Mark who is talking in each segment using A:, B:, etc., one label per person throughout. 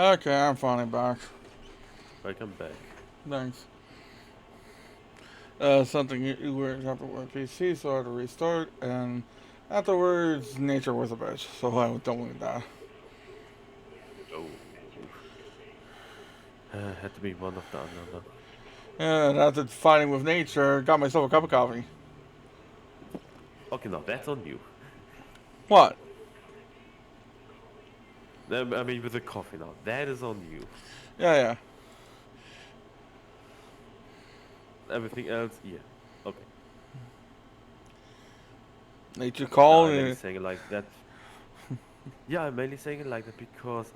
A: Okay, I'm finally back.
B: Welcome back.
A: Thanks. Something weird happened with PC, so I had to restart, and afterwards, nature was a bitch, so I don't want that.
B: Oh, had to be one of the another.
A: And after fighting with nature, got myself a cup of coffee.
B: Okay, now that's on you.
A: What?
B: I mean, with the coffee now, that is on you.
A: Yeah, yeah.
B: Everything else, yeah. Okay.
A: Nature
B: Now
A: called
B: I'm mainly
A: and
B: saying it like that. Yeah, I'm mainly saying it like that because,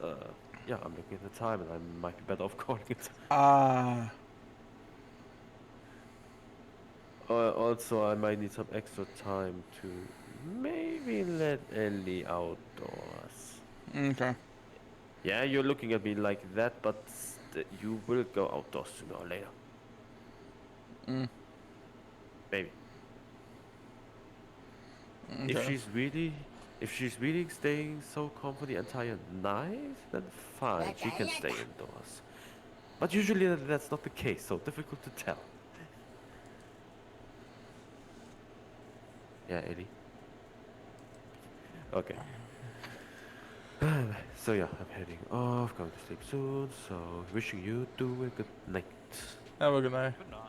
B: yeah, I'm looking at the time and I might be better off calling it.
A: ah,
B: Also, I might need some extra time to maybe let Ellie outdoors.
A: okay.
B: Yeah, you're looking at me like that, but you will go outdoors sooner or later.
A: Mm,
B: Maybe. If
A: okay.
B: she's really, if she's really staying so calm for the entire night, then fine, she can stay indoors. But usually that's not the case, so difficult to tell. Yeah, Ellie. Okay. So yeah, I'm heading off, going to sleep soon. So wishing you do a good night.
A: Have a good night.
C: Good night.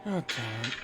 A: God damn it.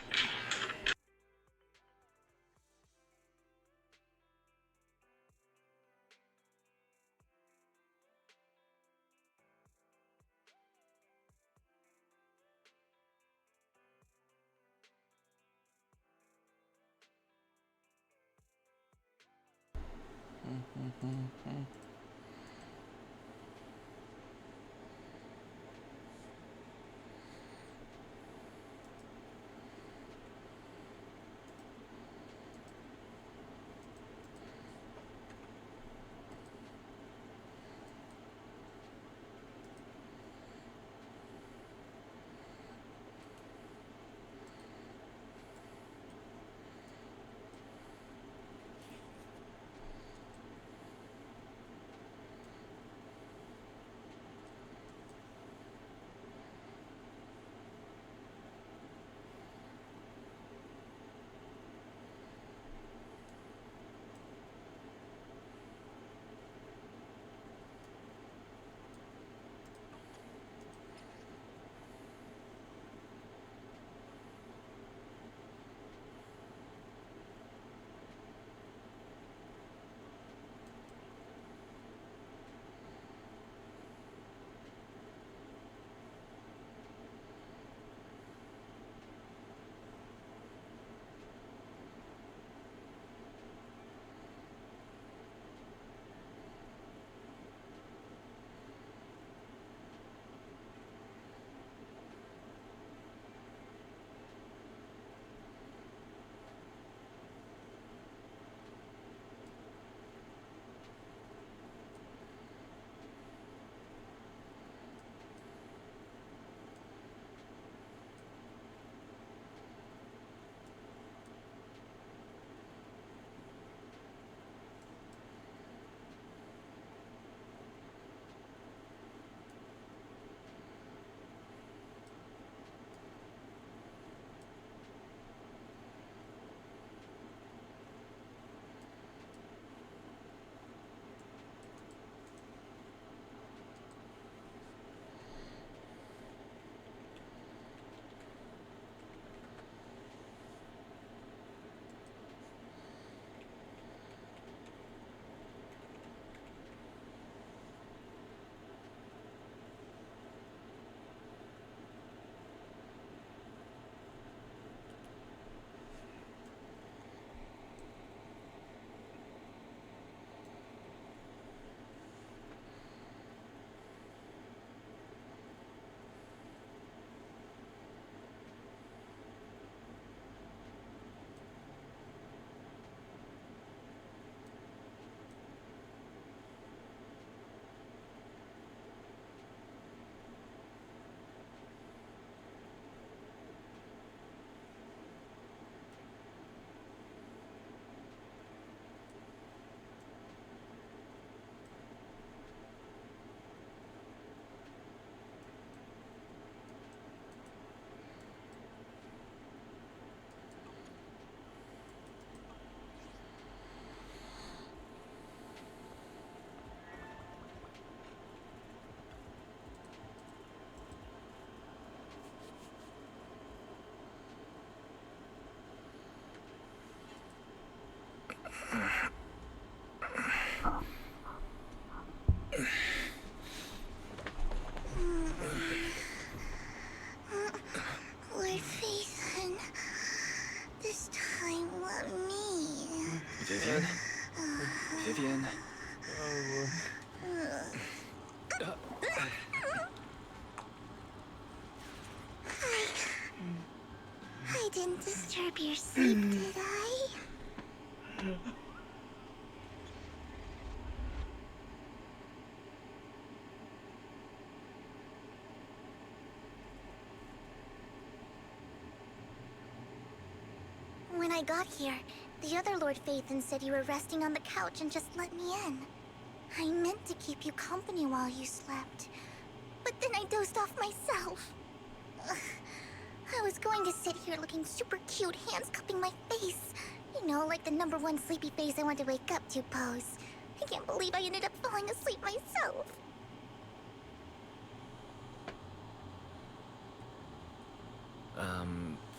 C: Lord Phaethon, this time let me.
D: Vivian? Vivian?
C: I didn't disturb your sleep, did I? When I got here, the other Lord Phaethon said you were resting on the couch and just let me in. I meant to keep you company while you slept, but then I dozed off myself. Ugh. I was going to sit here looking super cute, hands cupping my face. You know, like the #1 sleepy face I want to wake up to pose. I can't believe I ended up falling asleep myself.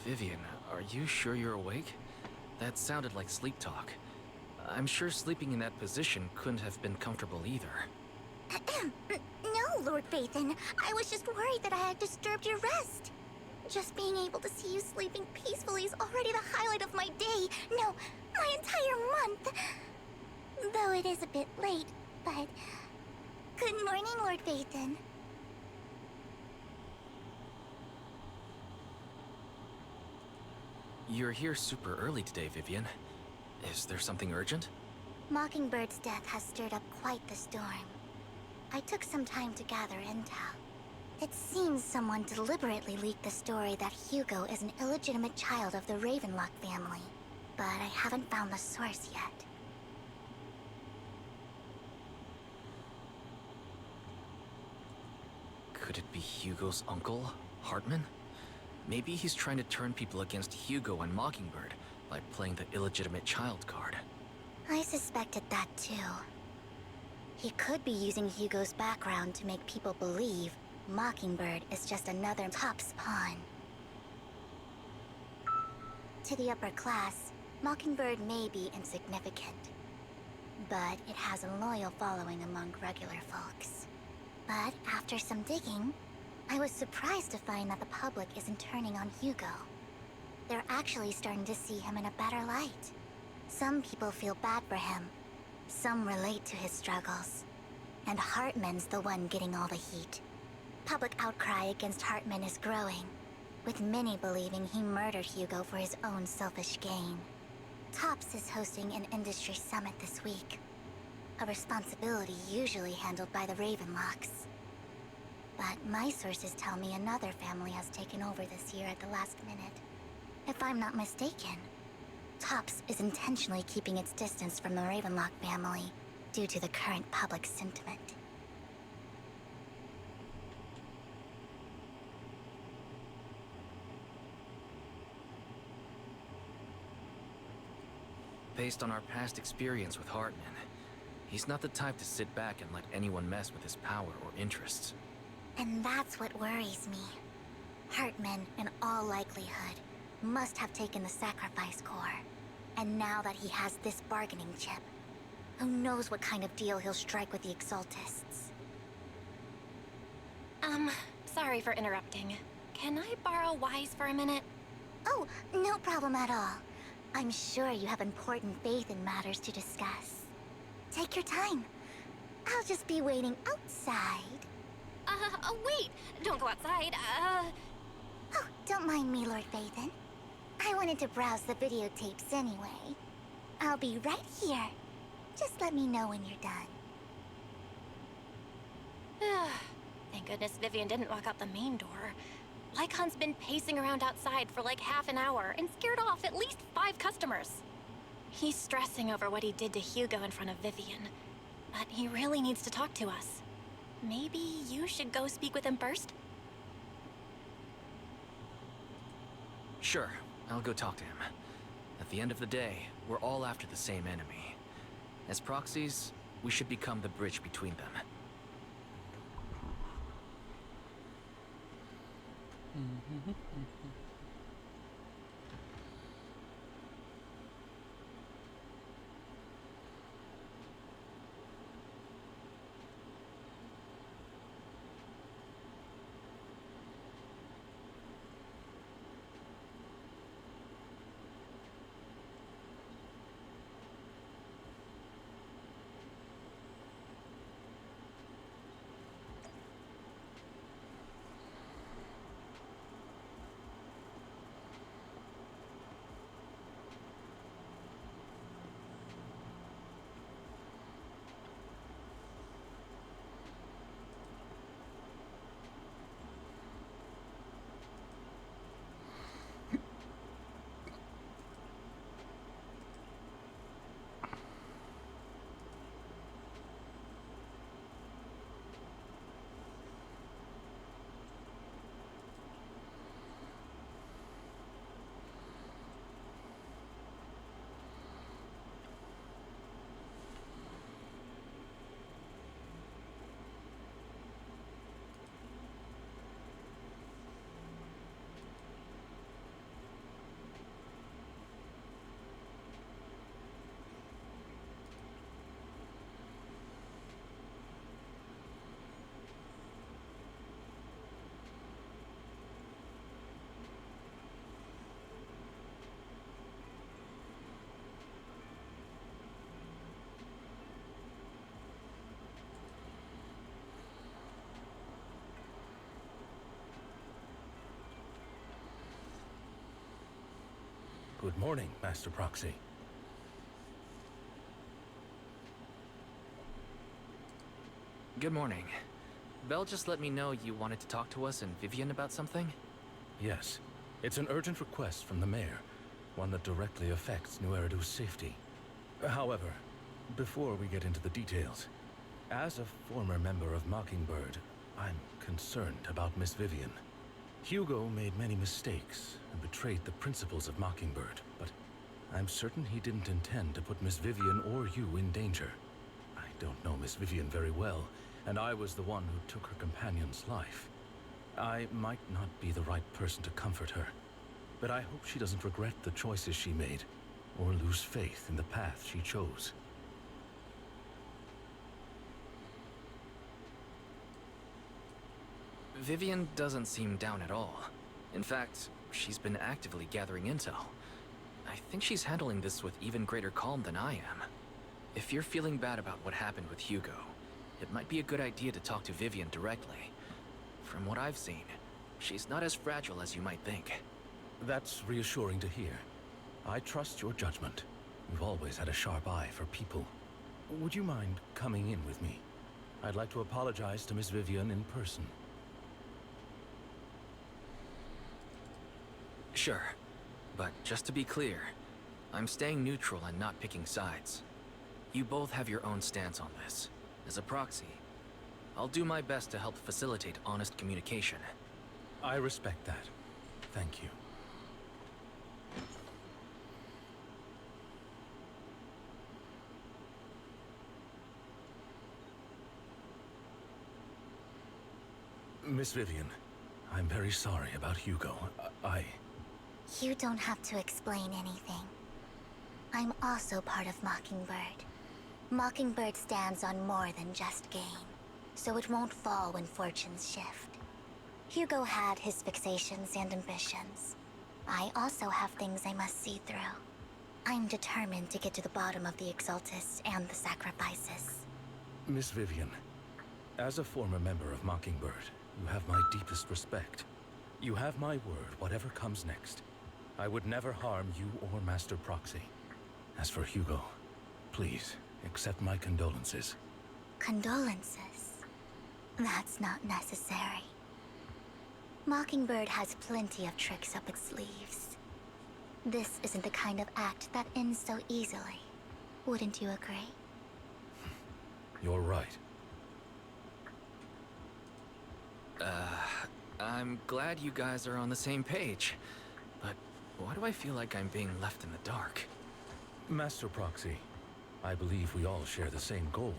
D: Vivian, are you sure you're awake? That sounded like sleep talk. I'm sure sleeping in that position couldn't have been comfortable either.
C: No, Lord Phaethon. I was just worried that I had disturbed your rest. Just being able to see you sleeping peacefully is already the highlight of my day. No, my entire month. Though it is a bit late, but... Good morning, Lord Phaethon.
D: You're here super early today, Vivian. Is there something urgent?
C: Mockingbird's death has stirred up quite the storm. I took some time to gather intel. It seems someone deliberately leaked the story that Hugo is an illegitimate child of the Ravenlock family, but I haven't found the source yet.
D: Could it be Hugo's uncle, Hartman? Maybe he's trying to turn people against Hugo and Mockingbird by playing the illegitimate child card.
C: I suspected that too. He could be using Hugo's background to make people believe Mockingbird is just another Top's pawn. To the upper class, Mockingbird may be insignificant, but it has a loyal following among regular folks. But after some digging, I was surprised to find that the public isn't turning on Hugo. They're actually starting to see him in a better light. Some people feel bad for him. Some relate to his struggles. And Hartman's the one getting all the heat. Public outcry against Hartman is growing, with many believing he murdered Hugo for his own selfish gain. Tops is hosting an industry summit this week, a responsibility usually handled by the Ravenlocks. But my sources tell me another family has taken over this year at the last minute. If I'm not mistaken, Tops is intentionally keeping its distance from the Ravenlock family due to the current public sentiment.
D: Based on our past experience with Hartman, he's not the type to sit back and let anyone mess with his power or interests.
C: And that's what worries me. Hartman, in all likelihood, must have taken the sacrifice core. And now that he has this bargaining chip, who knows what kind of deal he'll strike with the Exaltists.
E: Sorry for interrupting. Can I borrow Wise for a minute?
C: Oh, no problem at all. I'm sure you have important faith in matters to discuss. Take your time. I'll just be waiting outside.
E: Wait! Don't go outside,
C: Oh, don't mind me, Lord Phaethon. I wanted to browse the videotapes anyway. I'll be right here. Just let me know when you're done.
E: Thank goodness Vivian didn't walk out the main door. Lycon's been pacing around outside for like half an hour and scared off at least 5 customers. He's stressing over what he did to Hugo in front of Vivian, but he really needs to talk to us. Maybe you should go speak with him first?
D: Sure, I'll go talk to him. At the end of the day, we're all after the same enemy. As proxies, we should become the bridge between them.
F: Good morning, Master Proxy.
D: Good morning. Belle just let me know you wanted to talk to us and Vivian about something?
F: Yes, it's an urgent request from the mayor, one that directly affects New Eridu's safety. However, before we get into the details, as a former member of Mockingbird, I'm concerned about Miss Vivian. Hugo made many mistakes and betrayed the principles of Mockingbird, but I'm certain he didn't intend to put Miss Vivian or you in danger. I don't know Miss Vivian very well, and I was the one who took her companion's life. I might not be the right person to comfort her, but I hope she doesn't regret the choices she made, or lose faith in the path she chose.
D: Vivian doesn't seem down at all. In fact, she's been actively gathering intel. I think she's handling this with even greater calm than I am. If you're feeling bad about what happened with Hugo, it might be a good idea to talk to Vivian directly. From what I've seen, she's not as fragile as you might think.
F: That's reassuring to hear. I trust your judgment. You've always had a sharp eye for people. Would you mind coming in with me? I'd like to apologize to Miss Vivian in person.
D: Sure. But just to be clear, I'm staying neutral and not picking sides. You both have your own stance on this. As a proxy, I'll do my best to help facilitate honest communication.
F: I respect that. Thank you. Miss Vivian, I'm very sorry about Hugo.
C: You don't have to explain anything. I'm also part of Mockingbird. Mockingbird stands on more than just gain, so it won't fall when fortunes shift. Hugo had his fixations and ambitions. I also have things I must see through. I'm determined to get to the bottom of the Exaltists and the sacrifices.
F: Miss Vivian, as a former member of Mockingbird, you have my deepest respect. You have my word, whatever comes next. I would never harm you or Master Proxy. As for Hugo, please, accept my condolences.
C: Condolences? That's not necessary. Mockingbird has plenty of tricks up its sleeves. This isn't the kind of act that ends so easily. Wouldn't you agree?
F: You're right.
D: I'm glad you guys are on the same page. But why do I feel like I'm being left in the dark?
F: Master Proxy, I believe we all share the same goal.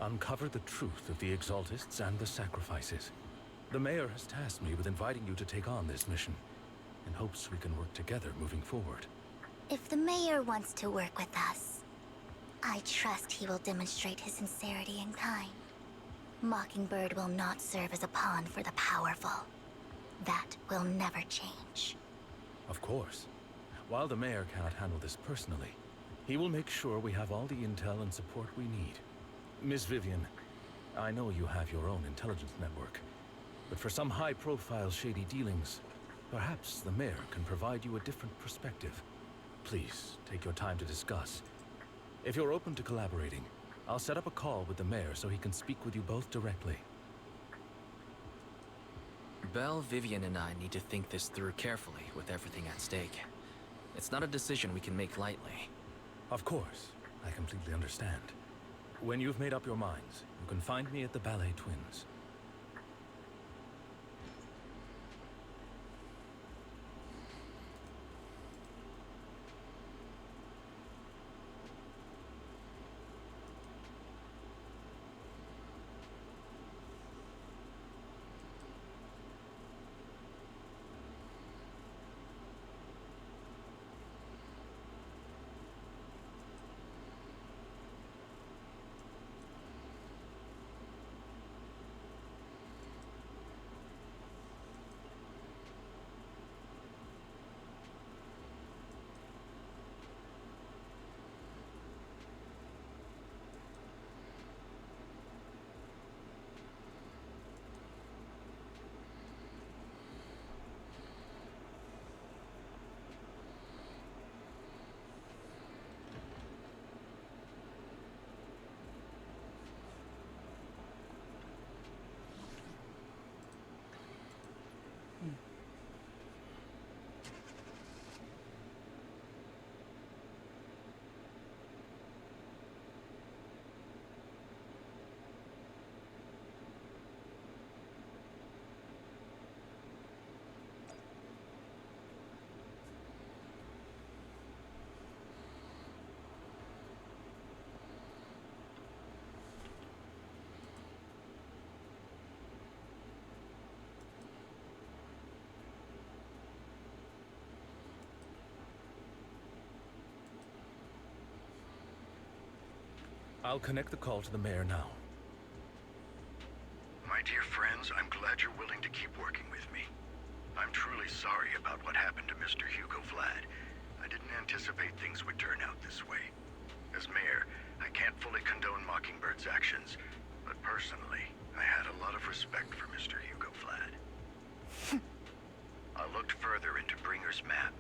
F: Uncover the truth of the Exaltists and the sacrifices. The mayor has tasked me with inviting you to take on this mission, in hopes we can work together moving forward.
C: If the mayor wants to work with us, I trust he will demonstrate his sincerity in kind. Mockingbird will not serve as a pawn for the powerful. That will never change.
F: Of course. While the mayor cannot handle this personally, he will make sure we have all the intel and support we need. Miss Vivian, I know you have your own intelligence network, but for some high-profile shady dealings, perhaps the mayor can provide you a different perspective. Please, take your time to discuss. If you're open to collaborating, I'll set up a call with the mayor so he can speak with you both directly.
D: Belle, Vivian, and I need to think this through carefully with everything at stake. It's not a decision we can make lightly.
F: Of course, I completely understand. When you've made up your minds, you can find me at the Ballet Twins. I'll connect the call to the mayor now.
G: My dear friends, I'm glad you're willing to keep working with me. I'm truly sorry about what happened to Mr. Hugo Vlad. I didn't anticipate things would turn out this way. As mayor, I can't fully condone Mockingbird's actions, but personally, I had a lot of respect for Mr. Hugo Vlad. I looked further into Bringer's map.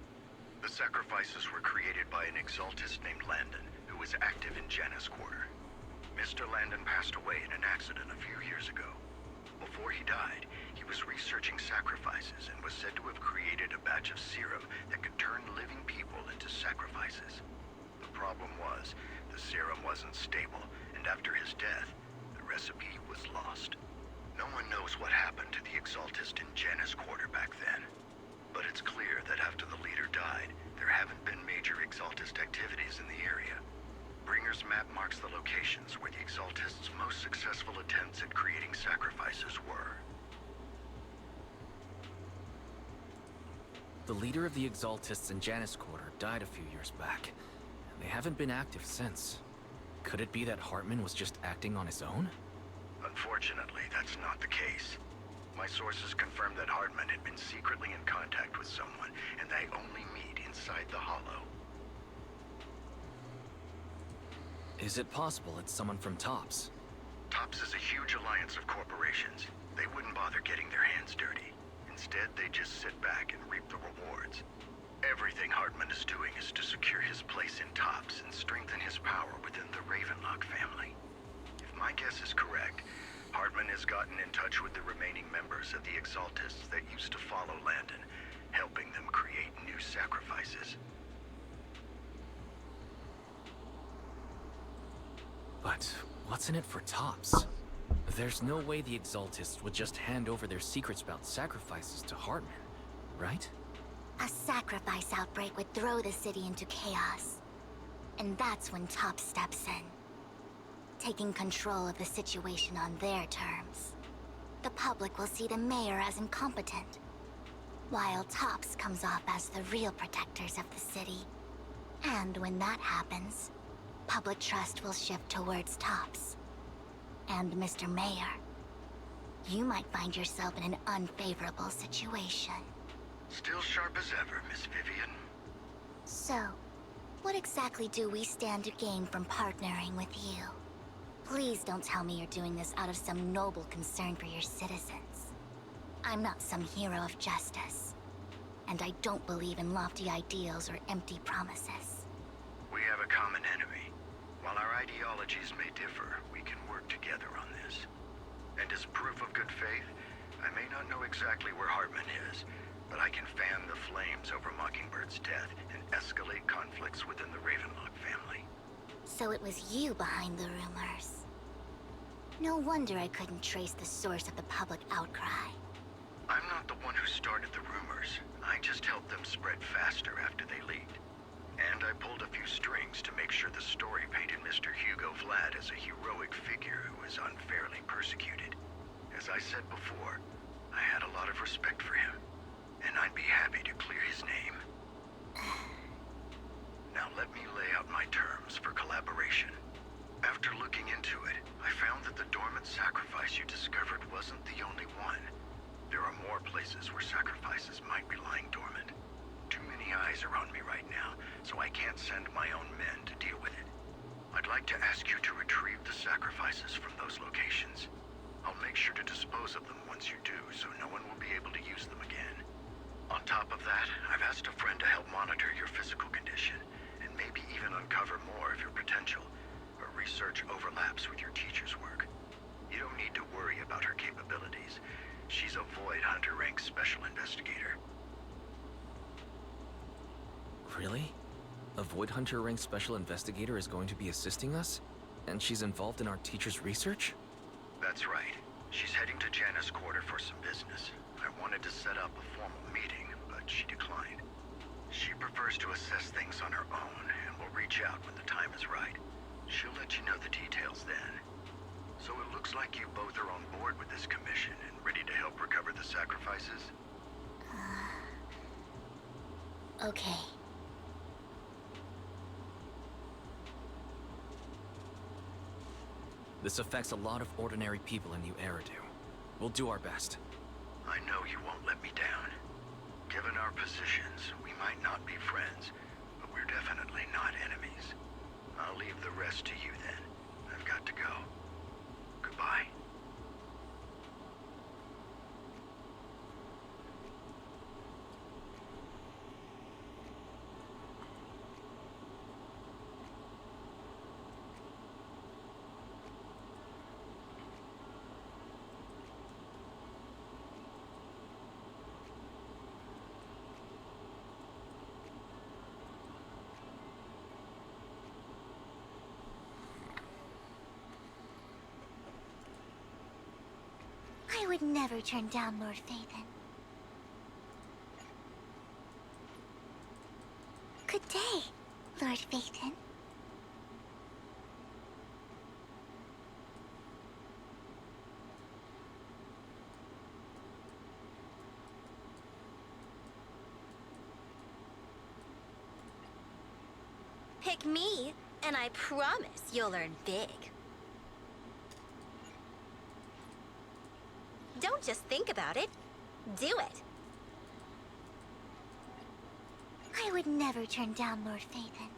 G: The sacrifices were created by an exaltist named Landon, who was active in Janus Quarter. Mr. Landon passed away in an accident a few years ago. Before he died, he was researching sacrifices and was said to have created a batch of serum that could turn living people into sacrifices. The problem was, the serum wasn't stable, and after his death, the recipe was lost. No one knows what happened to the exaltist in Janus Quarter back then. But it's clear that after the leader died, there haven't been major exaltist activities in the area. Bringer's map marks the locations where the exaltists' most successful attempts at creating sacrifices were.
D: The leader of the exaltists in Janus Quarter died a few years back. They haven't been active since. Could it be that Hartman was just acting on his own?
G: Unfortunately, that's not the case. My sources confirmed that Hartman had been secretly in contact with someone, and they only meet inside the Hollow.
D: Is it possible it's someone from TOPS?
G: TOPS is a huge alliance of corporations. They wouldn't bother getting their hands dirty. Instead, they just sit back and reap the rewards. Everything Hartman is doing is to secure his place in TOPS and strengthen his power within the Ravenlock family. If my guess is correct, Hartman has gotten in touch with the remaining members of the Exaltists that used to follow Landon, helping them create new sacrifices.
D: But what's in it for TOPS? There's no way the Exaltists would just hand over their secrets about sacrifices to Hartman, right?
C: A sacrifice outbreak would throw the city into chaos. And that's when TOPS steps in, taking control of the situation on their terms. The public will see the mayor as incompetent, while TOPS comes off as the real protectors of the city. And when that happens, public trust will shift towards TOPS. And Mr. Mayor, you might find yourself in an unfavorable situation.
G: Still sharp as ever, Miss Vivian.
C: So, what exactly do we stand to gain from partnering with you? Please don't tell me you're doing this out of some noble concern for your citizens. I'm not some hero of justice, and I don't believe in lofty ideals or empty promises.
G: We have a common enemy. While our ideologies may differ, we can work together on this. And as proof of good faith, I may not know exactly where Hartman is, but I can fan the flames over Mockingbird's death and escalate conflicts within the Ravenlock family.
C: So it was you behind the rumors. No wonder I couldn't trace the source of the public outcry.
G: I'm not the one who started the rumors. I just helped them spread faster after they leaked. And I pulled a few strings to make sure the story painted Mr. Hugo Vlad as a heroic figure who was unfairly persecuted. As I said before, I had a lot of respect for him, and I'd be happy to clear his name. Now let me lay out my terms for collaboration. After looking into it, I found that the dormant sacrifice you discovered wasn't the only one. There are more places where sacrifices might be lying dormant. Too many eyes are on me right now, so I can't send my own men to deal with it. I'd like to ask you to retrieve the sacrifices from those locations. I'll make sure to dispose of them once you do, so no one will be able to use them again. On top of that, I've asked a friend to help monitor your physical condition, and maybe even uncover more of your potential. Her research overlaps with your teacher's work. You don't need to worry about her capabilities. She's a Void Hunter rank special investigator.
D: Really? A Void Hunter rank special investigator is going to be assisting us? And she's involved in our teacher's research?
G: That's right. She's heading to Janus Quarter for some business. I wanted to set up a formal meeting, but she declined. She prefers to assess things on her own, and will reach out when the time is right. She'll let you know the details then. So it looks like you both are on board with this commission and ready to help recover the sacrifices?
C: Okay.
D: This affects a lot of ordinary people in New Eridu. We'll do our best.
G: I know you won't let me down. Given our positions, we might not be friends, but we're definitely not enemies. I'll leave the rest to you then. I've got to go. Goodbye.
C: I would never turn down Lord Phaethon. Good day, Lord Phaethon.
H: Pick me, and I promise you'll earn big. Don't just think about it. Do it.
C: I would never turn down Lord Phaethon.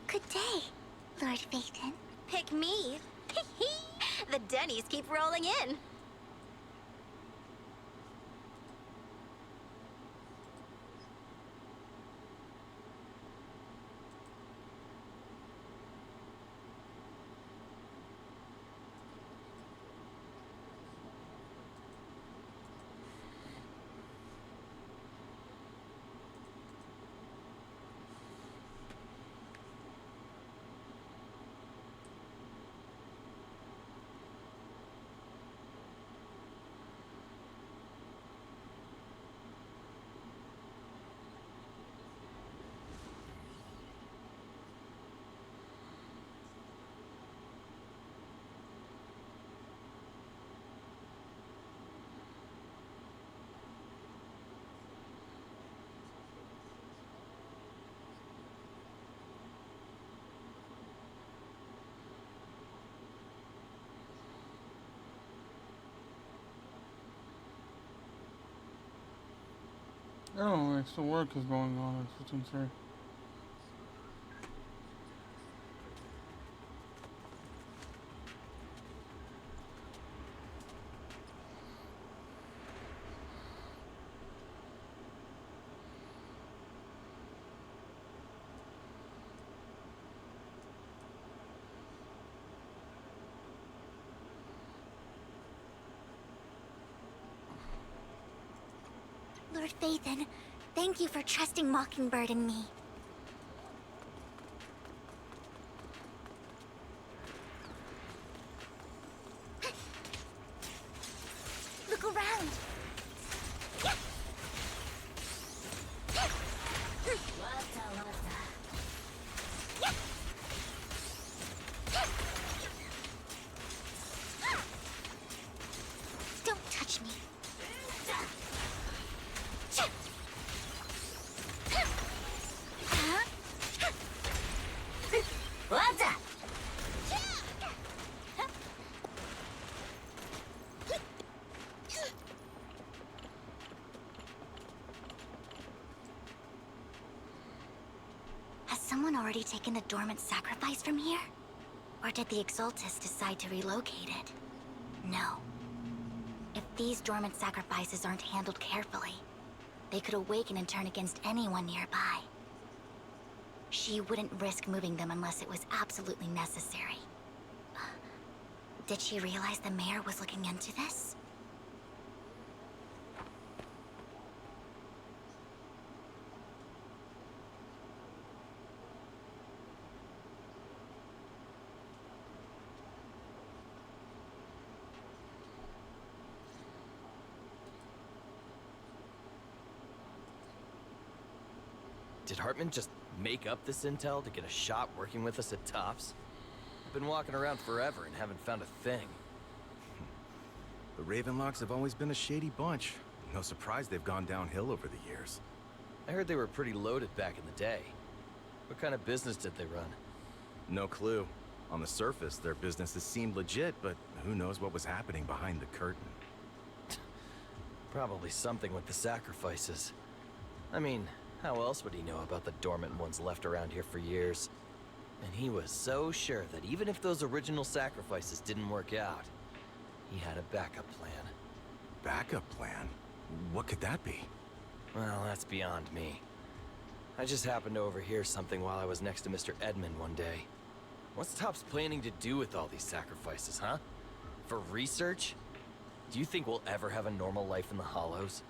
C: Good day, Lord Phaethon.
H: Pick me. The Denny's keep rolling in.
A: Oh, extra work is going on. That's what's insane.
C: Lord Phaethon, thank you for trusting Mockingbird and me. Look around. Don't touch me. Has someone already taken the dormant sacrifice from here? Or did the Exaltus decide to relocate it? No. If these dormant sacrifices aren't handled carefully, they could awaken and turn against anyone nearby. She wouldn't risk moving them unless it was absolutely necessary. Did she realize the mayor was looking into this?
I: Did Hartman just make up this intel to get a shot working with us at Tops? I've been walking around forever and haven't found a thing.
J: The Ravenlocks have always been a shady bunch. No surprise they've gone downhill over the years.
I: I heard they were pretty loaded back in the day. What kind of business did they run?
J: No clue. On the surface, their businesses seemed legit, but who knows what was happening behind the curtain.
I: Probably something with the sacrifices. I mean, how else would he know about the dormant ones left around here for years? And he was so sure that even if those original sacrifices didn't work out, he had a backup plan.
J: Backup plan? What could that be?
I: Well, that's beyond me. I just happened to overhear something while I was next to Mr. Edmund one day. What's Topps planning to do with all these sacrifices, huh? For research? Do you think we'll ever have a normal life in the Hollows?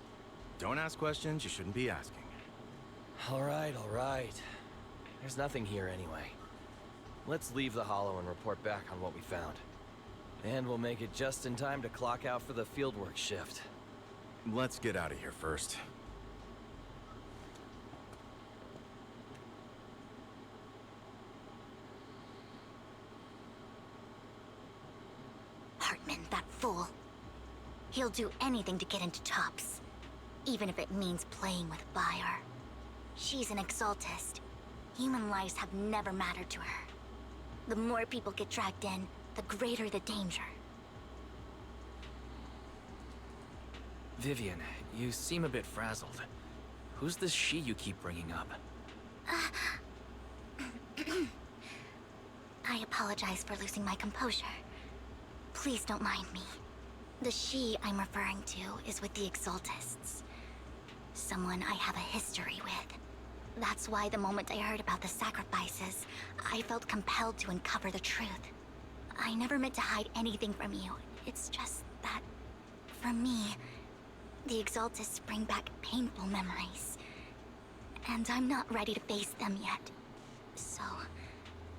J: Don't ask questions you shouldn't be asking.
I: All right. There's nothing here anyway. Let's leave the Hollow and report back on what we found. And we'll make it just in time to clock out for the fieldwork shift.
J: Let's get out of here first.
C: Hartman, that fool. He'll do anything to get into Topps, even if it means playing with fire. She's an exaltist. Human lives have never mattered to her. The more people get dragged in, the greater the danger.
D: Vivian, you seem a bit frazzled. Who's this she you keep bringing up?
C: I apologize for losing my composure. Please don't mind me. The she I'm referring to is with the Exaltists. Someone I have a history with. That's why the moment I heard about the sacrifices, I felt compelled to uncover the truth. I never meant to hide anything from you. It's just that, for me, the Exaltists bring back painful memories. And I'm not ready to face them yet. So,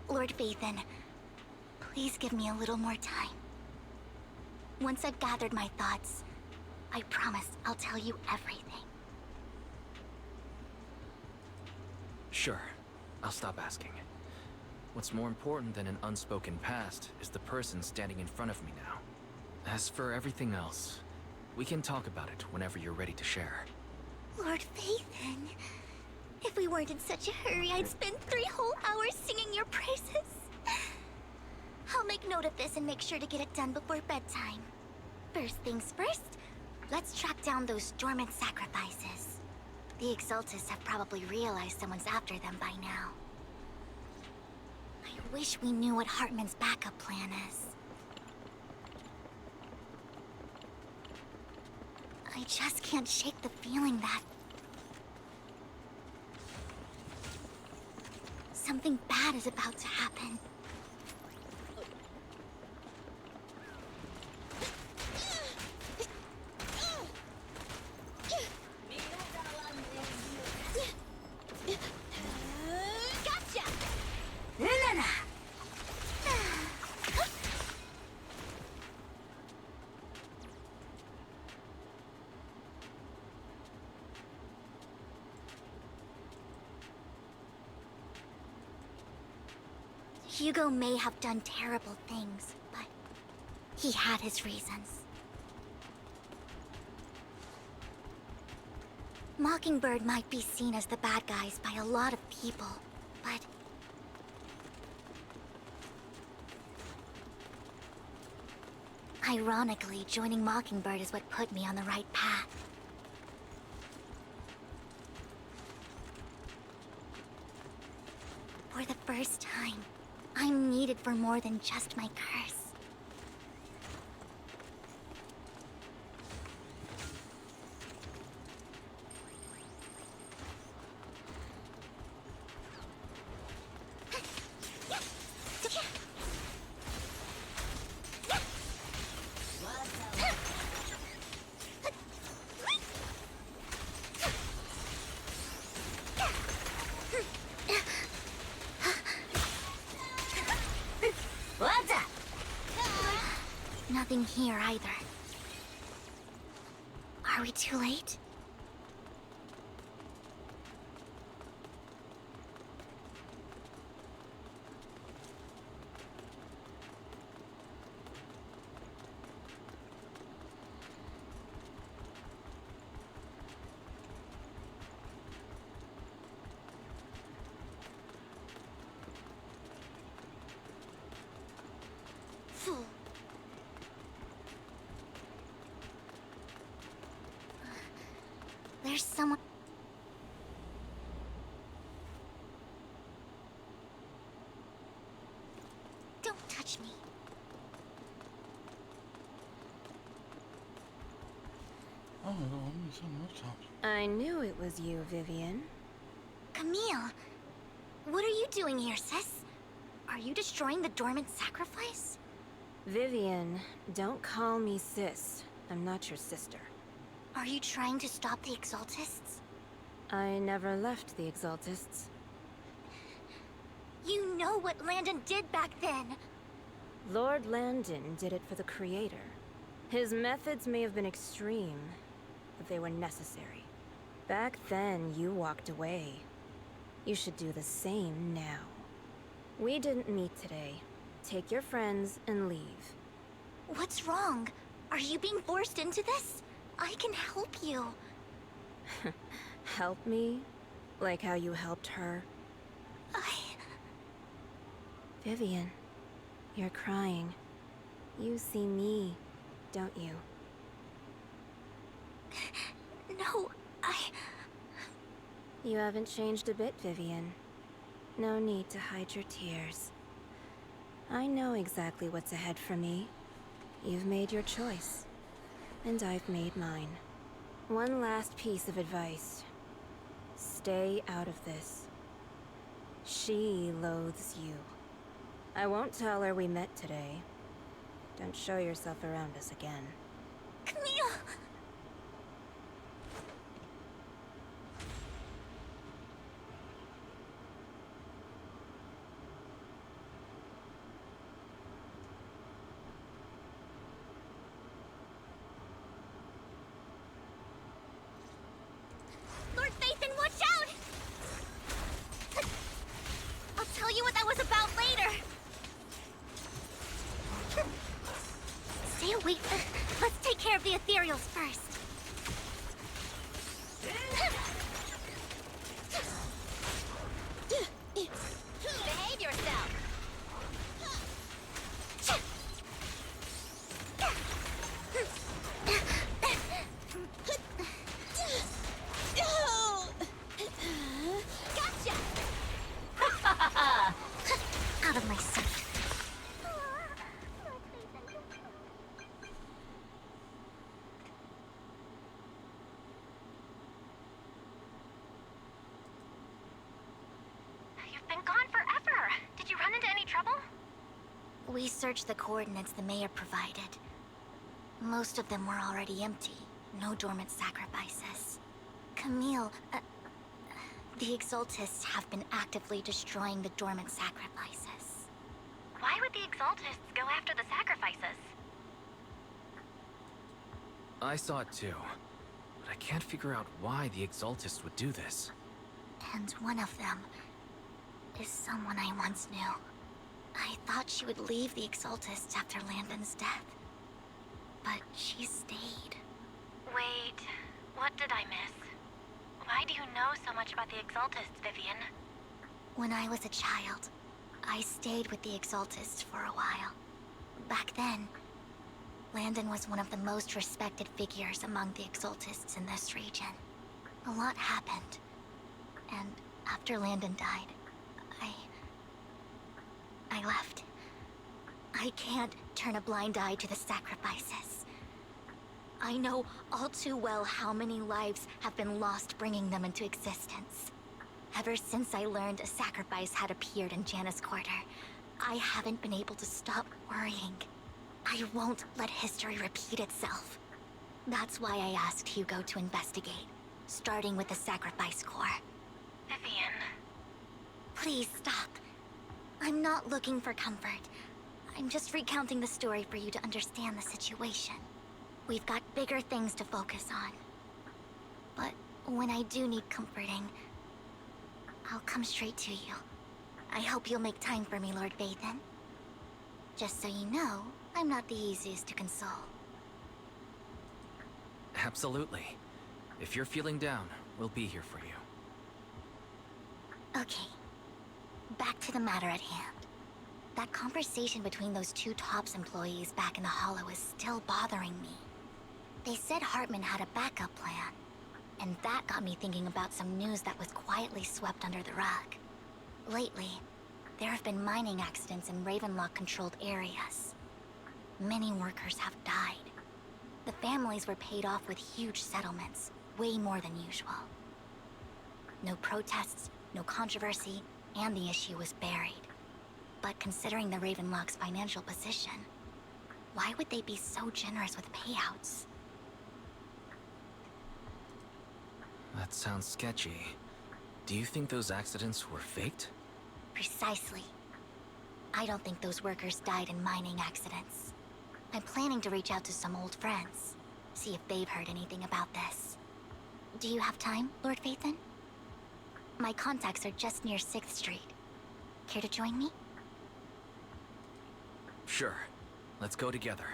C: Lord Vathan, please give me a little more time. Once I've gathered my thoughts, I promise I'll tell you everything.
D: Sure. I'll stop asking. What's more important than an unspoken past is the person standing in front of me now. As for everything else, we can talk about it whenever you're ready to share.
C: Lord Vathan, if we weren't in such a hurry, I'd spend 3 whole hours singing your praises. I'll make note of this and make sure to get it done before bedtime. First things first, let's track down those dormant sacrifices. The Exaltists have probably realized someone's after them by now. I wish we knew what Hartman's backup plan is. I just can't shake the feeling that something bad is about to happen. Gotcha! Nana! Hugo may have done terrible things, but he had his reasons. Mockingbird might be seen as the bad guys by a lot of people, but ironically, joining Mockingbird is what put me on the right path. For the first time, I'm needed for more than just my curse. Nothing here either. Are we too late? touch me.
A: Oh, only some rooftops.
K: I knew it was you, Vivian.
C: Camille, what are you doing here, sis? Are you destroying the dormant sacrifice?
K: Vivian, don't call me sis. I'm not your sister.
C: Are you trying to stop the Exaltists?
K: I never left the Exaltists.
C: You know what Landon did back then.
K: Lord Landon did it for the Creator. His methods may have been extreme, but they were necessary. Back then, you walked away. You should do the same now. We didn't meet today. Take your friends and leave.
C: What's wrong? Are you being forced into this? I can help you.
K: Help me? Like how you helped her? Vivian, you're crying. You see me, don't you?
C: No,
K: You haven't changed a bit, Vivian. No need to hide your tears. I know exactly what's ahead for me. You've made your choice, and I've made mine. One last piece of advice. Stay out of this. She loathes you. I won't tell her we met today. Don't show yourself around us again.
C: Camille! Lord Phaethon, watch out! I'll tell you what that was about later. Stay awake. Let's take care of the ethereals first.
H: Behave yourself.
C: Gotcha! Out of my sight.
E: You've been gone forever. Did you run into any trouble?
C: We searched the coordinates the mayor provided. Most of them were already empty. No dormant sacrifices. Camille, the Exaltists have been actively destroying the dormant sacrifices.
E: Why would the Exaltists go after the sacrifices?
D: I saw it too, but I can't figure out why the Exaltists would do this.
C: And one of them is someone I once knew. I thought she would leave the Exaltists after Landon's death. But she stayed.
E: Wait, what did I miss? Why do you know so much about the Exaltists, Vivian?
C: When I was a child, I stayed with the Exaltists for a while. Back then, Landon was one of the most respected figures among the Exaltists in this region. A lot happened. And after Landon died, I left. I can't turn a blind eye to the sacrifices. I know all too well how many lives have been lost bringing them into existence. Ever since I learned a sacrifice had appeared in Janus Quarter, I haven't been able to stop worrying. I won't let history repeat itself. That's why I asked Hugo to investigate, starting with the Sacrifice Corps.
E: Vivian.
C: Please stop. I'm not looking for comfort. I'm just recounting the story for you to understand the situation. We've got bigger things to focus on. But when I do need comforting, I'll come straight to you. I hope you'll make time for me, Lord Phaethon. Just so you know, I'm not the easiest to console.
D: Absolutely. If you're feeling down, we'll be here for you.
C: Okay. Back to the matter at hand. That conversation between those two TOPS employees back in the Hollow is still bothering me. They said Hartman had a backup plan, and that got me thinking about some news that was quietly swept under the rug. Lately, There have been mining accidents in Ravenlock-controlled areas. Many workers have died. The families were paid off with huge settlements, way more than usual. No protests, no controversy, and the issue was buried. But considering the Ravenlock's financial position, why would they be so generous with payouts?
D: That sounds sketchy. Do you think those accidents were faked?
C: Precisely. I don't think those workers died in mining accidents. I'm planning to reach out to some old friends, see if they've heard anything about this. Do you have time, Lord Phaethon? My contacts are just near 6th Street. Care to join me?
D: Sure. Let's go together.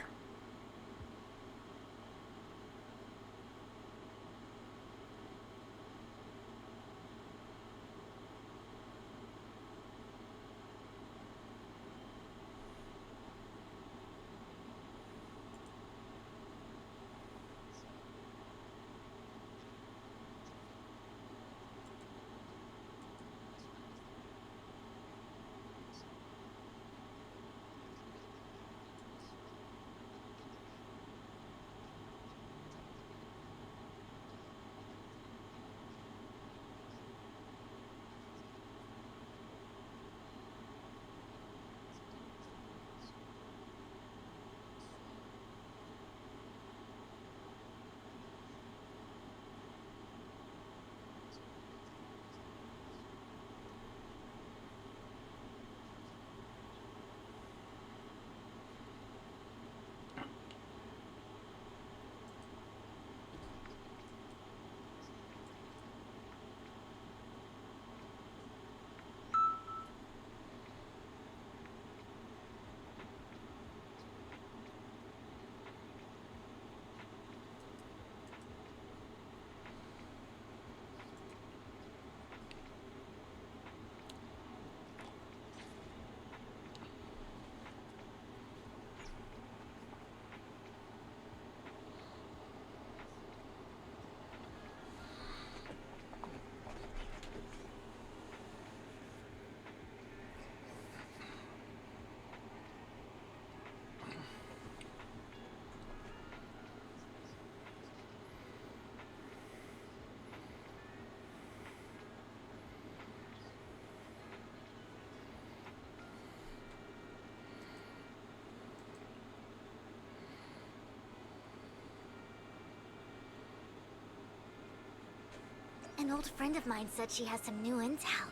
C: An old friend of mine said she has some new intel.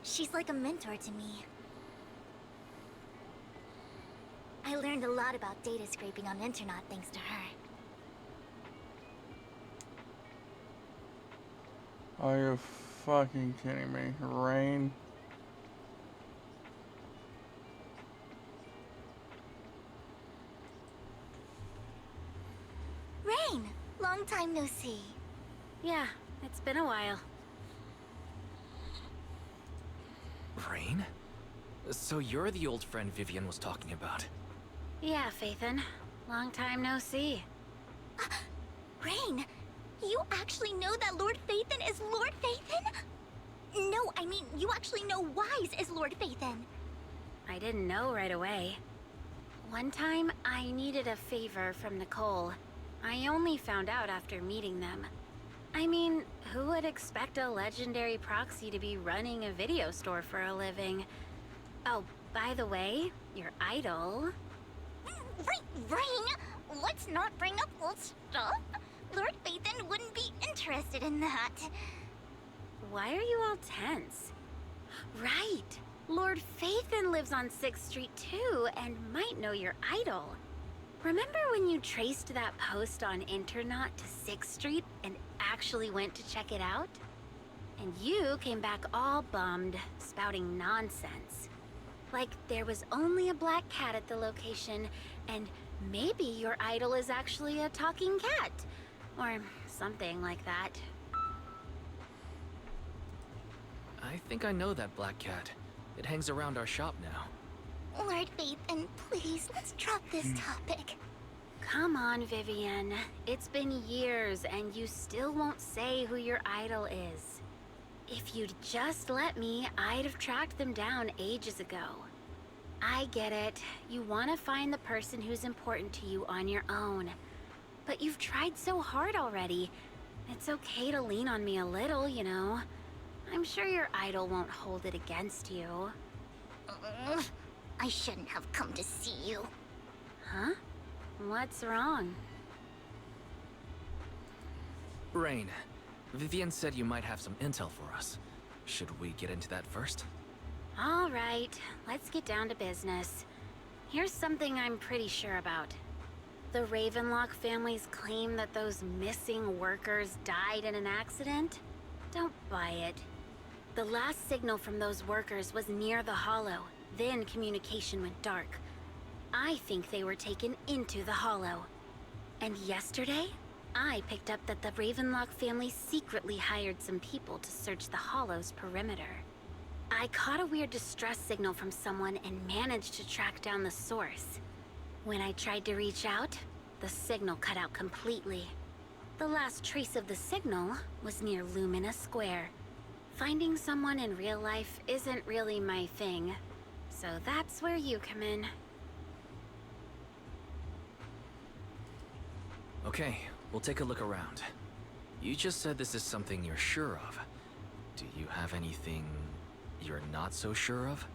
C: She's like a mentor to me. I learned a lot about data scraping on Internet thanks to her.
A: Are you fucking kidding me? Rain?
C: Rain! Long time no see.
K: Yeah, it's been a while.
D: Rain? So you're the old friend Vivian was talking about.
K: Yeah, Phaethon. Long time no see.
C: Rain! You actually know that Lord Phaethon is Lord Phaethon? No, I mean, you actually know Wise is Lord Phaethon.
K: I didn't know right away. One time, I needed a favor from Nicole. I only found out after meeting them. I mean, who would expect a legendary proxy to be running a video store for a living? Oh, by the way, your idol...
C: Rain! Let's not bring up old stuff. Lord Phaethon wouldn't be interested in that.
K: Why are you all tense? Right! Lord Phaethon lives on 6th Street too, and might know your idol. Remember when you traced that post on Internet to 6th Street and actually went to check it out? And you came back all bummed, spouting nonsense. Like there was only a black cat at the location, and maybe your idol is actually a talking cat. Or something like that.
D: I think I know that black cat. It hangs around our shop now.
C: Lord Phaethon, please, let's drop this topic.
K: Come on, Vivian. It's been years and you still won't say who your idol is. If you'd just let me, I'd have tracked them down ages ago. I get it. You want to find the person who's important to you on your own. But you've tried so hard already. It's okay to lean on me a little, you know. I'm sure your idol won't hold it against you.
C: I shouldn't have come to see you.
K: Huh? What's wrong?
D: Rain, Vivian said you might have some intel for us. Should we get into that first?
K: All right, let's get down to business. Here's something I'm pretty sure about. The Ravenlock family's claim that those missing workers died in an accident? Don't buy it. The last signal from those workers was near the Hollow, then communication went dark. I think they were taken into the Hollow. And yesterday, I picked up that the Ravenlock family secretly hired some people to search the Hollow's perimeter. I caught a weird distress signal from someone and managed to track down the source. When I tried to reach out, the signal cut out completely. The last trace of the signal was near Lumina Square. Finding someone in real life isn't really my thing, so that's where you come in.
D: Okay, we'll take a look around. You just said this is something you're sure of. Do you have anything you're not so sure of?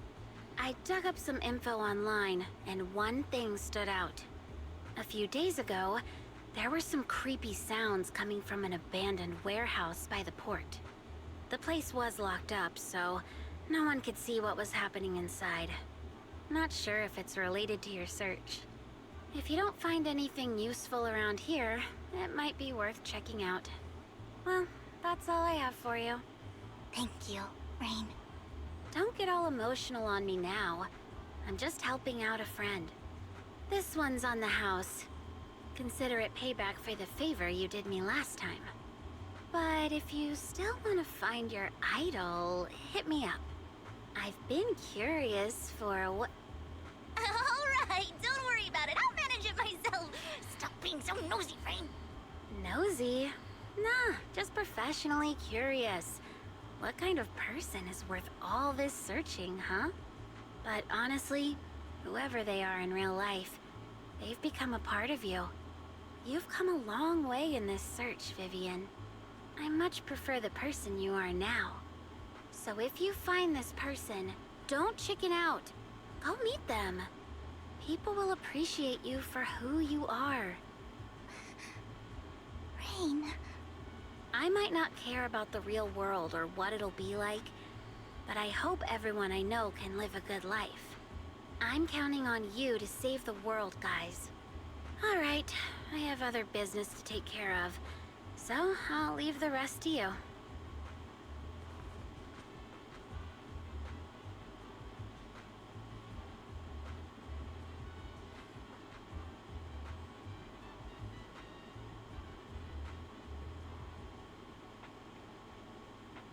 K: I dug up some info online, and one thing stood out. A few days ago, there were some creepy sounds coming from an abandoned warehouse by the port. The place was locked up, so no one could see what was happening inside. Not sure if it's related to your search. If you don't find anything useful around here, it might be worth checking out. Well, that's all I have for you.
C: Thank you, Rain.
K: Don't get all emotional on me now. I'm just helping out a friend. This one's on the house. Consider it payback for the favor you did me last time. But if you still want to find your idol, hit me up. I've been curious for what...
C: Alright, don't worry about it. I'll manage it myself. Stop being so nosy, Rain.
K: Nosy? Nah, just professionally curious. What kind of person is worth all this searching, huh? But honestly, whoever they are in real life, they've become a part of you. You've come a long way in this search, Vivian. I much prefer the person you are now. So if you find this person, don't chicken out. Go meet them. People will appreciate you for who you are.
C: Rain.
K: I might not care about the real world or what it'll be like, but I hope everyone I know can live a good life. I'm counting on you to save the world, guys. All right, I have other business to take care of, so I'll leave the rest to you.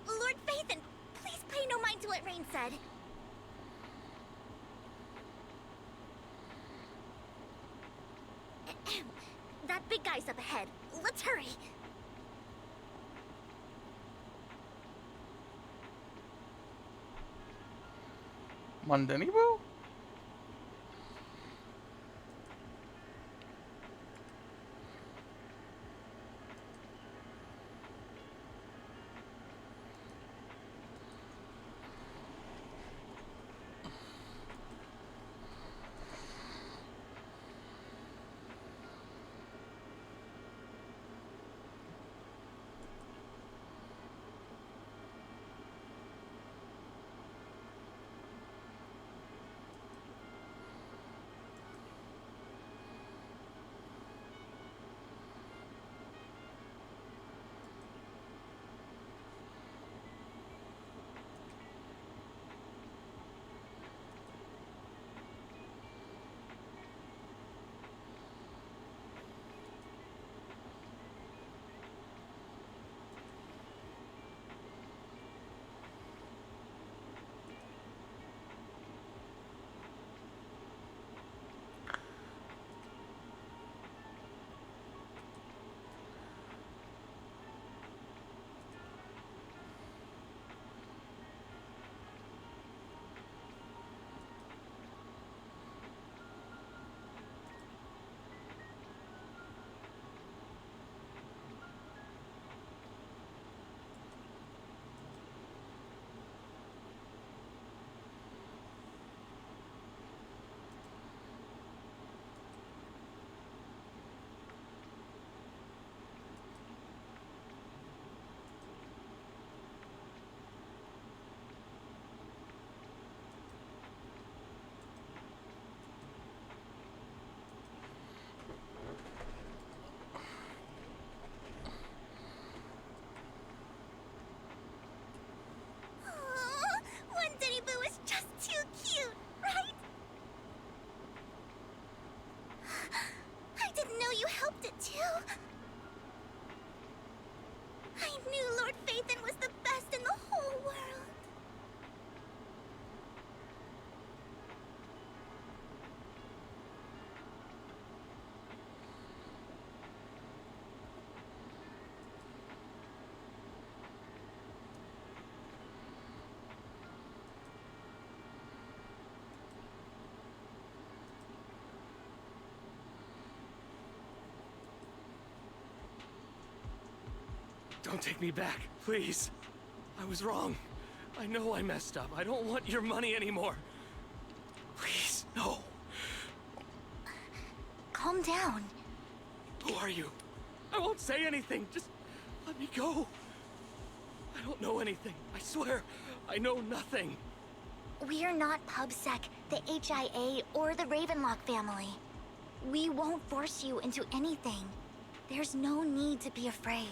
C: Lord Phaethon, please pay no mind to what Rain said. That big guy's up ahead. Let's hurry.
A: Mondenibo?
F: Don't take me back, please. I was wrong. I know I messed up. I don't want your money anymore. Please, no.
C: Calm down.
F: Who are you? I won't say anything. Just let me go. I don't know anything. I swear, I know nothing.
C: We're not PubSec, the HIA, or the Ravenlock family. We won't force you into anything. There's no need to be afraid.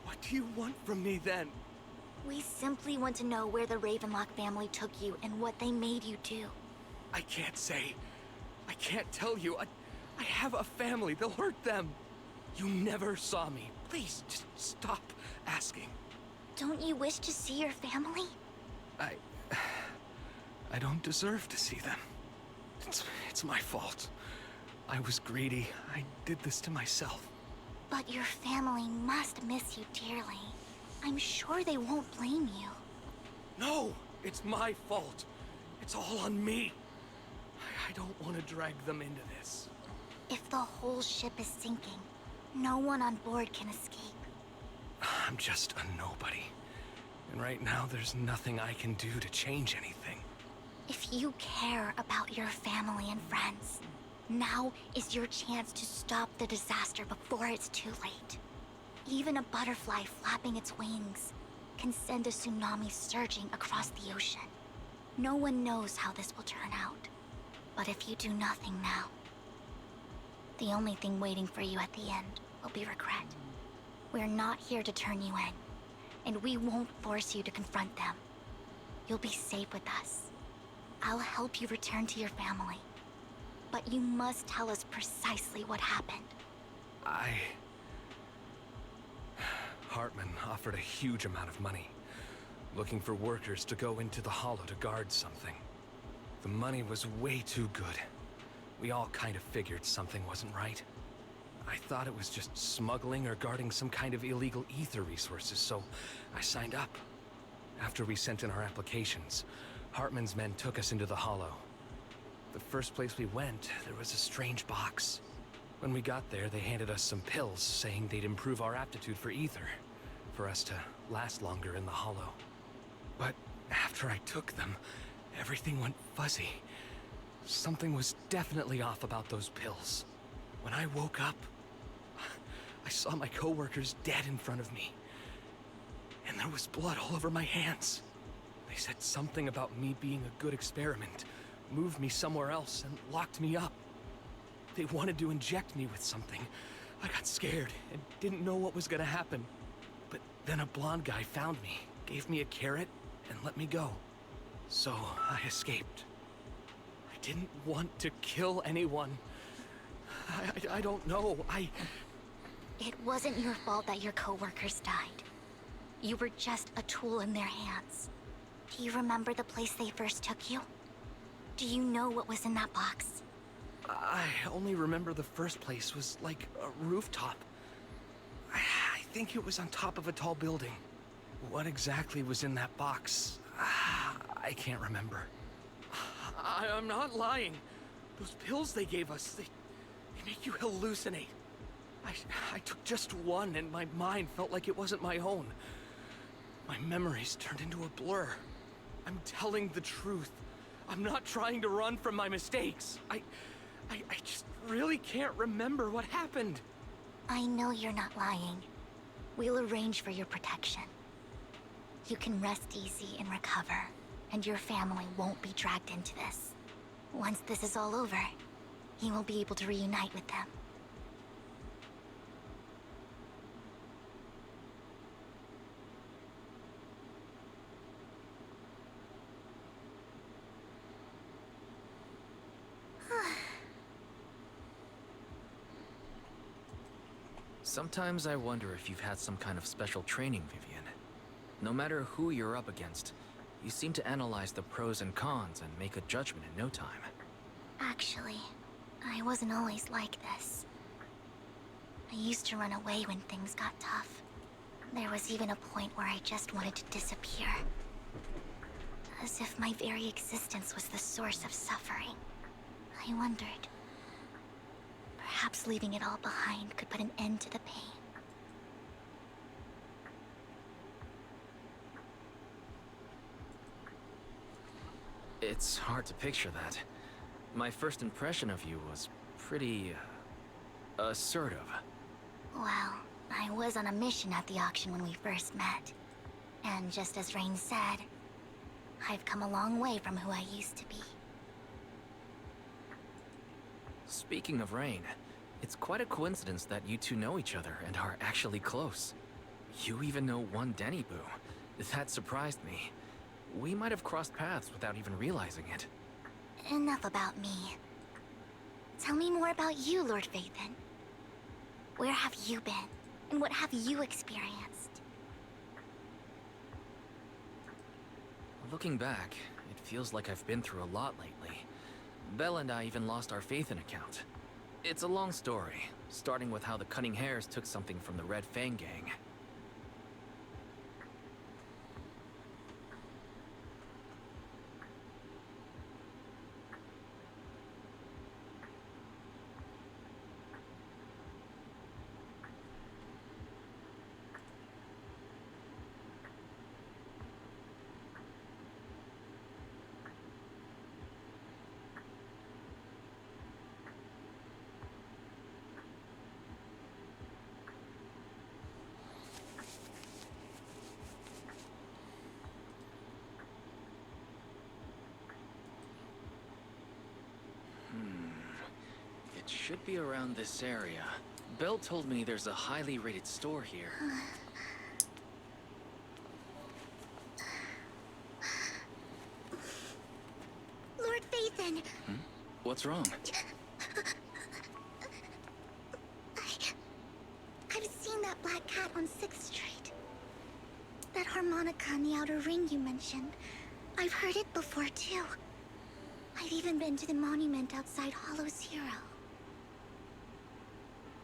F: What do you want from me then?
C: We simply want to know where the Ravenlock family took you and what they made you do.
F: I can't say. I can't tell you. I have a family. They'll hurt them. You never saw me. Please, just stop asking.
C: Don't you wish to see your family?
F: I don't deserve to see them. It's my fault. I was greedy. I did this to myself.
C: But your family must miss you dearly. I'm sure they won't blame you.
F: No, it's my fault. It's all on me. I don't want to drag them into this.
C: If the whole ship is sinking, no one on board can escape.
F: I'm just a nobody. And right now, there's nothing I can do to change anything.
C: If you care about your family and friends, now is your chance to stop the disaster before it's too late. Even a butterfly flapping its wings can send a tsunami surging across the ocean. No one knows how this will turn out. But if you do nothing now, the only thing waiting for you at the end will be regret. We're not here to turn you in, and we won't force you to confront them. You'll be safe with us. I'll help you return to your family. But you must tell us precisely what happened.
F: Hartman offered a huge amount of money, looking for workers to go into the hollow to guard something. The money was way too good. We all kind of figured something wasn't right. I thought it was just smuggling or guarding some kind of illegal ether resources, so I signed up. After we sent in our applications, Hartman's men took us into the hollow. The first place we went, there was a strange box. When we got there, they handed us some pills, saying they'd improve our aptitude for ether, for us to last longer in the hollow. But after I took them, everything went fuzzy. Something was definitely off about those pills. When I woke up, I saw my coworkers dead in front of me. And there was blood all over my hands. They said something about me being a good experiment, moved me somewhere else, and locked me up. They wanted to inject me with something. I got scared and didn't know what was gonna happen. But then a blonde guy found me, gave me a carrot, and let me go. So I escaped. I didn't want to kill anyone. I don't know.
C: It wasn't your fault that your coworkers died. You were just a tool in their hands. Do you remember the place they first took you? Do you know what was in that box?
F: I only remember the first place was like a rooftop. I think it was on top of a tall building. What exactly was in that box? I can't remember. I'm not lying. Those pills they gave us, they make you hallucinate. I took just one and my mind felt like it wasn't my own. My memories turned into a blur. I'm telling the truth. I'm not trying to run from my mistakes. I just really can't remember what happened.
C: I know you're not lying. We'll arrange for your protection. You can rest easy and recover, and your family won't be dragged into this. Once this is all over, you will be able to reunite with them.
D: Sometimes I wonder if you've had some kind of special training, Vivian. No matter who you're up against, you seem to analyze the pros and cons and make a judgment in no time.
C: Actually, I wasn't always like this. I used to run away when things got tough. There was even a point where I just wanted to disappear. As if my very existence was the source of suffering. I wondered. Perhaps leaving it all behind could put an end to the pain.
D: It's hard to picture that. My first impression of you was pretty... assertive.
C: Well, I was on a mission at the auction when we first met. And just as Rain said, I've come a long way from who I used to be.
D: Speaking of Rain, it's quite a coincidence that you two know each other and are actually close. You even know one Denny Boo. That surprised me. We might have crossed paths without even realizing it.
C: Enough about me. Tell me more about you, Lord Vathan. Where have you been? And what have you experienced?
D: Looking back, it feels like I've been through a lot lately. Belle and I even lost our Vathan account. It's a long story, starting with how the Cunning Hares took something from the Red Fang gang. It should be around this area. Belle told me there's a highly rated store here.
C: Lord Vathan!
D: What's wrong?
C: I've seen that black cat on 6th Street. That harmonica in the outer ring you mentioned. I've heard it before, too. I've even been to the monument outside Hollow Zero.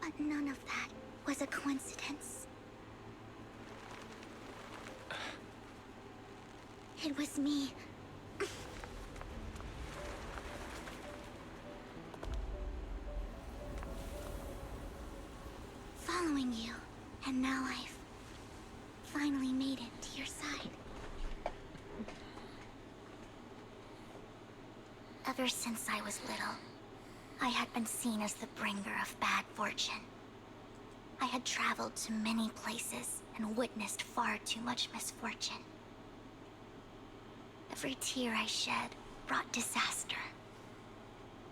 C: But none of that was a coincidence. It was me. Following you, and now I've finally made it to your side. Ever since I was little, I had been seen as the bringer of bad fortune. I had traveled to many places and witnessed far too much misfortune. Every tear I shed brought disaster.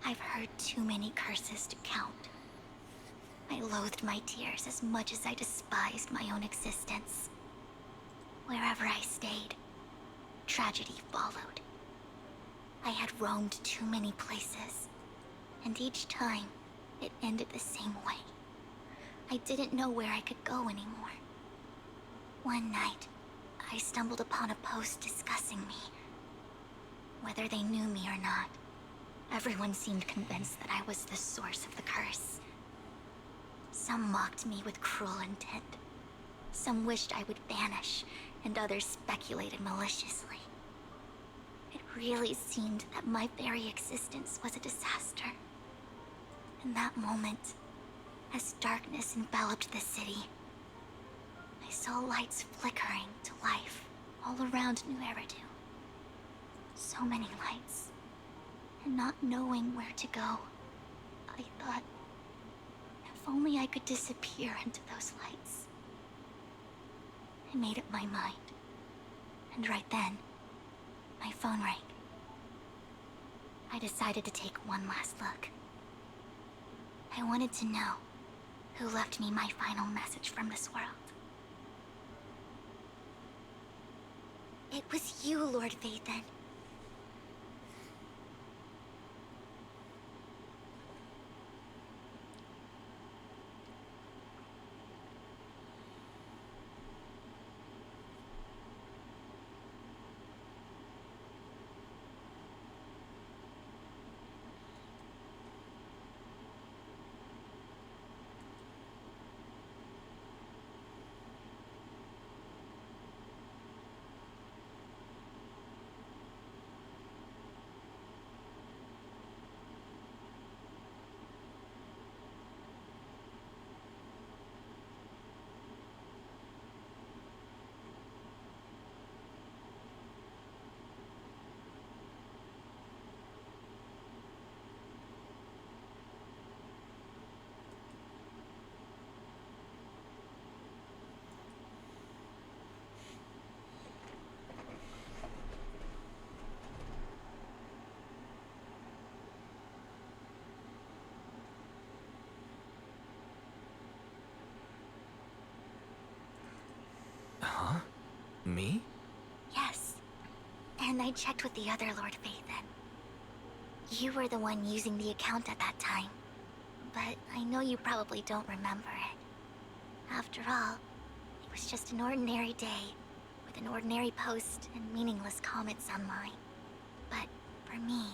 C: I've heard too many curses to count. I loathed my tears as much as I despised my own existence. Wherever I stayed, tragedy followed. I had roamed too many places, and each time, it ended the same way. I didn't know where I could go anymore. One night, I stumbled upon a post discussing me. Whether they knew me or not, everyone seemed convinced that I was the source of the curse. Some mocked me with cruel intent. Some wished I would vanish, and others speculated maliciously. It really seemed that my very existence was a disaster. In that moment, as darkness enveloped the city, I saw lights flickering to life all around New Eridu. So many lights, and not knowing where to go, I thought, if only I could disappear into those lights. I made up my mind, and right then, my phone rang. I decided to take one last look. I wanted to know who left me my final message from this world. It was you, Lord Vathan.
D: Me?
C: Yes. And I checked with the other Lord Phaethon. You were the one using the account at that time. But I know you probably don't remember it. After all, it was just an ordinary day, with an ordinary post and meaningless comments online. But for me,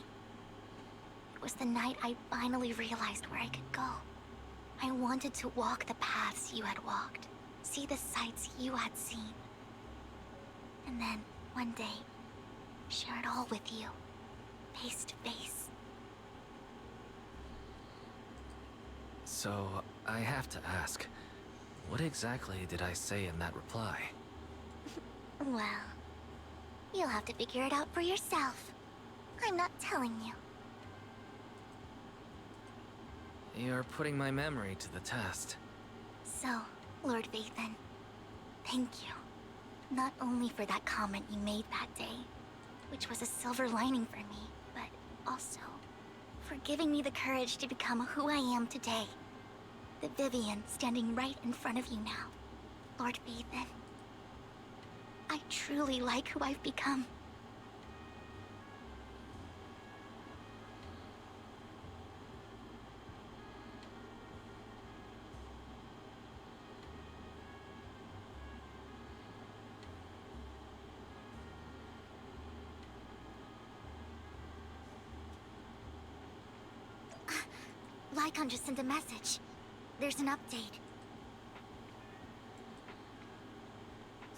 C: it was the night I finally realized where I could go. I wanted to walk the paths you had walked, see the sights you had seen. And then, one day, share it all with you, face to face.
D: So, I have to ask, what exactly did I say in that reply?
C: Well, you'll have to figure it out for yourself. I'm not telling you.
D: You're putting my memory to the test.
C: So, Lord Phaethon, thank you. Not only for that comment you made that day, which was a silver lining for me, but also for giving me the courage to become who I am today. The Vivian standing right in front of you now. Lord Phaethon, I truly like who I've become. Lycon just sent a message. There's an update.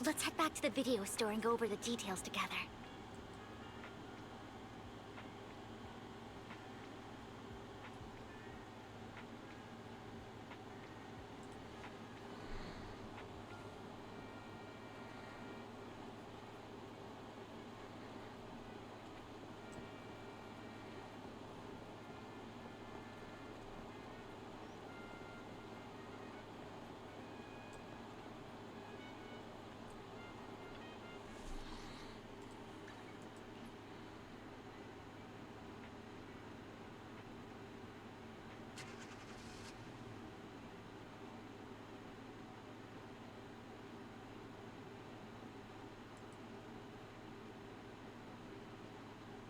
C: Let's head back to the video store and go over the details together.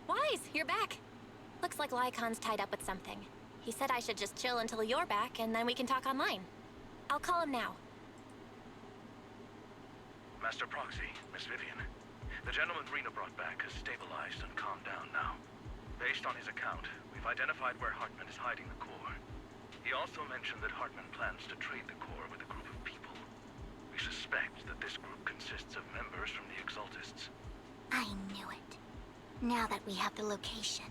E: Wise, you're back. Looks like Lycon's tied up with something. He said I should just chill until you're back, and then we can talk online. I'll call him now.
L: Master Proxy, Miss Vivian. The gentleman Rena brought back has stabilized and calmed down now. Based on his account, we've identified where Hartman is hiding the core. He also mentioned that Hartman plans to trade the core with a group of people. We suspect that this group consists of members from the Exaltists.
C: I knew it. Now that we have the location,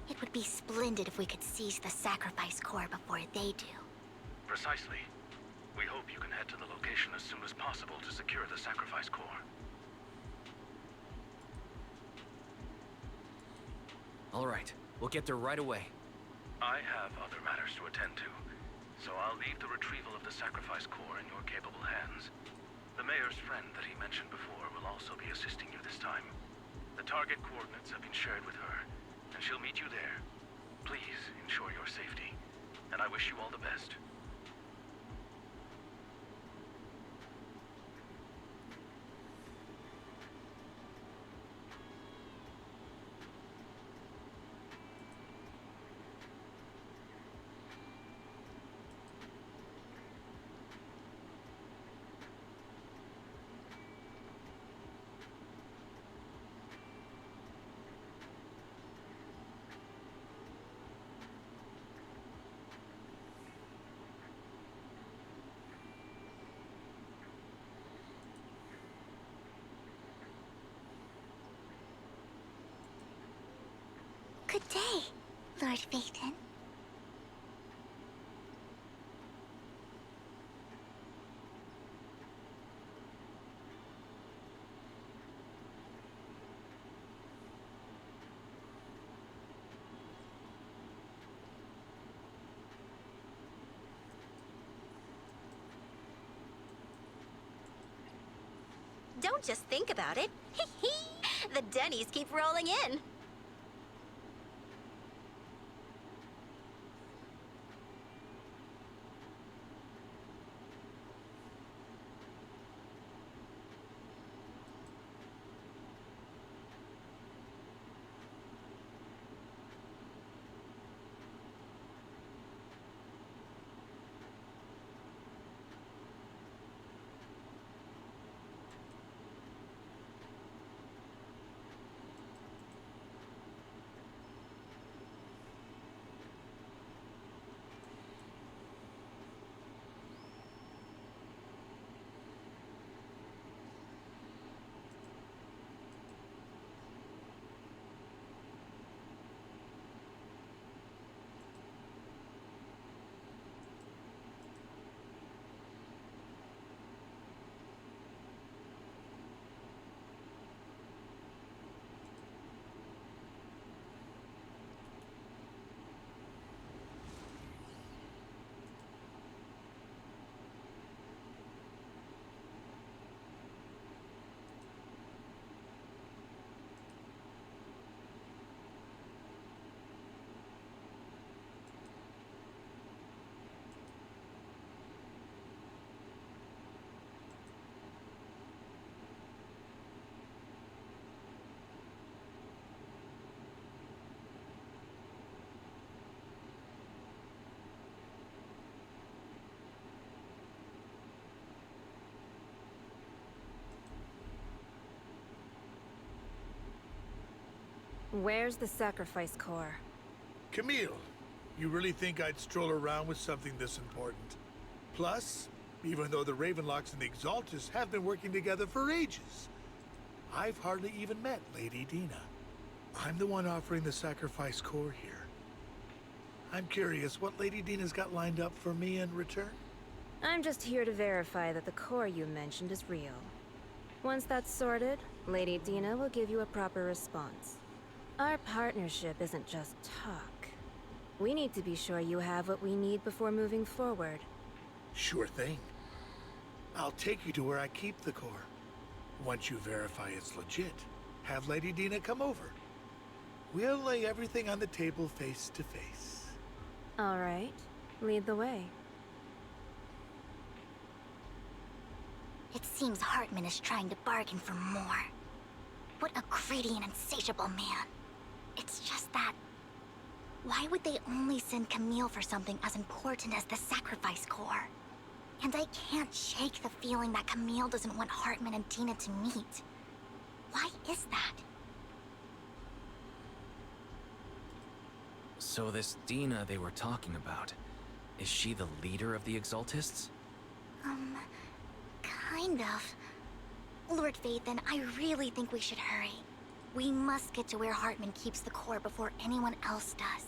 C: it would be splendid if we could seize the sacrifice core before they do.
L: Precisely. We hope you can head to the location as soon as possible to secure the sacrifice core.
D: All right, we'll get there right away.
L: I have other matters to attend to, so I'll leave the retrieval of the sacrifice core in your capable hands. The mayor's friend that he mentioned before will also be assisting you this time. The target coordinates have been shared with her, and she'll meet you there. Please ensure your safety, and I wish you all the best.
C: Good day, Lord Phaethon.
H: Don't just think about it. The Denny's keep rolling in.
K: Where's the sacrifice core?
M: Camille, you really think I'd stroll around with something this important? Plus, even though the Ravenlocks and the Exaltus have been working together for ages, I've hardly even met Lady Dina. I'm the one offering the sacrifice core here. I'm curious what Lady Dina's got lined up for me in return?
K: I'm just here to verify that the core you mentioned is real. Once that's sorted, Lady Dina will give you a proper response. Our partnership isn't just talk. We need to be sure you have what we need before moving forward.
M: Sure thing. I'll take you to where I keep the core. Once you verify it's legit, have Lady Dina come over. We'll lay everything on the table face to face.
K: All right. Lead the way.
C: It seems Hartman is trying to bargain for more. What a greedy and insatiable man. It's just that... why would they only send Camille for something as important as the sacrifice core? And I can't shake the feeling that Camille doesn't want Hartman and Dina to meet. Why is that?
D: So this Dina they were talking about, is she the leader of the Exaltists?
C: Kind of. Lord Vathan, I really think we should hurry. We must get to where Hartman keeps the core before anyone else does.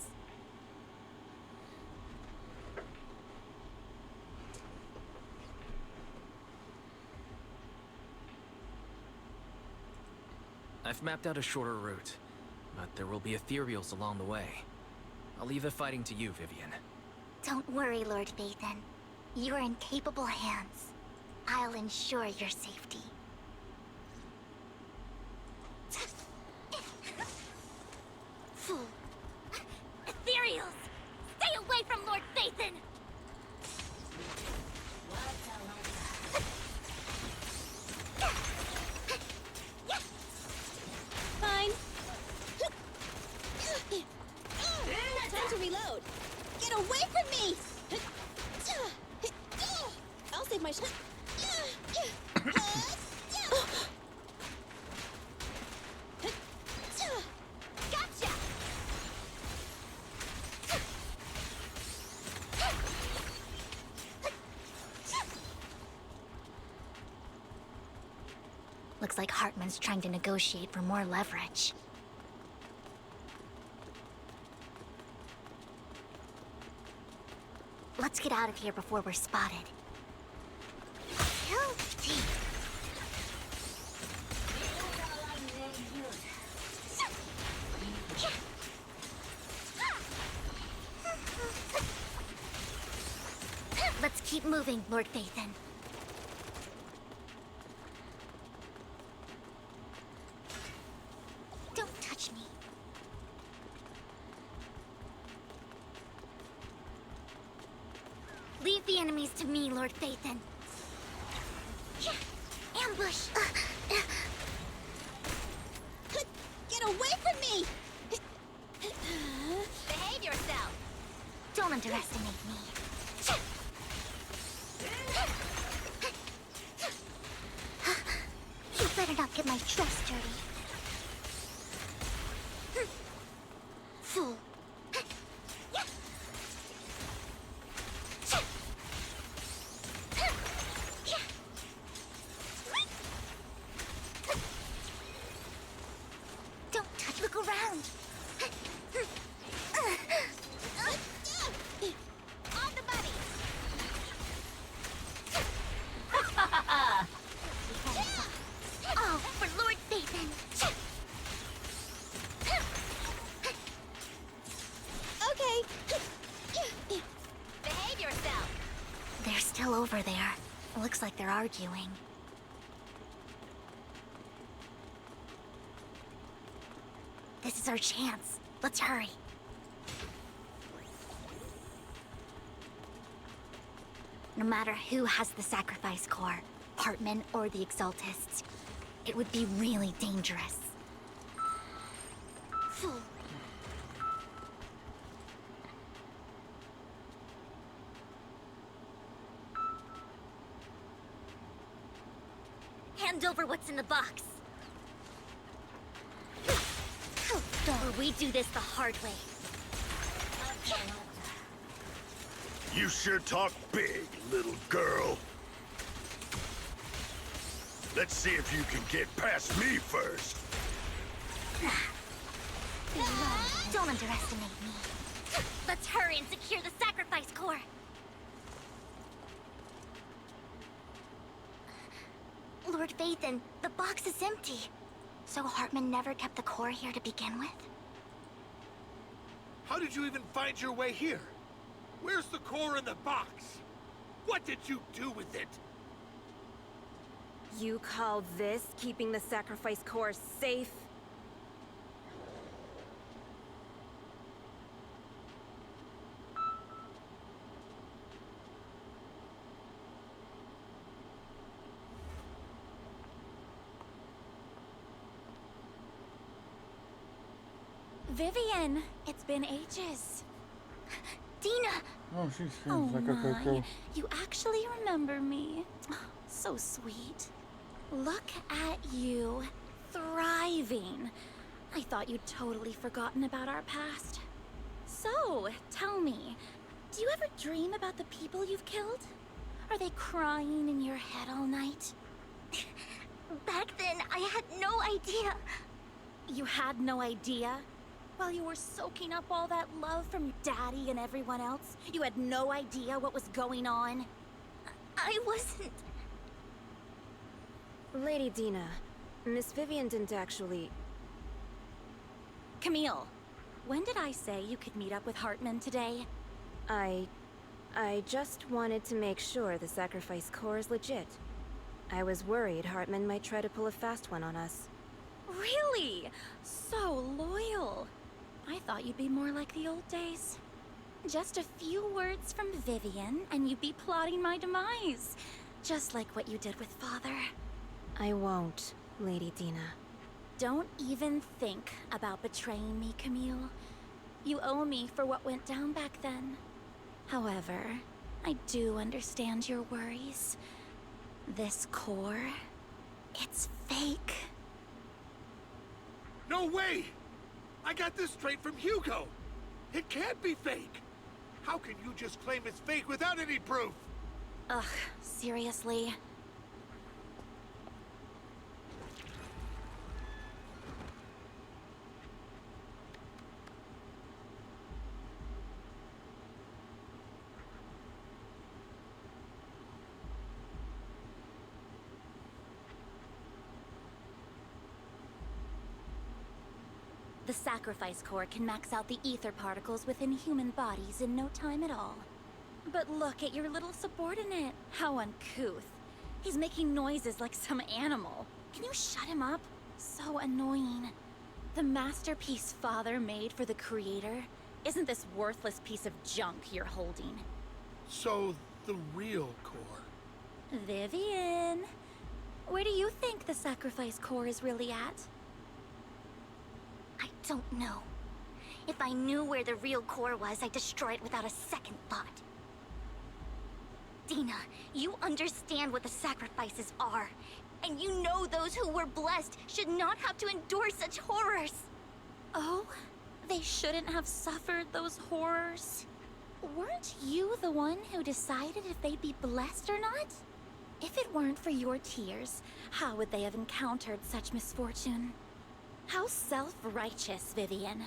D: I've mapped out a shorter route, but there will be ethereals along the way. I'll leave the fighting to you, Vivian.
C: Don't worry, Lord Vathan. You're in capable hands. I'll ensure your safety. Fool. Ethereals! Stay away from Lord Vathan!
N: Fine. Time to reload. Get away from me! I'll save my shot.
C: Gotcha! Looks like Hartman's trying to negotiate for more leverage. Let's get out of here before we're spotted. Guilty. Let's keep moving, Lord Vathan. Don't touch me. Leave the enemies to me, Lord Vathan. Ambush!
N: Get away from me!
C: Behave yourself! Don't underestimate me. You better not get my dress dirty. Fool. Don't touch, look around. On the buddy. Oh, for Lord Vathan.
N: Okay.
C: Behave yourself. They're still over there. Looks like they're arguing. This is our chance. Let's hurry. No matter who has the sacrifice core, Hartman or the Exaltists, it would be really dangerous. Fool. Hand over what's in the box. Or we do this the hard way.
G: You sure talk big, little girl. Let's see if you can get past me first.
C: Don't underestimate me. Let's hurry and secure the sacrifice core. Lord Vathan, the box is empty. So Hartman never kept the core here to begin with?
M: How did you even find your way here? Where's the core in the box? What did you do with it?
K: You call this keeping the sacrifice core safe?
E: Vivian, it's been ages.
C: Dina!
A: Oh, she seems
E: Oh
A: like a good
E: my,
A: girl.
E: you actually remember me. So sweet. Look at you, thriving. I thought you'd totally forgotten about our past. So, tell me, do you ever dream about the people you've killed? Are they crying in your head all night?
C: Back then, I had no idea.
E: You had no idea? While you were soaking up all that love from your daddy and everyone else, you had no idea what was going on?
C: I wasn't...
K: Lady Dina, Miss Vivian didn't actually...
E: Camille, when did I say you could meet up with Hartman today?
K: I just wanted to make sure the sacrifice core is legit. I was worried Hartman might try to pull a fast one on us.
E: Really? So loyal. I thought you'd be more like the old days. Just a few words from Vivian, and you'd be plotting my demise. Just like what you did with Father.
K: I won't, Lady Dina.
E: Don't even think about betraying me, Camille. You owe me for what went down back then. However, I do understand your worries. This core, it's fake.
M: No way! I got this straight from Hugo. It can't be fake. How can you just claim it's fake without any proof?
E: Ugh, seriously? The sacrifice core can max out the ether particles within human bodies in no time at all. But look at your little subordinate. How uncouth. He's making noises like some animal. Can you shut him up? So annoying. The masterpiece Father made for the Creator isn't this worthless piece of junk you're holding.
M: So, the real core.
E: Vivian, where do you think the sacrifice core is really at?
C: I don't know. If I knew where the real core was, I'd destroy it without a second thought. Dina, you understand what the sacrifices are. And you know those who were blessed should not have to endure such horrors.
E: Oh? They shouldn't have suffered those horrors? Weren't you the one who decided if they'd be blessed or not? If it weren't for your tears, how would they have encountered such misfortune? How self-righteous, Vivian.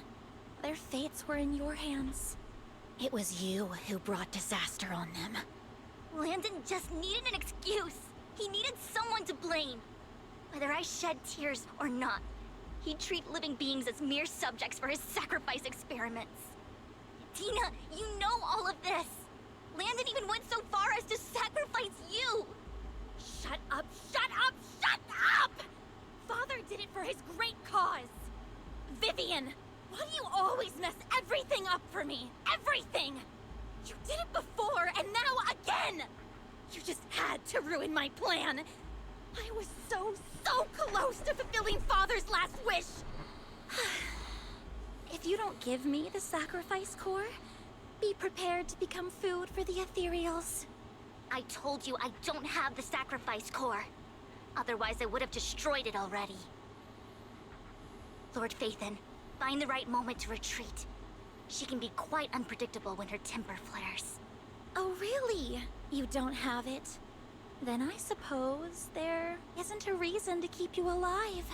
E: Their fates were in your hands. It was you who brought disaster on them.
C: Landon just needed an excuse. He needed someone to blame. Whether I shed tears or not, he'd treat living beings as mere subjects for his sacrifice experiments. Dina, you know all of this. Landon even went so far as to sacrifice you.
E: Shut up, shut up, shut up! Father did it for his great cause. Vivian, why do you always mess everything up for me? Everything! You did it before, and now again! You just had to ruin my plan. I was so close to fulfilling Father's last wish. If you don't give me the sacrifice core, be prepared to become food for the ethereals.
C: I told you I don't have the sacrifice core. Otherwise, I would have destroyed it already. Lord Phaethon, find the right moment to retreat. She can be quite unpredictable when her temper flares.
E: Oh, really? You don't have it? Then I suppose there isn't a reason to keep you alive.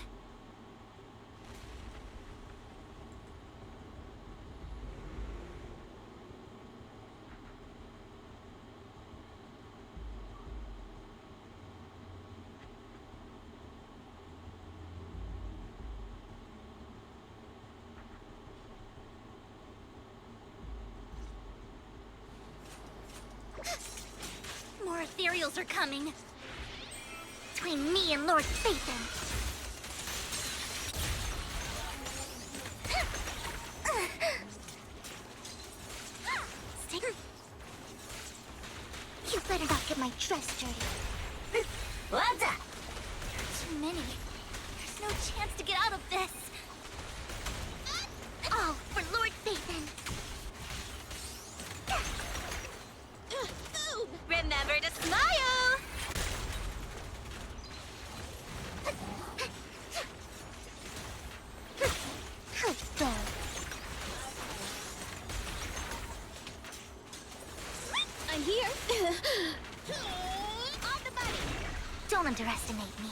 C: More ethereals are coming. Between me and Lord Phaethon. Stinger? You better not get my dress dirty. What? Too many. There's no chance to get out of this. All for Lord Phaethon.
H: Remember to smile!
C: How dull.
E: I'm here.
C: On the buddy. Don't underestimate me.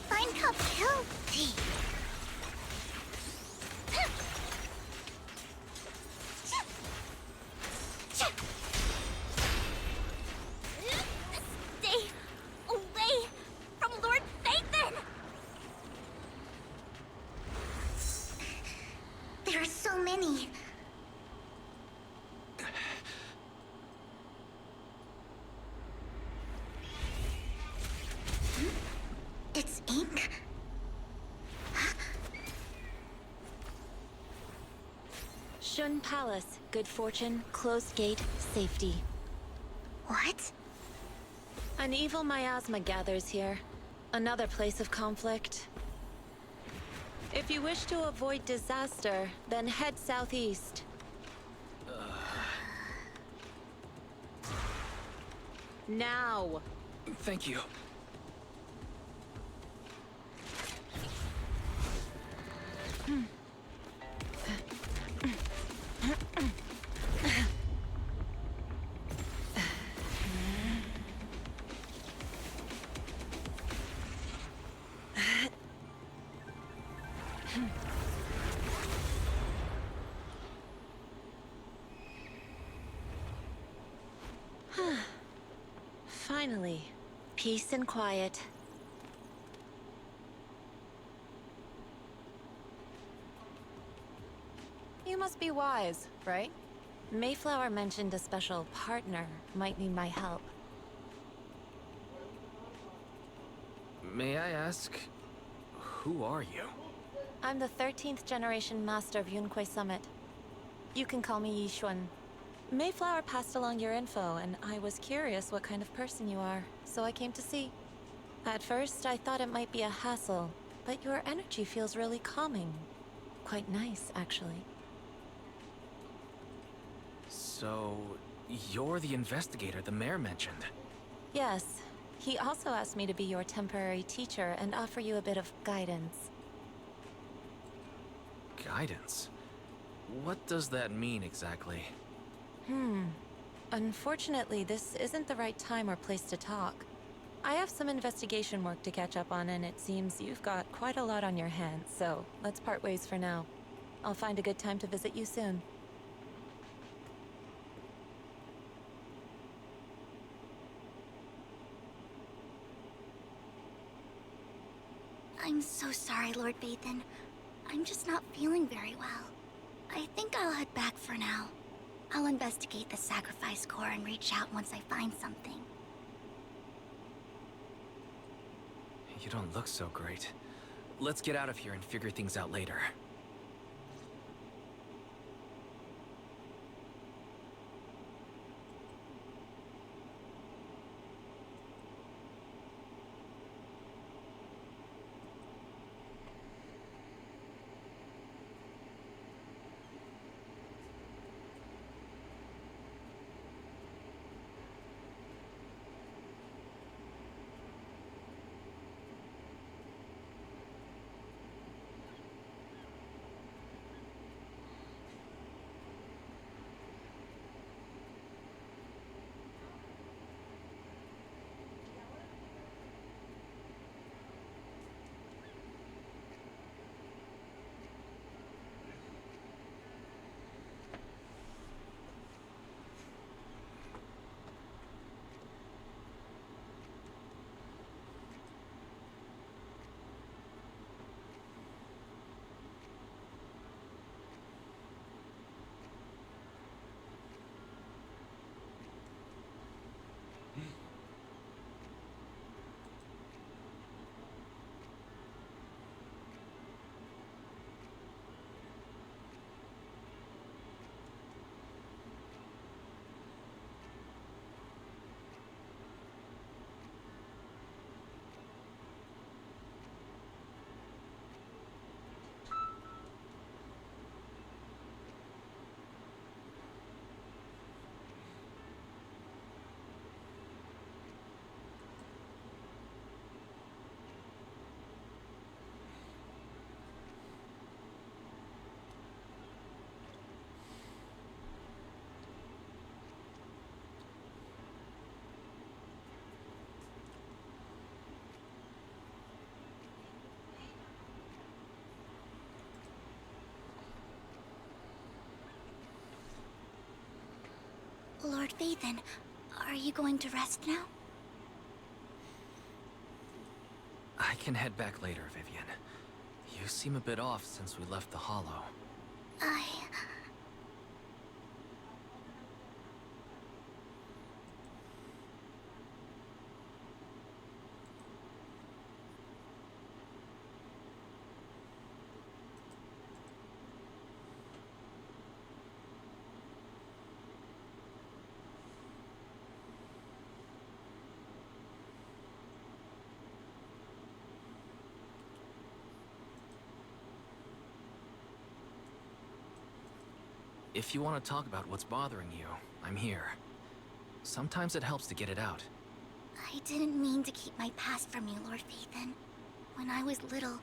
C: Find cup guilty. Stay away from Lord Phaethon! There are so many. It's ink?
E: Shun Palace, good fortune, closed gate, safety.
C: What?
E: An evil miasma gathers here. Another place of conflict. If you wish to avoid disaster, then head southeast. Now!
D: Thank you.
E: Finally, peace and quiet. You must be wise, right? Mayflower mentioned a special partner might need my help.
D: May I ask, who are you?
E: I'm the 13th generation master of Yunque Summit. You can call me Yixuan. Mayflower passed along your info, and I was curious what kind of person you are, so I came to see. At first, I thought it might be a hassle, but your energy feels really calming. Quite nice, actually.
D: So, you're the investigator the mayor mentioned?
E: Yes. He also asked me to be your temporary teacher and offer you a bit of guidance.
D: Guidance? What does that mean exactly?
E: Unfortunately, this isn't the right time or place to talk. I have some investigation work to catch up on, and it seems you've got quite a lot on your hands, so let's part ways for now. I'll find a good time to visit you soon.
C: I'm so sorry, Lord Phaethon. I'm just not feeling very well. I think I'll head back for now. I'll investigate the sacrifice core and reach out once I find something.
D: You don't look so great. Let's get out of here and figure things out later.
C: Lord Phaethon, are you going to rest now?
D: I can head back later, Vivian. You seem a bit off since we left the Hollow. If you want to talk about what's bothering you, I'm here. Sometimes it helps to get it out.
C: I didn't mean to keep my past from you, Lord Phaethon. When I was little,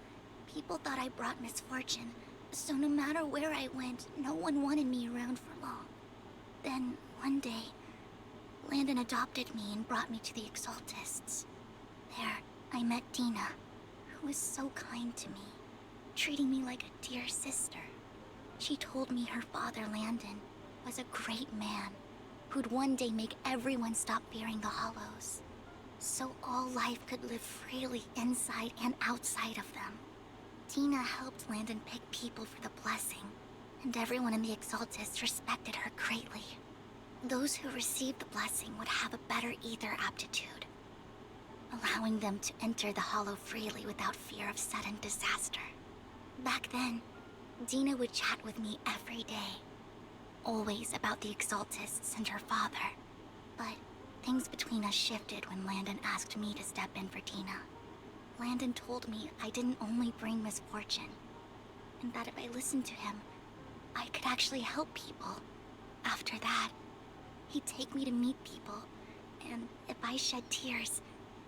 C: people thought I brought misfortune, so no matter where I went, no one wanted me around for long. Then, one day, Landon adopted me and brought me to the Exaltists. There, I met Dina, who was so kind to me, treating me like a dear sister. She told me her father, Landon, was a great man who'd one day make everyone stop fearing the Hollows, so all life could live freely inside and outside of them. Tina helped Landon pick people for the blessing, and everyone in the Exaltists respected her greatly. Those who received the blessing would have a better ether aptitude, allowing them to enter the Hollow freely without fear of sudden disaster. Back then, Dina would chat with me every day, always about the Exaltists and her father. But things between us shifted when Landon asked me to step in for Dina. Landon told me I didn't only bring misfortune, and that if I listened to him, I could actually help people. After that, he'd take me to meet people, and if I shed tears,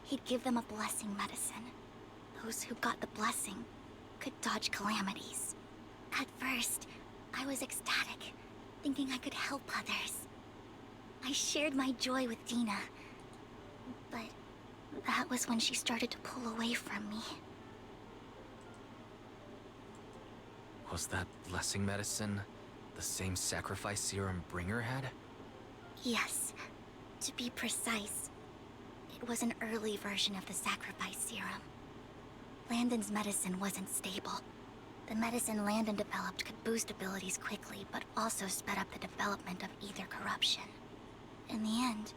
C: he'd give them a blessing medicine. Those who got the blessing could dodge calamities. At first, I was ecstatic, thinking I could help others. I shared my joy with Dina, but that was when she started to pull away from me.
D: Was that blessing medicine the same sacrifice serum Bringer had?
C: Yes, to be precise, it was an early version of the sacrifice serum. Landon's medicine wasn't stable. The medicine Landon developed could boost abilities quickly, but also sped up the development of ether corruption. In the end,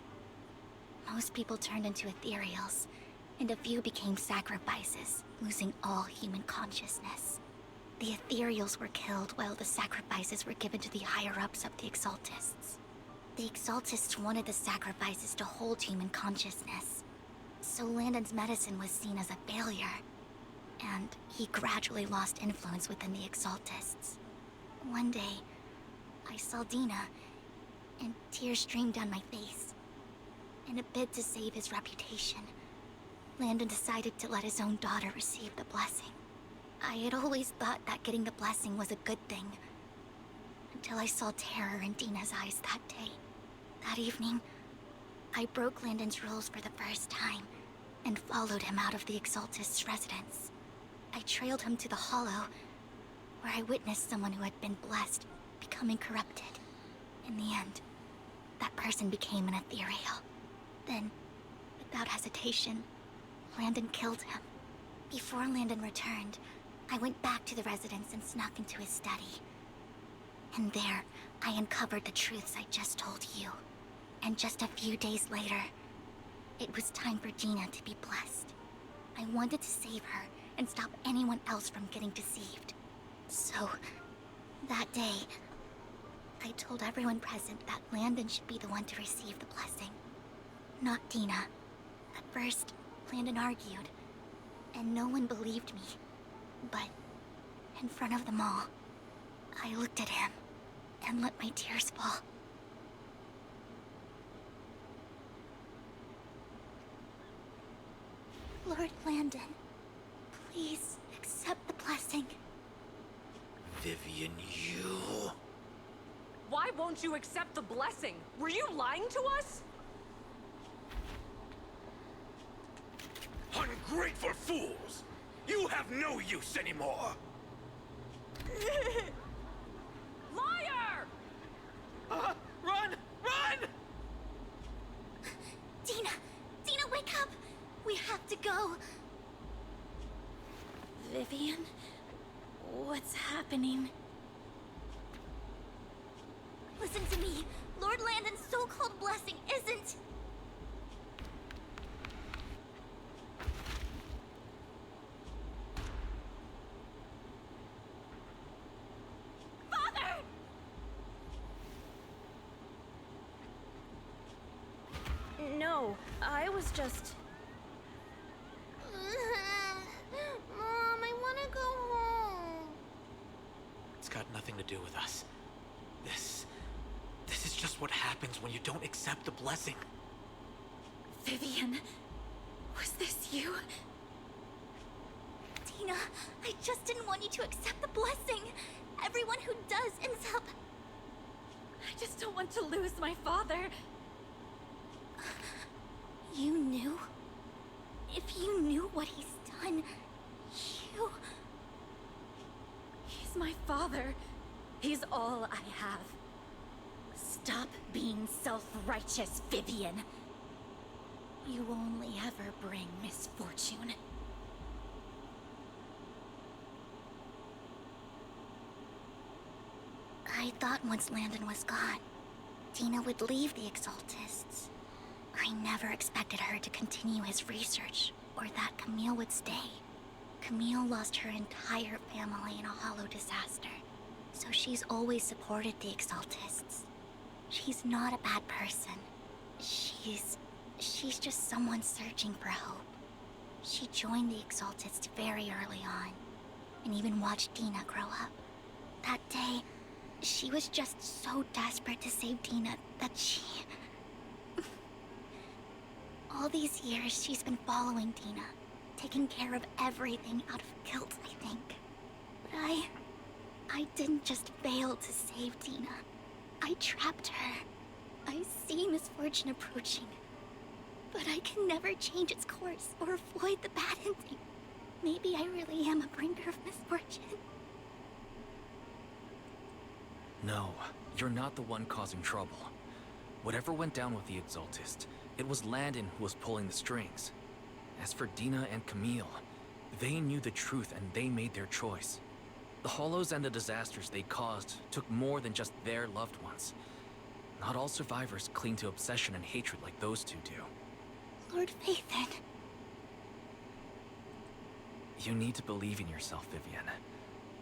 C: most people turned into ethereals, and a few became sacrifices, losing all human consciousness. The ethereals were killed while the sacrifices were given to the higher-ups of the Exaltists. The Exaltists wanted the sacrifices to hold human consciousness, so Landon's medicine was seen as a failure, and he gradually lost influence within the Exaltists. One day, I saw Dina, and tears streamed down my face. In a bid to save his reputation, Landon decided to let his own daughter receive the blessing. I had always thought that getting the blessing was a good thing, until I saw terror in Dina's eyes that day. That evening, I broke Landon's rules for the first time, and followed him out of the Exaltist's residence. I trailed him to the Hollow, where I witnessed someone who had been blessed becoming corrupted. In the end, that person became an ethereal. Then, without hesitation, Landon killed him. Before Landon returned, I went back to the residence and snuck into his study. And there, I uncovered the truths I just told you. And just a few days later, it was time for Dina to be blessed. I wanted to save her and stop anyone else from getting deceived. So, that day, I told everyone present that Landon should be the one to receive the blessing, not Dina. At first, Landon argued, and no one believed me. But, in front of them all, I looked at him and let my tears fall. Lord Landon, please accept the blessing.
O: Vivian, you...
P: Why won't you accept the blessing? Were you lying to us?
O: Ungrateful fools! You have no use anymore!
P: Liar!
O: Run! Run!
C: happening? Listen to me. Lord Landon's so-called blessing isn't... Father!
K: No, I was just...
C: Mom, I want to go home.
O: It's got nothing to do with us. This is just what happens when you don't accept the blessing.
C: Vivian, was this you? Tina, I just didn't want you to accept the blessing. Everyone who does ends up... I just don't want to lose my father. You knew? If you knew what he's done, you... He's my father. He's all I have. Stop being self-righteous, Vivian. You only ever bring misfortune. I thought once Landon was gone, Tina would leave the Exaltists. I never expected her to continue his research, or that Camille would stay. Camille lost her entire family in a hollow disaster, so she's always supported the Exaltists. She's not a bad person. She's just someone searching for hope. She joined the Exaltists very early on, and even watched Dina grow up. That day, she was just so desperate to save Dina that she... All these years, she's been following Dina, taking care of everything out of guilt, I think. But I didn't just fail to save Dina. I trapped her. I see misfortune approaching, but I can never change its course or avoid the bad ending. Maybe I really am a bringer of misfortune.
D: No, you're not the one causing trouble. Whatever went down with the Exaltist, it was Landon who was pulling the strings. As for Dina and Camille, they knew the truth and they made their choice. The Hollows and the disasters they caused took more than just their loved ones. Not all survivors cling to obsession and hatred like those two do.
C: Lord Phaethon.
D: You need to believe in yourself, Vivian.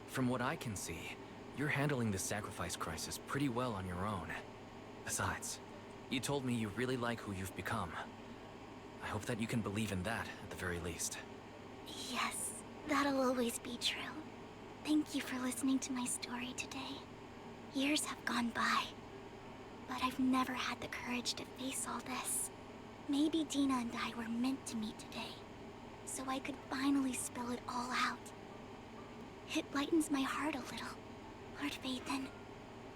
D: From what I can see, you're handling the sacrifice crisis pretty well on your own. Besides, you told me you really like who you've become. I hope that you can believe in that, at the very least.
C: Yes, that'll always be true. Thank you for listening to my story today. Years have gone by, but I've never had the courage to face all this. Maybe Dina and I were meant to meet today, so I could finally spill it all out. It lightens my heart a little. Lord Phaethon,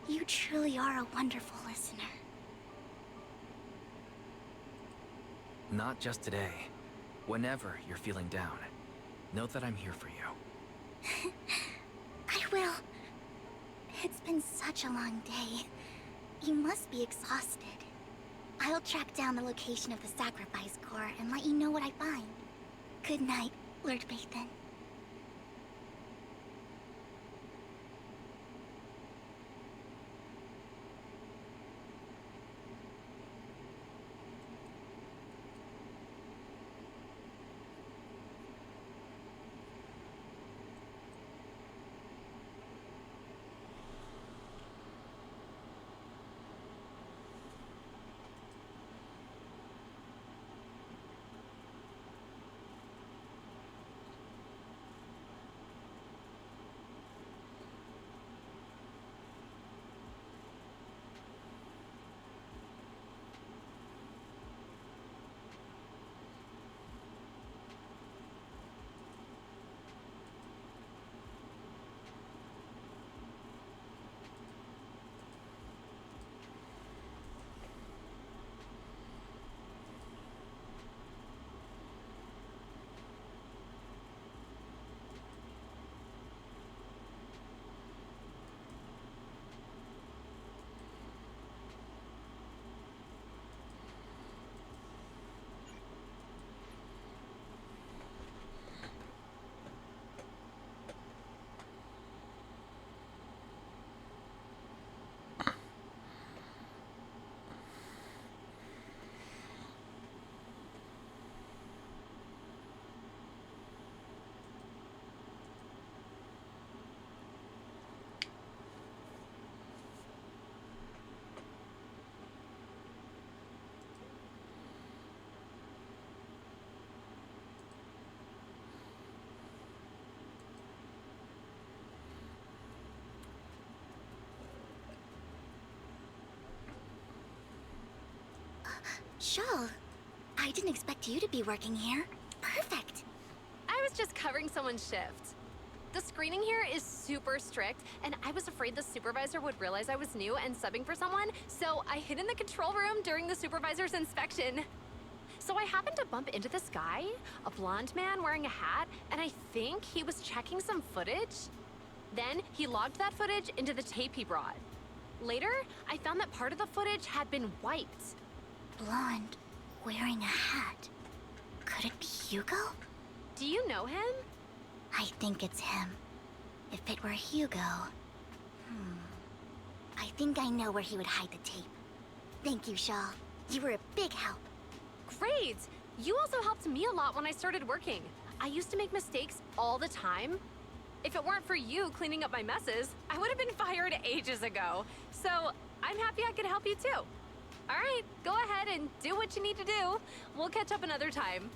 C: you truly are a wonderful listener.
D: Not just today. Whenever you're feeling down, know that I'm here for you.
C: I will. It's been such a long day. You must be exhausted. I'll track down the location of the sacrifice core and let you know what I find. Good night, Lord Phaethon. Shawl, I didn't expect you to be working here. Perfect.
E: I was just covering someone's shift. The screening here is super strict, and I was afraid the supervisor would realize I was new and subbing for someone, so I hid in the control room during the supervisor's inspection. So I happened to bump into this guy, a blonde man wearing a hat, and I think he was checking some footage. Then he logged that footage into the tape he brought. Later, I found that part of the footage had been wiped.
C: Blonde, wearing a hat. Could it be Hugo?
E: Do you know him?
C: I think it's him. If it were Hugo... I think I know where he would hide the tape. Thank you, Shaw. You were a big help.
E: Great! You also helped me a lot when I started working. I used to make mistakes all the time. If it weren't for you cleaning up my messes, I would have been fired ages ago. So, I'm happy I could help you too. Alright, go ahead and do what you need to do. We'll catch up another time.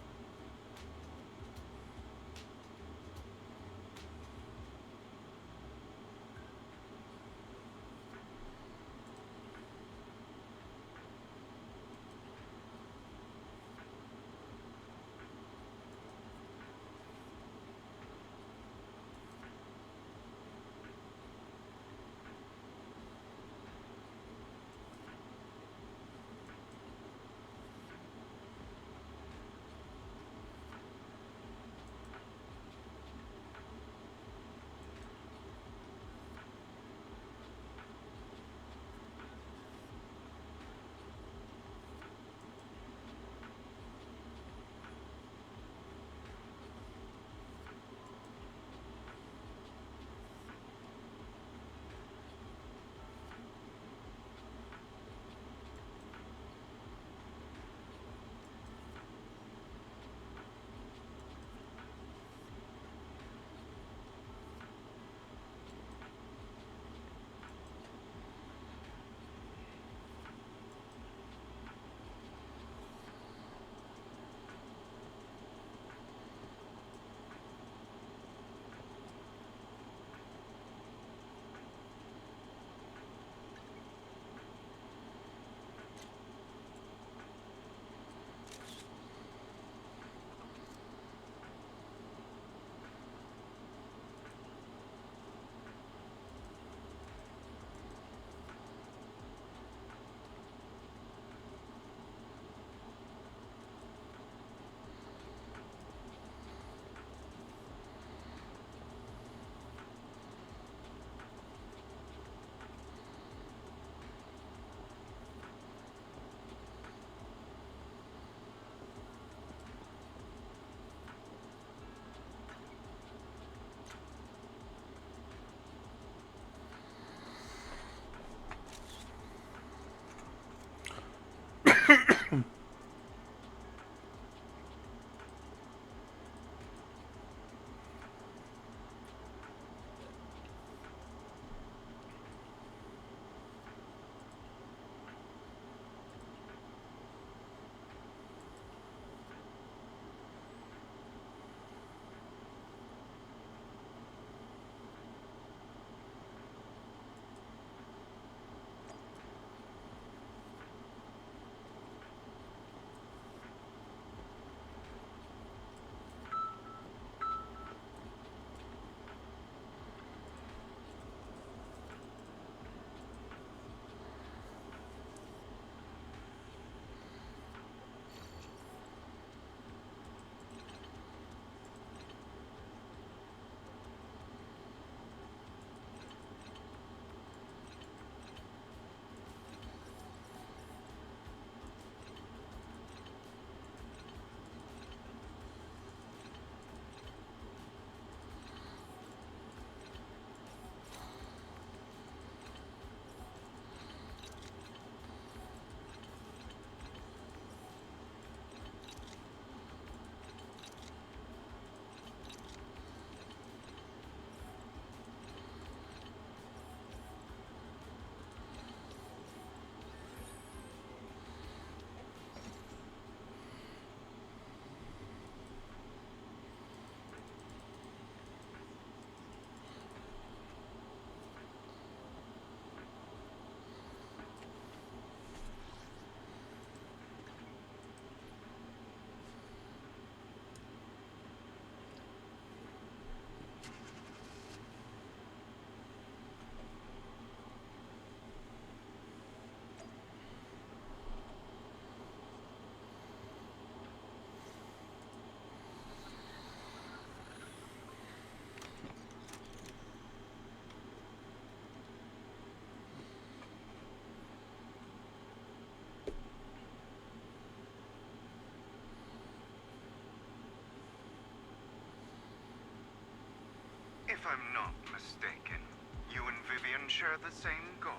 G: I'm not mistaken, you and Vivian share the same goal.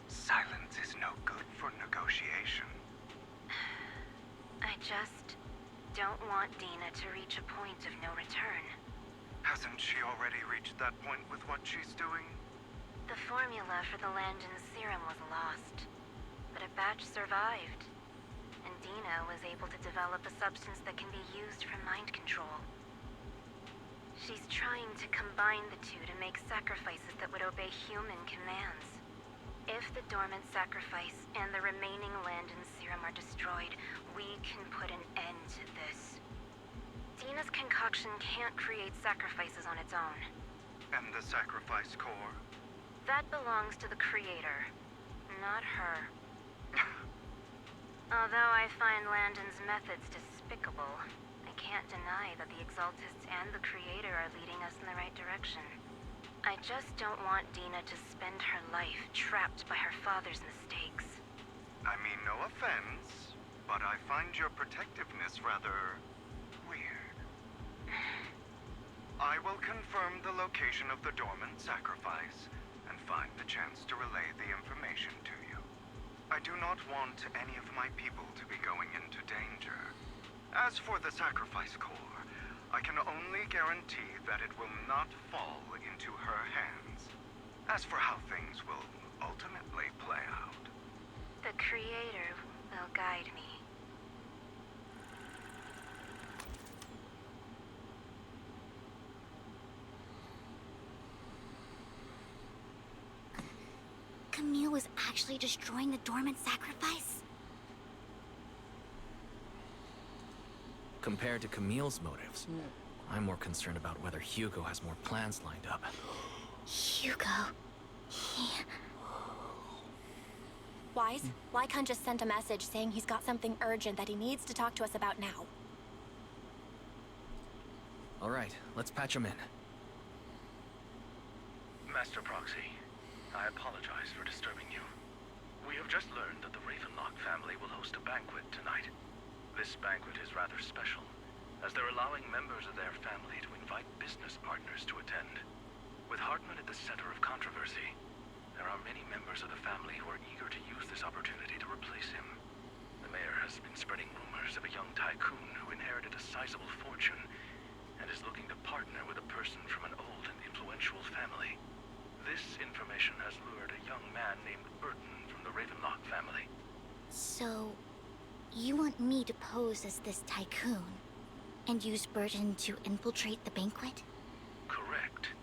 G: Silence is no good for negotiation.
K: I just don't want Dina to reach a point of no return.
G: Hasn't she already reached that point with what she's doing?
K: The formula for the Landon serum was lost, but a batch survived, and Dina was able to develop a substance that can be used for mind control. She's trying to combine the two to make sacrifices that would obey human commands. If the dormant sacrifice and the remaining Landon serum are destroyed, we can put an end to this. Dina's concoction can't create sacrifices on its own.
G: And the sacrifice core?
K: That belongs to the creator, not her. Although I find Landon's methods despicable, I can't deny that the Exaltists and the creator are leading us in the right direction. I just don't want Dina to spend her life trapped by her father's mistakes.
G: I mean, no offense, but I find your protectiveness rather weird. I will confirm the location of the dormant sacrifice and find the chance to relay the information to you. I do not want any of my people to be going into danger. As for the sacrifice core, I can only guarantee that it will not fall into her hands. As for how things will ultimately play out,
K: The creator will guide me.
C: Camille was actually destroying the dormant sacrifice?
D: Compared to Camille's motives, I'm more concerned about whether Hugo has more plans lined up.
C: Hugo...
E: Wise, Lycon just sent a message saying he's got something urgent that he needs to talk to us about now.
D: All right, let's patch him in.
L: Master Proxy, I apologize for disturbing you. We have just learned that the Ravenlock family will host a banquet tonight. This banquet is rather special, as they're allowing members of their family to invite business partners to attend. With Hartman at the center of controversy, there are many members of the family who are eager to use this opportunity to replace him. The mayor has been spreading rumors of a young tycoon who inherited a sizable fortune and is looking to partner with a person from an old and influential family. This information has lured a young man named Burton from the Ravenlock family.
C: So... you want me to pose as this tycoon, and use Burton to infiltrate the banquet?
L: Correct.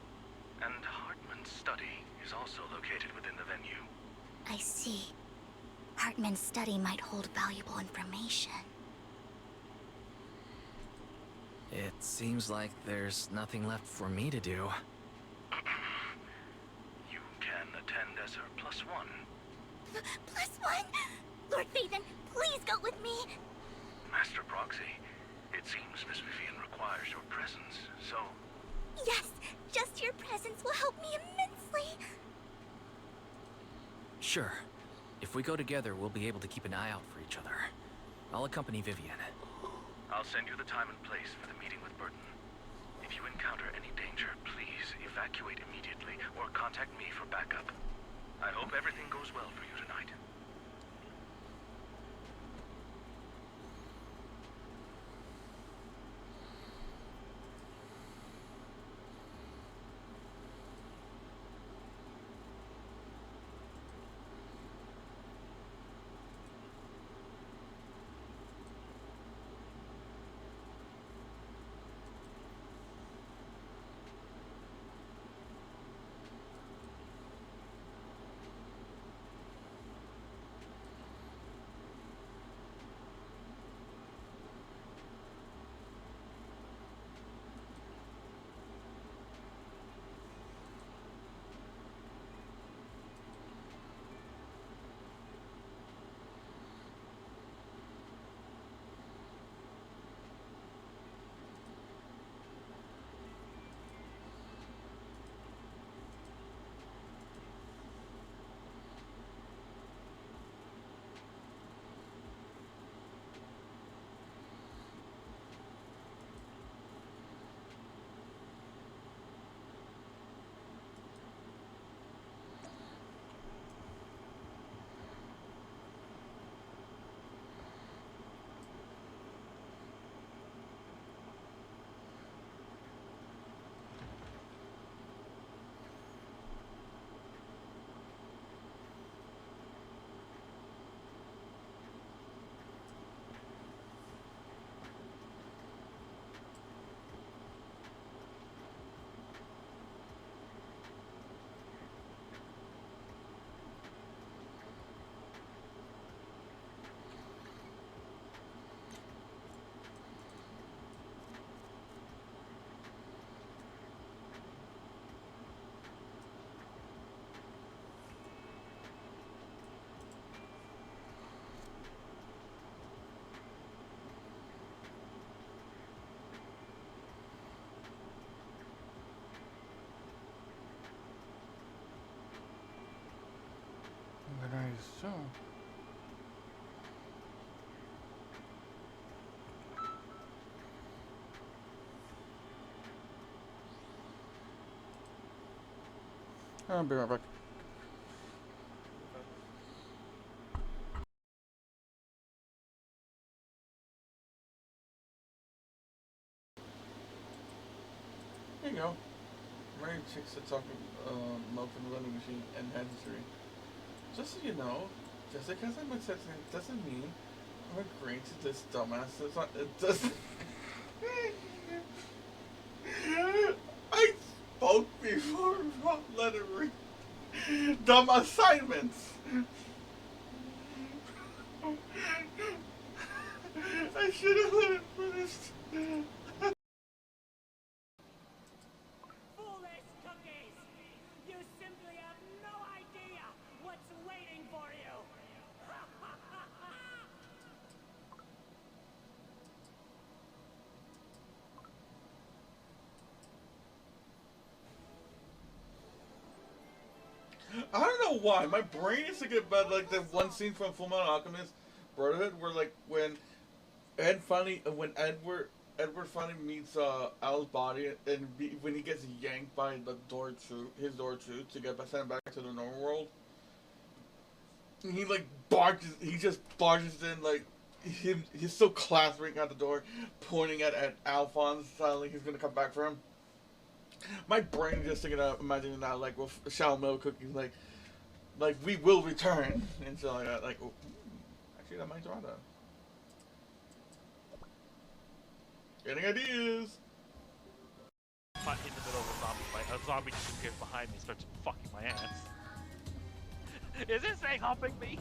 L: And Hartman's study is also located within the venue.
C: I see. Hartman's study might hold valuable information.
D: It seems like there's nothing left for me to do.
L: You can attend as her +1.
C: +1? Lord Phaethon, please go with me!
L: Master Proxy, it seems Miss Vivian requires your presence, so...
C: Yes, just your presence will help me immensely!
D: Sure. If we go together, we'll be able to keep an eye out for each other. I'll accompany Vivian.
L: I'll send you the time and place for the meeting with Burton. If you encounter any danger, please evacuate immediately or contact me for backup. I hope everything goes well for you tonight.
A: But I assume. I'll be right back. Here you go. Married chicks that talk milk from the vending machine and had history. Just so you know, just because I'm accepting it doesn't mean I'm agreeing to this dumbass. It doesn't. I spoke before about lettering. Dumb assignments. I should have let it finish.
Q: Foolish cookies! You simply have no idea what's waiting for you!
A: I don't know why. My brain is thinking about like that one scene from Fullmetal Alchemist Brotherhood where like when Edward finally meets Al's body and when he gets yanked by the door to get sent back to the normal world. He like just barges in like he's so clattering at the door, pointing at Alphonse, telling he's gonna come back for him. My brain just thinking of imagining that like with Shao Milk cookies like we will return and so like that. Like oh, actually that might try that. Getting ideas.
R: Caught in the middle of a zombie fight. A zombie just appears behind me and starts fucking my ass. Is this thing humping me?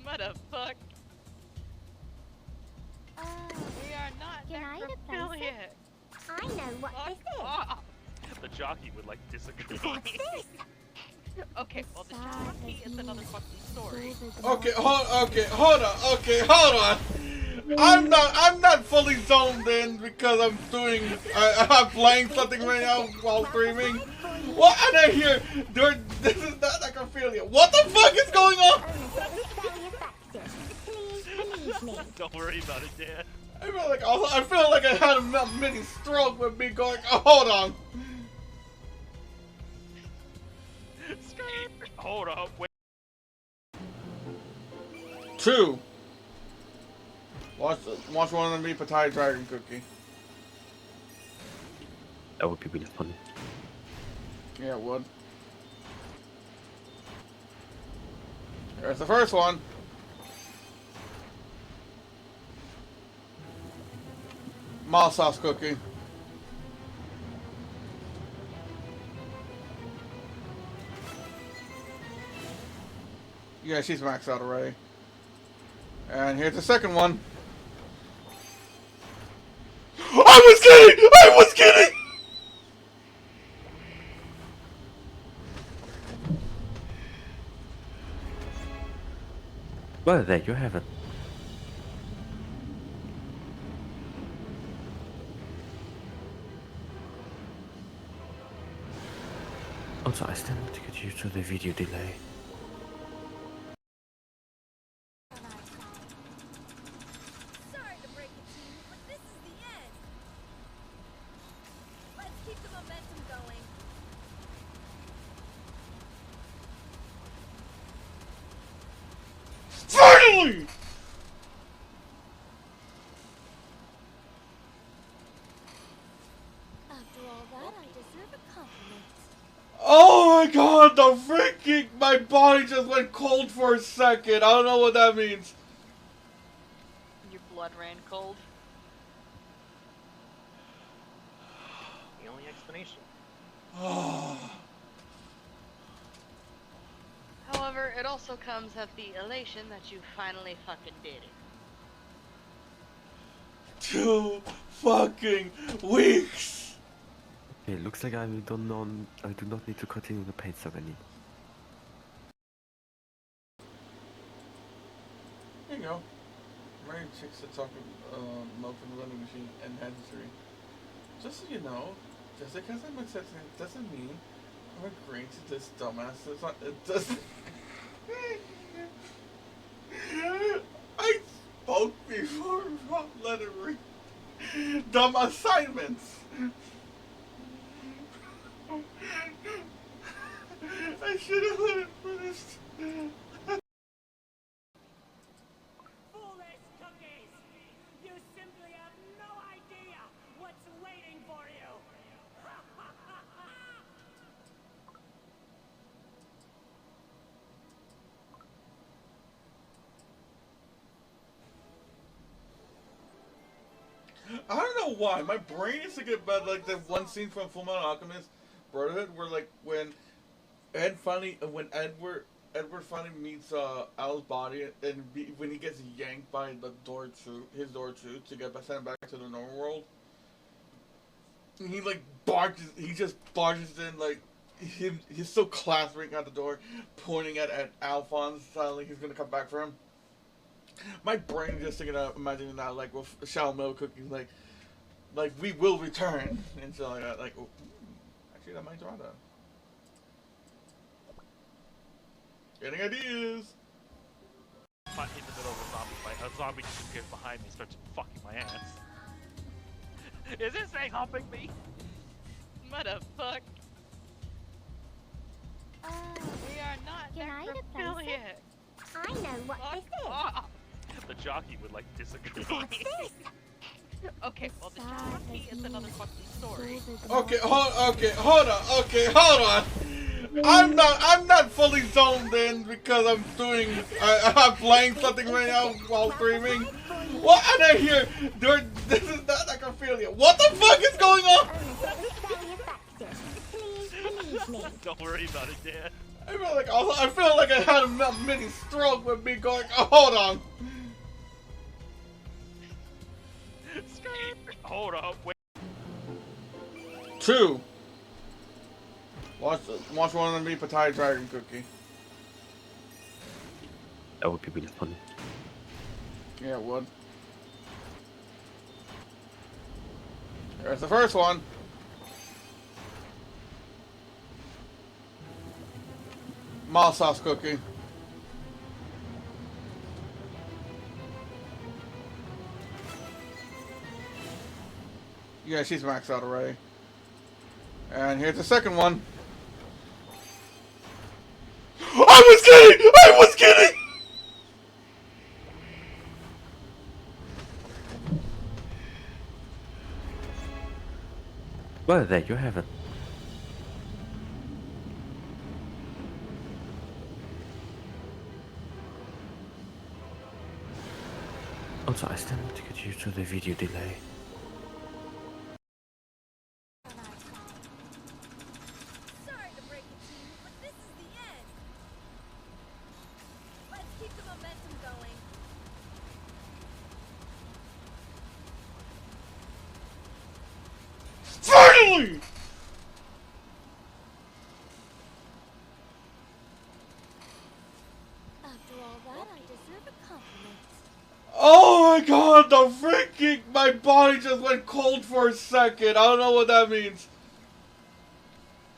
S: What the fuck? We are not necrophiliac.
C: I know what this is.
R: The jockey would like disagree.
C: What's this?
S: Okay, well the jockey is another fucking story.
A: Okay, hold on. I'm not fully zoned in because I'm playing something right now while streaming. What? And I hear this is not necrophilia. What the fuck is going on?
R: Don't worry about it, Dan.
A: I feel like I had a mini stroke with me going. Oh, hold on.
R: Hold up, wait.
A: 2. Watch one of me Pattaya Dragon Cookie.
B: That would be really funny.
A: Yeah, it would. There's the first one. Mild sauce cookie. Yeah, she's maxed out already. And here's the second one. I was kidding!
B: Well, there you have it. Also, I still need to get used to the video delay.
N: Sorry to break it to you, but this is the end. Let's keep the momentum going.
A: Finally!
N: After all that, I deserve a compliment.
A: Oh my god, the freaking... My body just went cold for a second. I don't know what that means.
S: Your blood ran cold.
R: The only explanation.
S: However, it also comes of the elation that you finally fucking did it.
A: 2 fucking weeks.
B: Okay, looks like I do not need to continue the paid saga anymore.
A: Here you go. Married chicks that talk milk from the vending machine and had history. Just so you know, just because I'm accepting it doesn't mean I'm agreeing to this dumbass. It doesn't. I spoke before. Let it read. Dumb assignments. I should have let it finish.
Q: Foolish cookies! You simply have no idea what's waiting for you!
A: I don't know why. My brain is to get bad. Like that one scene from Fullmetal Alchemist Brotherhood, where like when Edward finally meets Al's body, and when he gets yanked by the his door to get sent back to the normal world, he like just barges in like he's still clasping at the door, pointing at Alphonse, telling he's gonna come back for him. My brain just thinking of imagining that like with Milk cookies, like we will return and so like that. Like, oh, actually, that might try that. Getting ideas.
R: Fight in the middle of a zombie fight. A zombie just appears behind me and starts fucking my ass. Is this thing humping me?
S: What the fuck? We are not necrophiliac.
C: I know what this is.
R: The jockey would like disagree.
C: What's this?
S: Okay, well the jockey is another fucking story.
A: Okay, hold on. I'm not fully zoned in because I'm playing something right now while streaming. What? And I hear this is not necrophilia. What the fuck is going on?
R: Don't worry about it, Dan.
A: I feel like I had a mini stroke with me going. Oh, hold on.
R: Hold up, wait.
A: 2. Watch one of me Pattaya Dragon Cookie.
B: That would be really funny.
A: Yeah, it would. There's the first one. Mild sauce cookie. Yeah, she's maxed out already. And here's the second one. I was kidding!
B: Well, there you have it. Also, I still need to get used to the video delay.
N: Sorry to break it to you, but this is the end. Let's keep the momentum going.
A: Finally!
N: After all that, I deserve a compliment.
A: Oh my god, the freaking... My body just went cold for a second. I don't know what that means.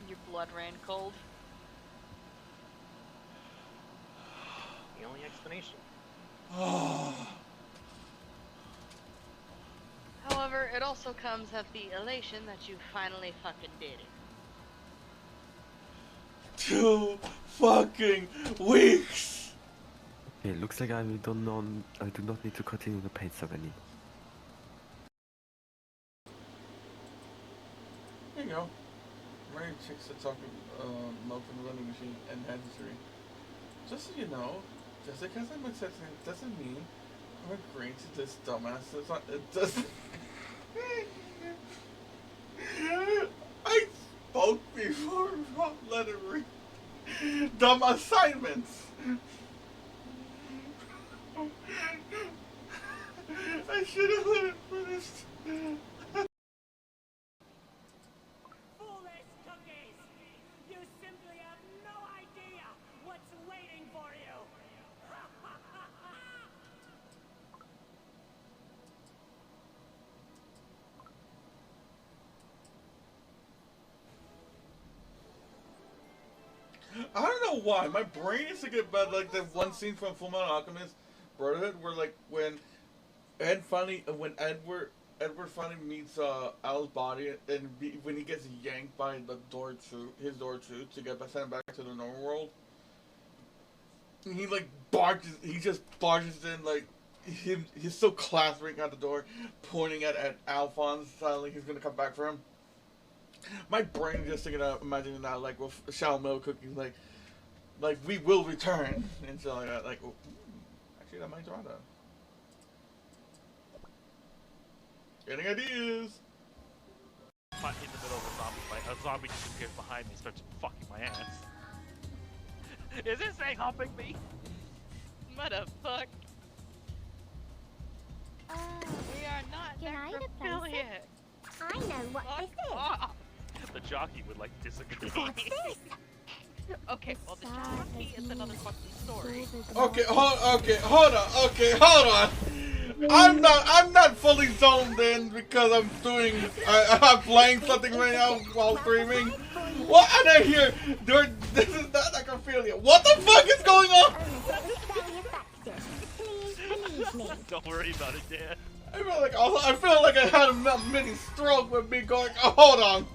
S: Your blood ran cold.
T: The only explanation.
S: However, it also comes of the elation that you finally fucking did it.
A: 2 fucking weeks.
B: Okay, looks like I do not need to continue the paint song anymore.
A: Here you go. Mary chicks that talk milk from the vending machine and history. Just so you know, just because I'm accepting it doesn't mean I'm agreeing to this dumbass. It doesn't. I spoke before. Let it read. Dumb assignments. I should have let it finish.
Q: Foolish cookies! You simply have no idea what's waiting for you!
A: I don't know know why. My brain is to get bad. Like that one scene from Fullmetal Alchemist Brotherhood, where like when Edward finally meets Al's body, and when he gets yanked by the door to get sent back to the normal world, he like he just barges in like he's still clasping at the door, pointing at Alphonse, telling he's gonna come back for him. My brain just thinking of imagining that like with Milk cookies, like we will return and so like that. Like, oh, actually, that might try that. Getting ideas.
R: Caught in the middle of a zombie fight. A zombie just appears behind me and starts fucking my ass. Is this thing humping me?
S: Motherfuck. We are not necrophiliac.
C: I know what this is.
R: The jockey would like disagree.
C: What's this?
S: Okay, well the jockey is another fucking story.
A: Okay, hold on. I'm not fully zoned in because I'm playing something right now while streaming. What? And I hear this is not necrophilia. What the fuck is going on?
R: Don't worry about it, Dan.
A: I feel like I had a mini stroke with me going. Oh, hold on.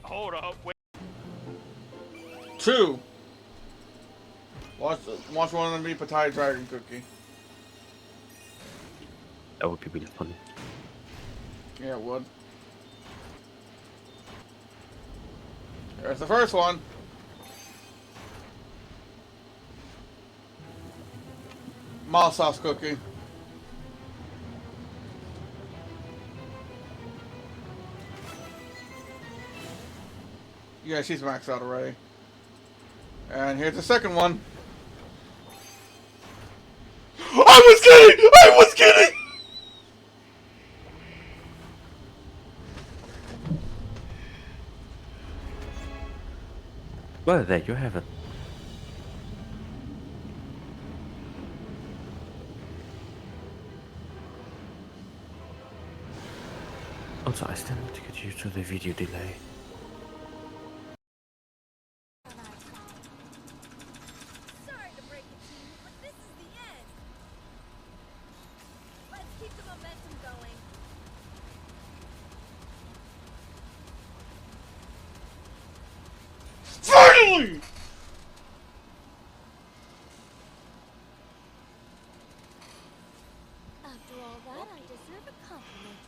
R: Hold up, wait.
A: 2. Watch one of them be Pattaya Dragon Cookie.
B: That would be really funny.
A: Yeah, it would. There's the first one. Mild sauce cookie. Yeah, she's maxed out already. And here's the second one. I was kidding!
B: Well, there you have it. Also, I still need to get used to the video delay.
N: Sorry to break it to you, but this is the end. Let's keep the momentum going.
A: Finally!
N: After all that, I deserve a compliment.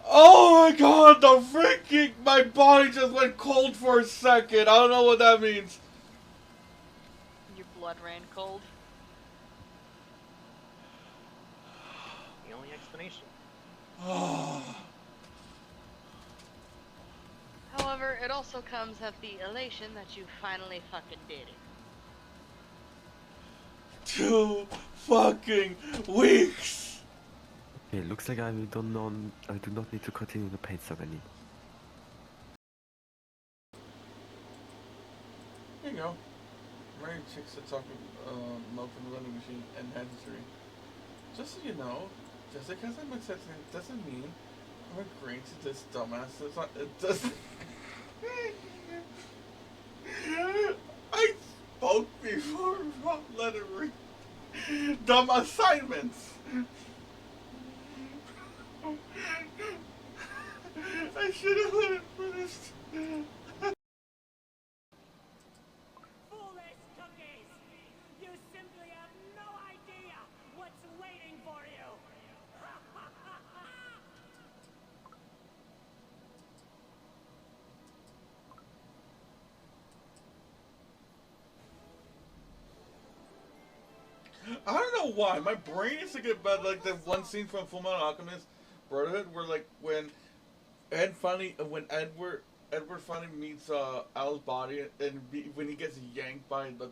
A: Oh my god, the freaking... My body just went cold for a second. I don't know what that means.
S: Your blood ran cold.
T: The only explanation.
S: However, it also comes of the elation that you finally fucking did it.
A: 2 fucking weeks.
B: Okay, looks like I do not need to continue the paint song anymore.
A: Here you go. Mary chicks are talking milk from the vending machine and history. Just so you know, just because I'm accepting it doesn't mean I'm agreeing to this dumbass. It doesn't. I spoke before wrong lettering. Dumb assignments. I should have let it finish.
Q: Foolish cookies! You simply have no idea what's waiting for you!
A: I don't know why. My brain is to get bad. Like that one scene from Fullmetal Alchemist Brotherhood, where like when Edward finally meets Al's body, and when he gets yanked by the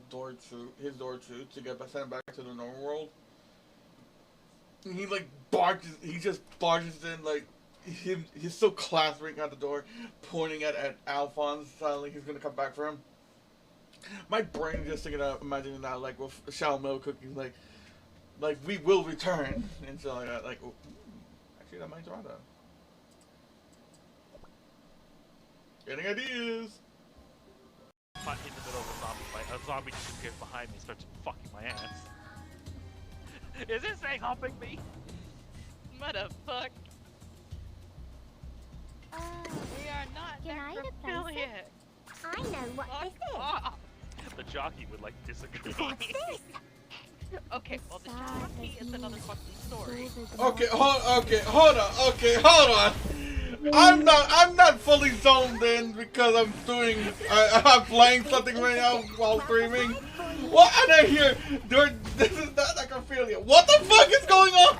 A: his door to get sent back to the normal world, he like he just barges in like he's still clasping at the door, pointing at Alphonse, telling he's gonna come back for him. My brain just thinking of imagining that like with Milk cookies, like we will return and so like that. Like, oh, actually, that might try that. Getting ideas.
R: Caught in the middle of a zombie fight. A zombie just appears behind me and starts fucking my ass. Is it saying humping me?
S: Motherfuck. We are not necrophiliac.
C: I know what this is.
R: The jockey would like disagree.
C: What's this?
S: Okay, well the jockey is another fucking story.
A: Okay, hold on. I'm not fully zoned in because I'm playing something right now while streaming. What? And I hear, this is not necrophilia. What the fuck is going on?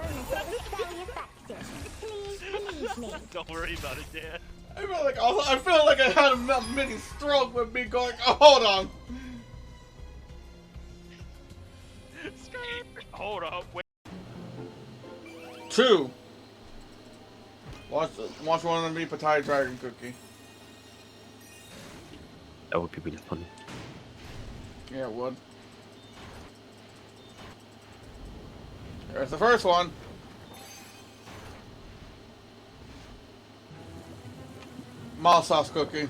R: Don't worry about it, Dan.
A: I feel like I had a mini stroke with me going, oh, hold on.
R: Hold up, wait.
A: 2. Watch one of me Pattaya Dragon Cookie.
B: That would be really funny.
A: Yeah, it would. There's the first one. Mild sauce cookie.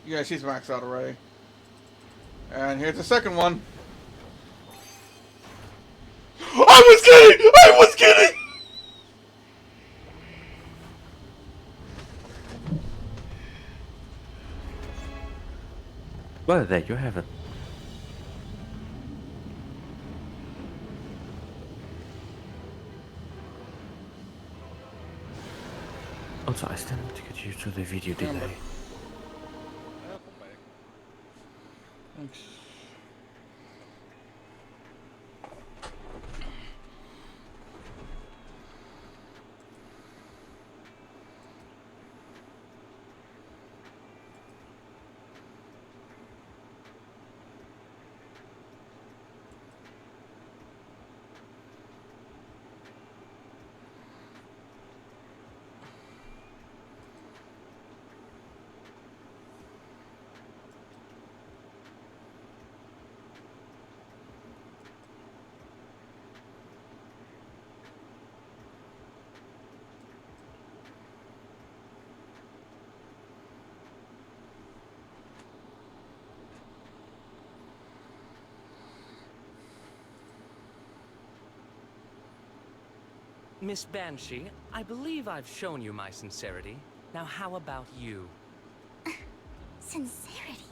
A: Yeah, she's maxed out already. And here's the second one. I was kidding!
B: Well, there you have it. Also, I still need to get used to the video delay.
A: Thanks.
U: Miss Banshee, I believe I've shown you my sincerity. Now how about you?
C: Sincerity?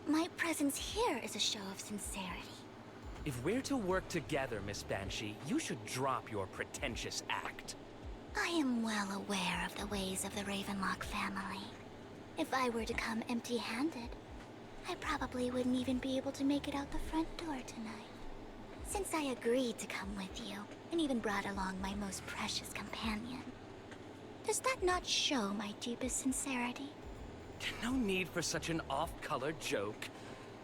C: My presence here is a show of sincerity.
U: If we're to work together, Miss Banshee, you should drop your pretentious act.
C: I am well aware of the ways of the Ravenlock family. If I were to come empty-handed, I probably wouldn't even be able to make it out the front door tonight. Since I agreed to come with you, and even brought along my most precious companion, does that not show my deepest sincerity?
U: No need for such an off-color joke.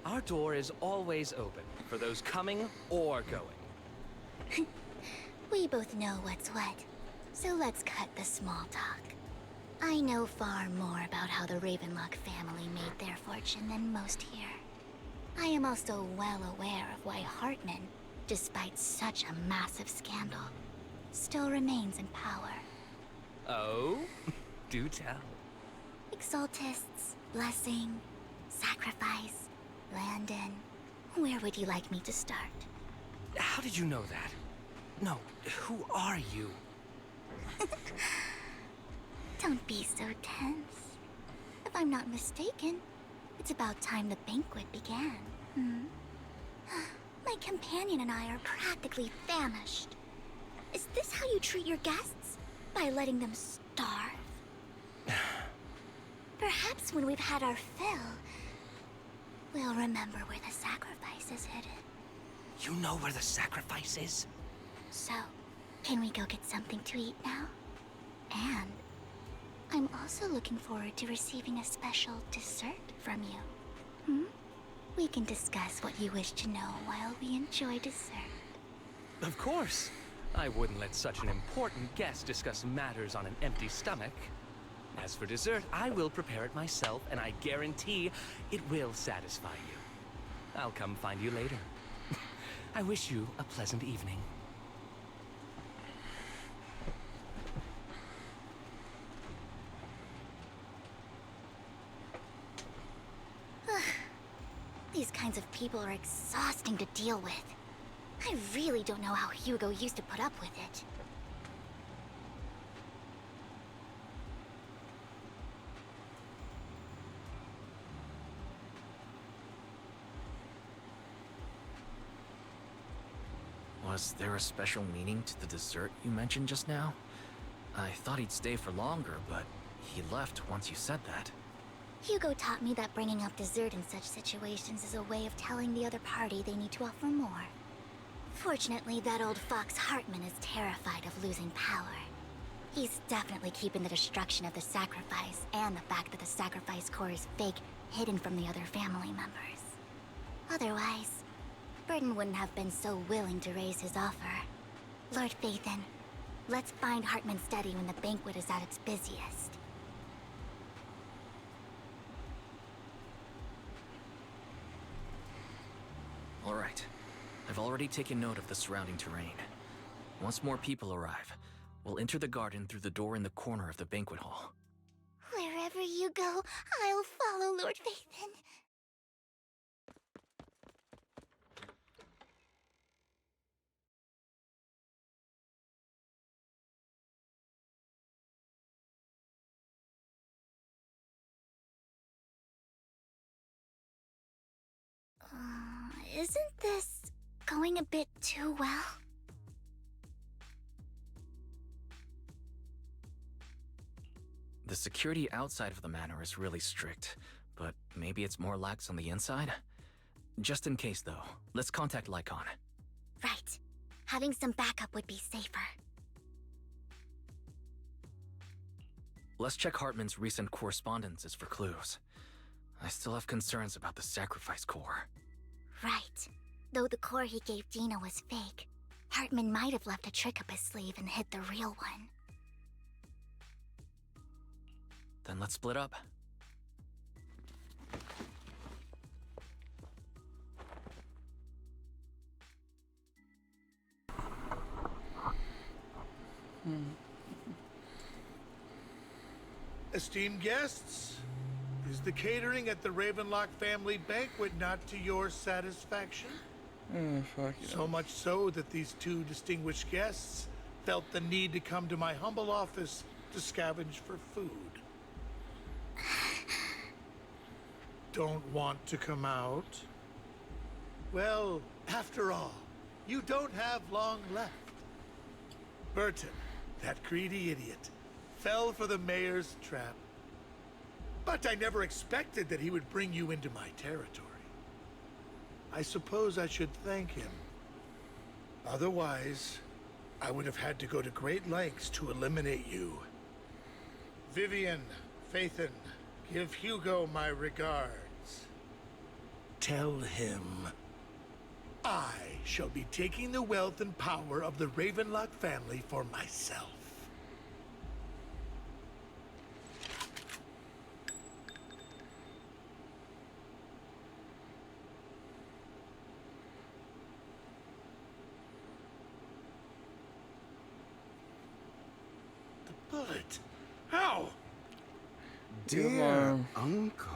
U: Our door is always open for those coming or going.
C: We both know what's what, so let's cut the small talk. I know far more about how the Ravenlock family made their fortune than most here. I am also well aware of why Hartman, despite such a massive scandal, still remains in power.
U: Oh? Do tell.
C: Exaltists, Blessing, Sacrifice, Landon. Where would you like me to start?
U: How did you know that? No, who are you?
C: Don't be so tense. If I'm not mistaken, it's about time the banquet began. My companion and I are practically famished. Is this how you treat your guests? By letting them starve? Perhaps when we've had our fill, we'll remember where the sacrifice is hidden.
U: You know where the sacrifice is?
C: So, can we go get something to eat now? And I'm also looking forward to receiving a special dessert from you. We can discuss what you wish to know while we enjoy dessert.
U: Of course. I wouldn't let such an important guest discuss matters on an empty stomach. As for dessert, I will prepare it myself, and I guarantee it will satisfy you. I'll come find you later. I wish you a pleasant evening.
C: kinds of people are exhausting to deal with. I really don't know how Hugo used to put up with it.
D: Was there a special meaning to the dessert you mentioned just now? I thought he'd stay for longer, but he left once you said that.
C: Hugo taught me that bringing up dessert in such situations is a way of telling the other party they need to offer more. Fortunately, that old fox Hartman is terrified of losing power. He's definitely keeping the destruction of the sacrifice and the fact that the sacrifice core is fake hidden from the other family members. Otherwise, Burden wouldn't have been so willing to raise his offer. Lord Phaethon, let's find Hartman's study when the banquet is at its busiest.
D: All right. I've already taken note of the surrounding terrain. Once more people arrive, we'll enter the garden through the door in the corner of the banquet hall.
C: Wherever you go, I'll follow, Lord Phaethon. Isn't this going a bit too well?
D: The security outside of the manor is really strict, but maybe it's more lax on the inside? Just in case, though, let's contact Lycon.
C: Right. Having some backup would be safer.
D: Let's check Hartman's recent correspondences for clues. I still have concerns about the sacrifice core.
C: Right. Though the core he gave Dina was fake, Hartman might have left a trick up his sleeve and hid the real one.
D: Then let's split up.
M: Esteemed guests, is the catering at the Ravenlock family banquet not to your satisfaction?
A: Fuck yeah.
M: So much so that these two distinguished guests felt the need to come to my humble office to scavenge for food. Don't want to come out? Well, after all, you don't have long left. Burton, that greedy idiot, fell for the mayor's trap. But I never expected that he would bring you into my territory. I suppose I should thank him. Otherwise, I would have had to go to great lengths to eliminate you. Vivian, Phaethon, give Hugo my regards. Tell him I shall be taking the wealth and power of the Ravenlock family for myself. The bullet. How?
I: Dear uncle,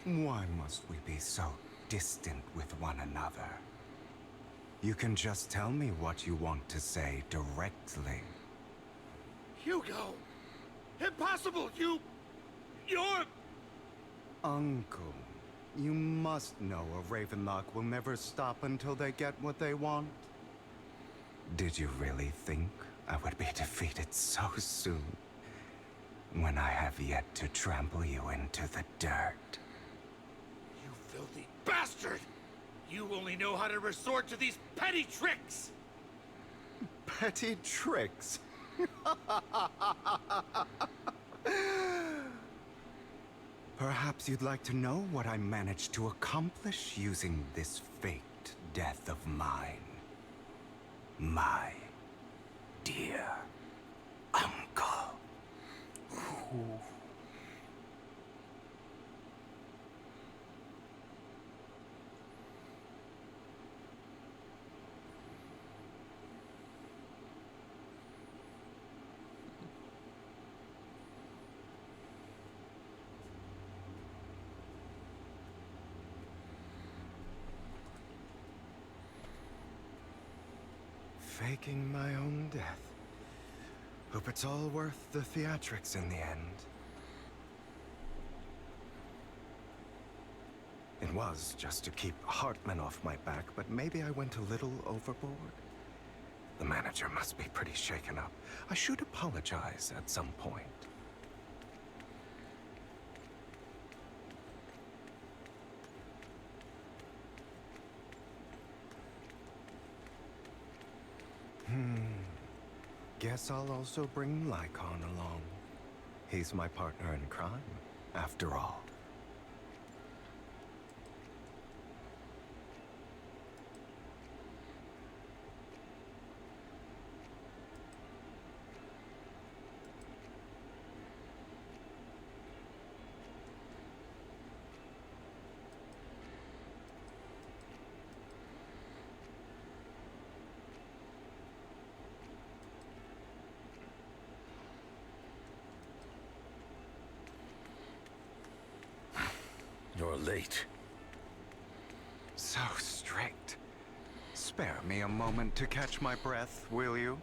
I: why must we be so distant with one another? You can just tell me what you want to say directly.
M: Hugo! Impossible! You're...
I: Uncle, you must know a Ravenlock will never stop until they get what they want. Did you really think I would be defeated so soon? When I have yet to trample you into the dirt.
M: You filthy bastard! You only know how to resort to these petty tricks!
I: Petty tricks? Perhaps you'd like to know what I managed to accomplish using this faked death of mine. My dear uncle. Faking my own death. Hope it's all worth the theatrics in the end. It was just to keep Hartman off my back, but maybe I went a little overboard. The manager must be pretty shaken up. I should apologize at some point. Guess I'll also bring Lycon along. He's my partner in crime, after all.
F: You're late.
I: So strict. Spare me a moment to catch my breath, will you?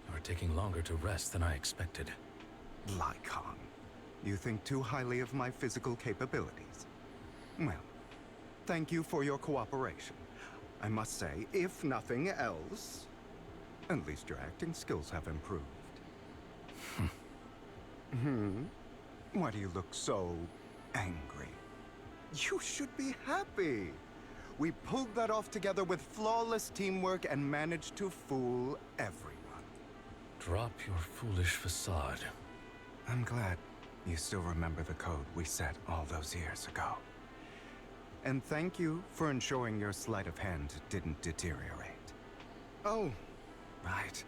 F: You're taking longer to rest than I expected.
I: Lycon, you think too highly of my physical capabilities. Well, thank you for your cooperation. I must say, if nothing else, at least your acting skills have improved. Why do you look so angry? You should be happy. We pulled that off together with flawless teamwork and managed to fool everyone.
F: Drop your foolish facade.
I: I'm glad you still remember the code we set all those years ago. And thank you for ensuring your sleight of hand didn't deteriorate. Oh, right.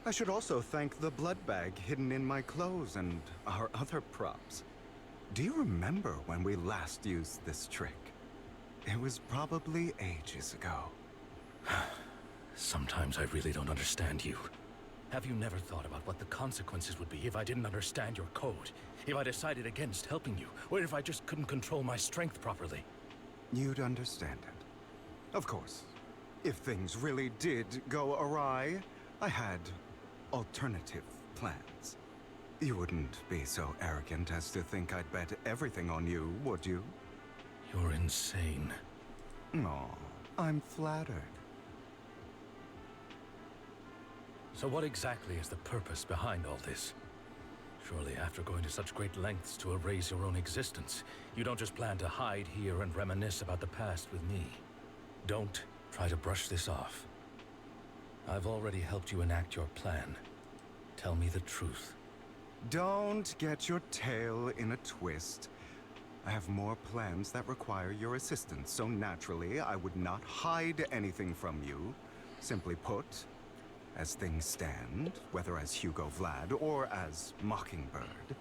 I: I should also thank the blood bag hidden in my clothes and our other props. Do you remember when we last used this trick? It was probably ages ago.
F: Sometimes I really don't understand you. Have you never thought about what the consequences would be if I didn't understand your code? If I decided against helping you? Or if I just couldn't control my strength properly?
I: You'd understand it. Of course. If things really did go awry, I had alternative plans. You wouldn't be so arrogant as to think I'd bet everything on you, would you?
F: You're insane.
I: Aw, I'm flattered.
F: So what exactly is the purpose behind all this? Surely after going to such great lengths to erase your own existence, you don't just plan to hide here and reminisce about the past with me. Don't try to brush this off. I've already helped you enact your plan. Tell me the truth.
I: Don't get your tail in a twist. I have more plans that require your assistance, so naturally I would not hide anything from you. Simply put, as things stand, whether as Hugo Vlad or as Mockingbird,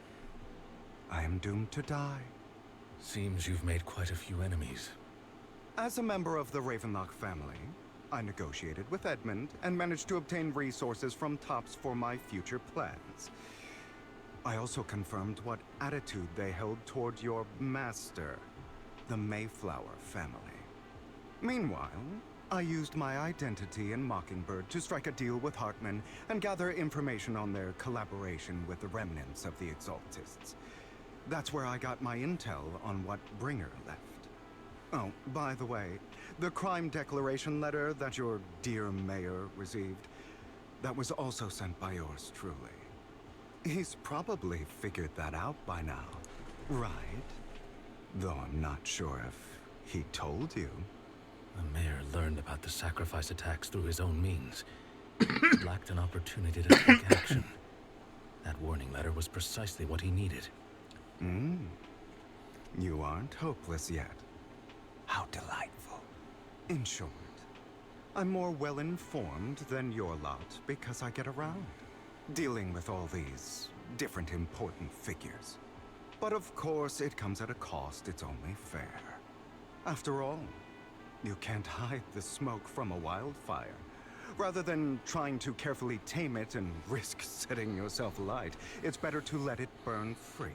I: I am doomed to die.
F: Seems you've made quite a few enemies.
I: As a member of the Ravenlock family, I negotiated with Edmund and managed to obtain resources from Tops for my future plans. I also confirmed what attitude they held toward your master, the Mayflower family. Meanwhile, I used my identity in Mockingbird to strike a deal with Hartman and gather information on their collaboration with the remnants of the Exaltists. That's where I got my intel on what Bringer left. Oh, by the way, the crime declaration letter that your dear mayor received, that was also sent by yours truly. He's probably figured that out by now, right? Though I'm not sure if he told you.
F: The mayor learned about the sacrifice attacks through his own means. He lacked an opportunity to take action. That warning letter was precisely what he needed.
I: You aren't hopeless yet. How delightful. In short, I'm more well-informed than your lot because I get around, dealing with all these different important figures. But of course, it comes at a cost, it's only fair. After all, you can't hide the smoke from a wildfire. Rather than trying to carefully tame it and risk setting yourself alight, it's better to let it burn free.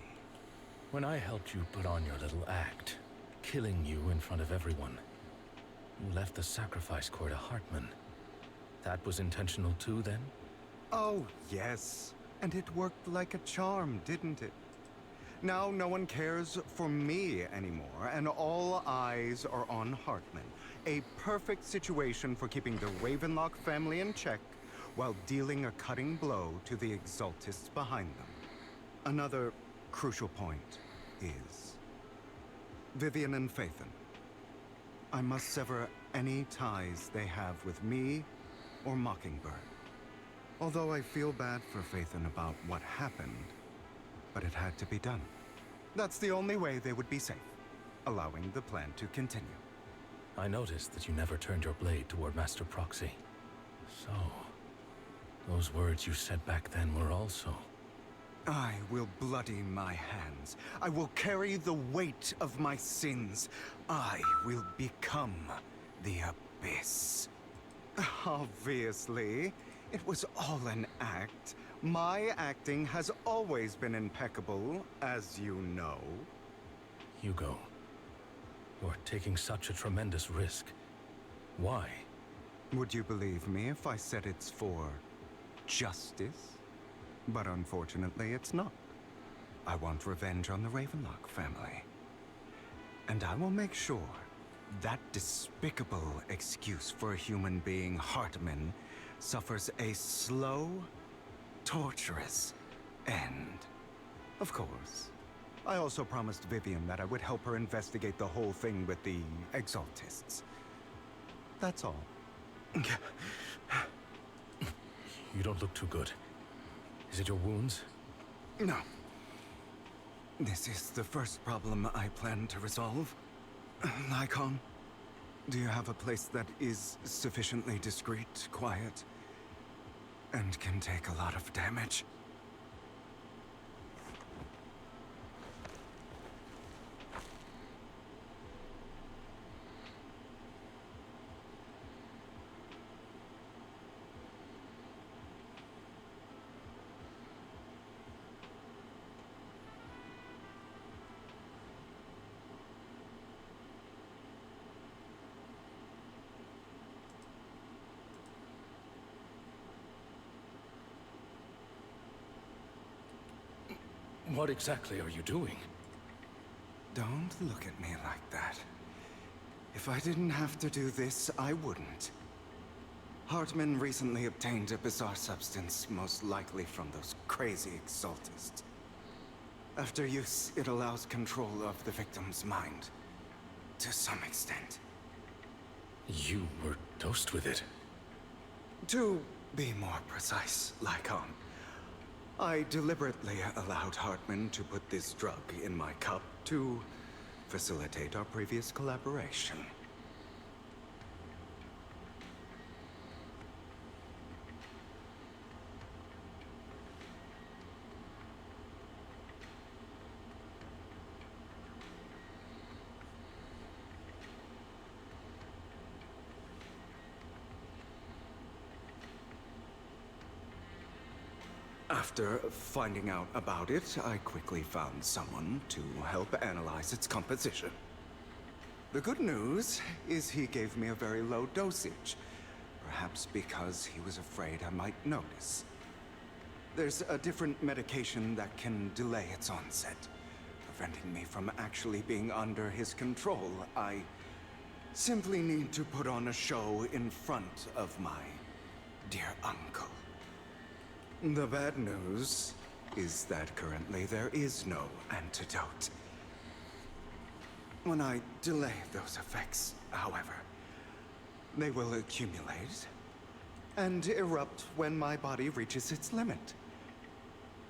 F: When I helped you put on your little act, killing you in front of everyone, you left the sacrifice core to Hartman. That was intentional too, then?
I: Oh, yes. And it worked like a charm, didn't it? Now no one cares for me anymore, and all eyes are on Hartman. A perfect situation for keeping the Ravenlock family in check while dealing a cutting blow to the Exaltists behind them. Another crucial point is Vivian and Phaethon. I must sever any ties they have with me or Mockingbird. Although I feel bad for Phaethon about what happened, but it had to be done. That's the only way they would be safe, allowing the plan to continue.
F: I noticed that you never turned your blade toward Master Proxy. So, those words you said back then were also...
I: I will bloody my hands. I will carry the weight of my sins. I will become the Abyss. Obviously, it was all an act. My acting has always been impeccable, as you know.
F: Hugo, you're taking such a tremendous risk. Why?
I: Would you believe me if I said it's for justice? But unfortunately, it's not. I want revenge on the Ravenlock family. And I will make sure that despicable excuse for a human being, Hartman, suffers a slow, torturous end. Of course. I also promised Vivian that I would help her investigate the whole thing with the Exaltists. That's all.
F: You don't look too good. Is it your wounds?
I: No. This is the first problem I plan to resolve. Lycon, do you have a place that is sufficiently discreet, quiet, and can take a lot of damage?
F: What exactly are you doing?
I: Don't look at me like that. If I didn't have to do this, I wouldn't. Hartman recently obtained a bizarre substance, most likely from those crazy Exaltists. After use, it allows control of the victim's mind. To some extent.
F: You were dosed with it.
I: To be more precise, Lycon, I deliberately allowed Hartman to put this drug in my cup to facilitate our previous collaboration. After finding out about it, I quickly found someone to help analyze its composition. The good news is he gave me a very low dosage, perhaps because he was afraid I might notice. There's a different medication that can delay its onset, preventing me from actually being under his control. I simply need to put on a show in front of my dear uncle. The bad news is that currently there is no antidote. When I delay those effects, however, they will accumulate and erupt when my body reaches its limit.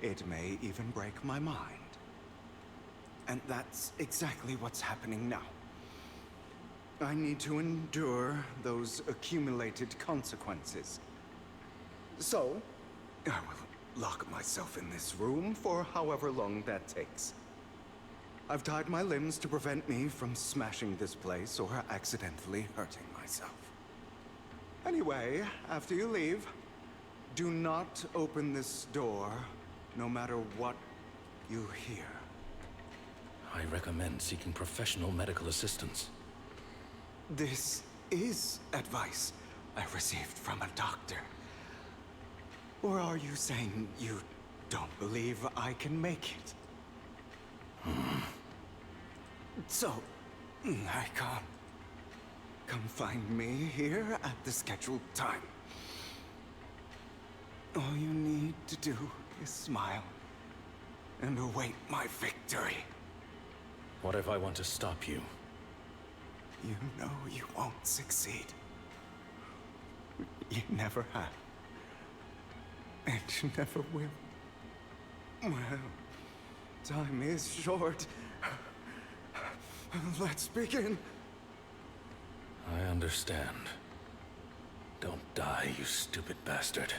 I: It may even break my mind. And that's exactly what's happening now. I need to endure those accumulated consequences. So, I will lock myself in this room for however long that takes. I've tied my limbs to prevent me from smashing this place or accidentally hurting myself. Anyway, after you leave, do not open this door, no matter what you hear.
F: I recommend seeking professional medical assistance.
I: This is advice I received from a doctor. Or are you saying you don't believe I can make it? So, Icon, come find me here at the scheduled time. All you need to do is smile and await my victory.
F: What if I want to stop you?
I: You know you won't succeed. You never have. And you never will. Well, time is short. Let's begin.
F: I understand. Don't die, you stupid bastard.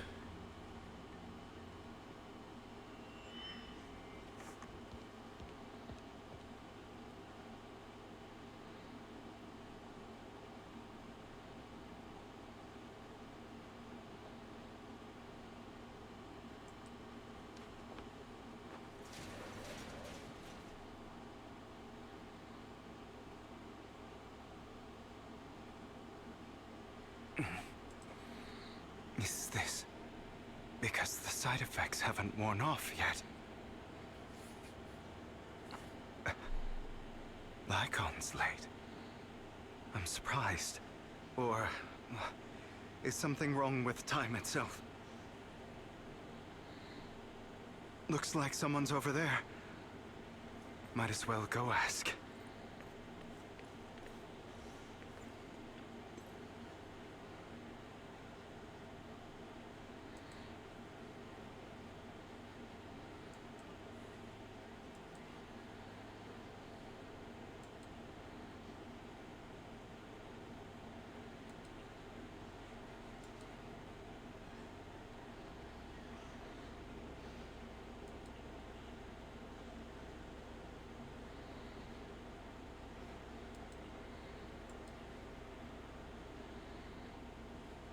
I: Is this because the side effects haven't worn off yet? Lycon's late. I'm surprised. Or is something wrong with time itself? Looks like someone's over there. Might as well go ask.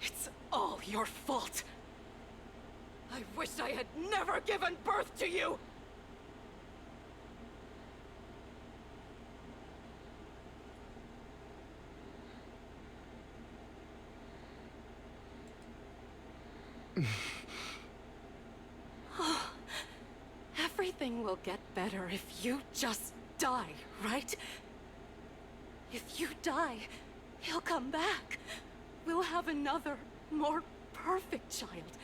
P: It's all your fault. I wish I had never given birth to you! Everything will get better if you just die, right? If you die, he'll come back. We'll have another, more perfect child.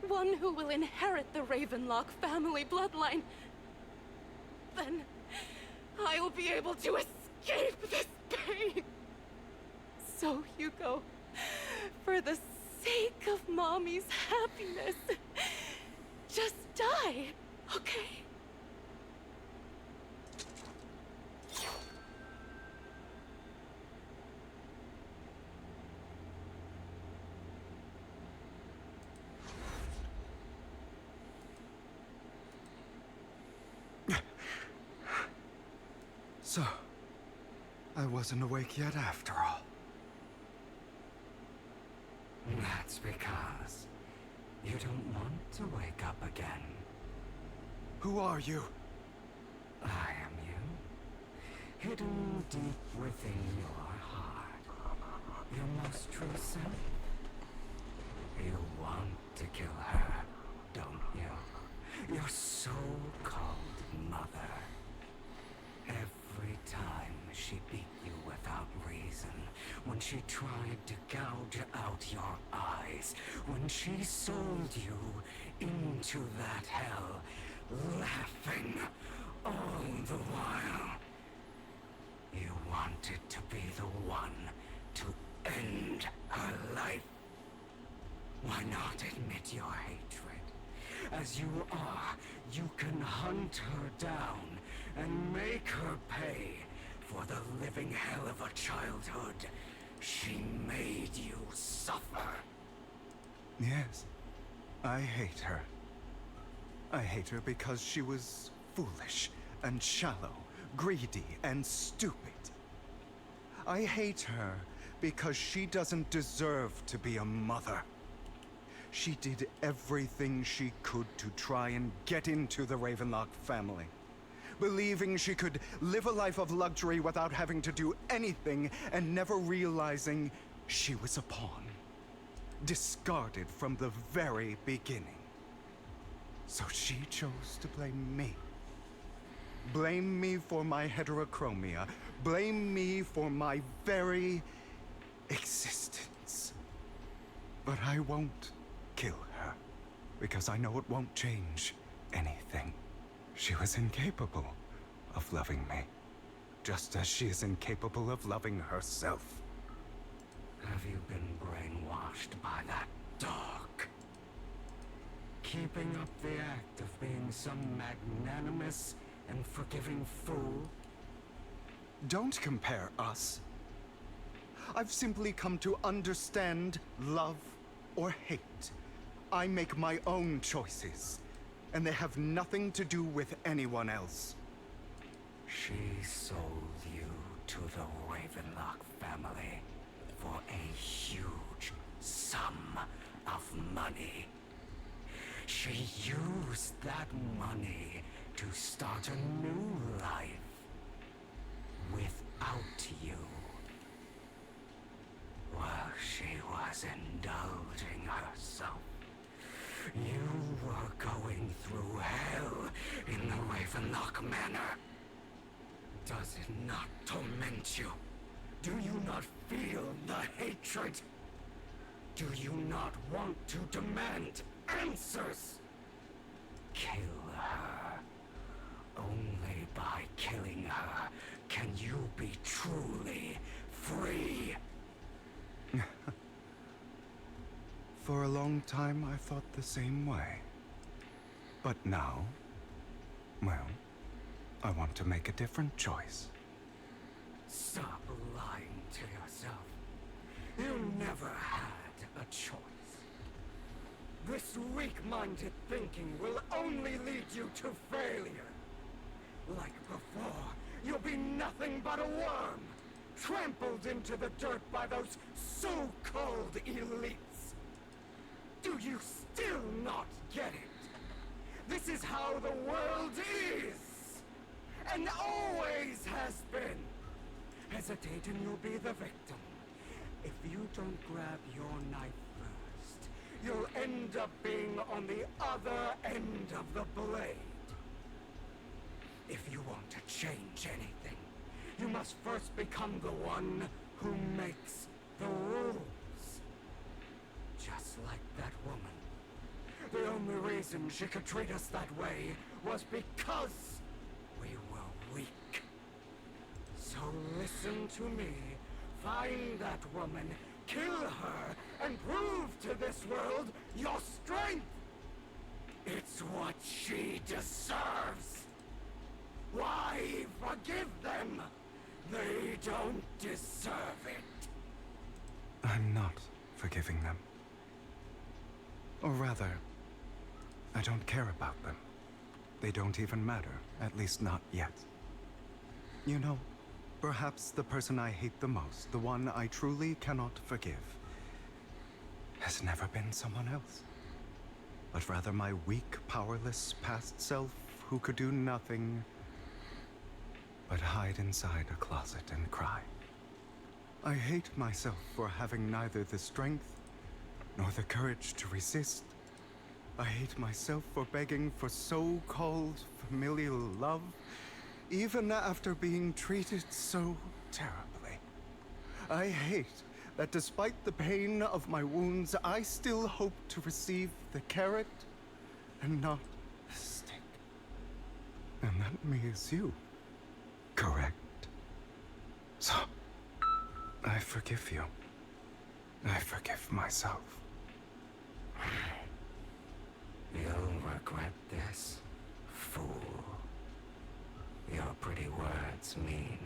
P: One who will inherit the Ravenlock family bloodline. Then I'll be able to escape this pain. So, Hugo, for the sake of Mommy's happiness, just die, okay?
I: So, I wasn't awake yet after all.
J: That's because you don't want to wake up again.
I: Who are you?
J: I am you. Hidden deep within your heart. Your most true self. You want to kill her, don't you? Your so-called mother. Every time she beat you without reason, when she tried to gouge out your eyes, when she sold you into that hell, laughing all the while. You wanted to be the one to end her life. Why not admit your hatred? As you are, you can hunt her down and make her pay for the living hell of a childhood she made you suffer.
I: Yes, I hate her. I hate her because she was foolish and shallow, greedy and stupid. I hate her because she doesn't deserve to be a mother. She did everything she could to try and get into the Ravenlock family. believing she could live a life of luxury without having to do anything, and never realizing she was a pawn, discarded from the very beginning. So she chose to blame me. Blame me for my heterochromia. Blame me for my very existence. But I won't kill her, because I know it won't change anything. She was incapable of loving me, just as she is incapable of loving herself.
J: Have you been brainwashed by that dog? Keeping up the act of being some magnanimous and forgiving fool?
I: Don't compare us. I've simply come to understand love or hate. I make my own choices, and they have nothing to do with anyone else.
J: She sold you to the Ravenlock family for a huge sum of money. She used that money to start a new life without you. While she was indulging herself, you were going through hell in the Ravenlock Manor. Does it not torment you? Do you not feel the hatred? Do you not want to demand answers? Kill her. Only by killing her can you be truly free.
I: For a long time, I thought the same way. But now, well, I want to make a different choice.
J: Stop lying to yourself. You never had a choice. This weak-minded thinking will only lead you to failure. Like before, you'll be nothing but a worm, trampled into the dirt by those so-called elites. Do you still not get it? This is how the world is, and always has been. Hesitate and you'll be the victim. If you don't grab your knife first, you'll end up being on the other end of the blade. If you want to change anything, you must first become the one who makes the rules. Just like that woman. The only reason she could treat us that way was because we were weak. So listen to me. Find that woman, kill her, and prove to this world your strength! It's what she deserves! Why forgive them? They don't deserve it.
I: I'm not forgiving them. Or rather, I don't care about them. They don't even matter, at least not yet. You know, perhaps the person I hate the most, the one I truly cannot forgive, has never been someone else, but rather my weak, powerless past self who could do nothing but hide inside a closet and cry. I hate myself for having neither the strength nor the courage to resist. I hate myself for begging for so-called familial love, even after being treated so terribly. I hate that despite the pain of my wounds, I still hope to receive the carrot and not the stick. And that me is you, correct? So, I forgive you. I forgive myself.
J: You'll regret this, fool. Your pretty words mean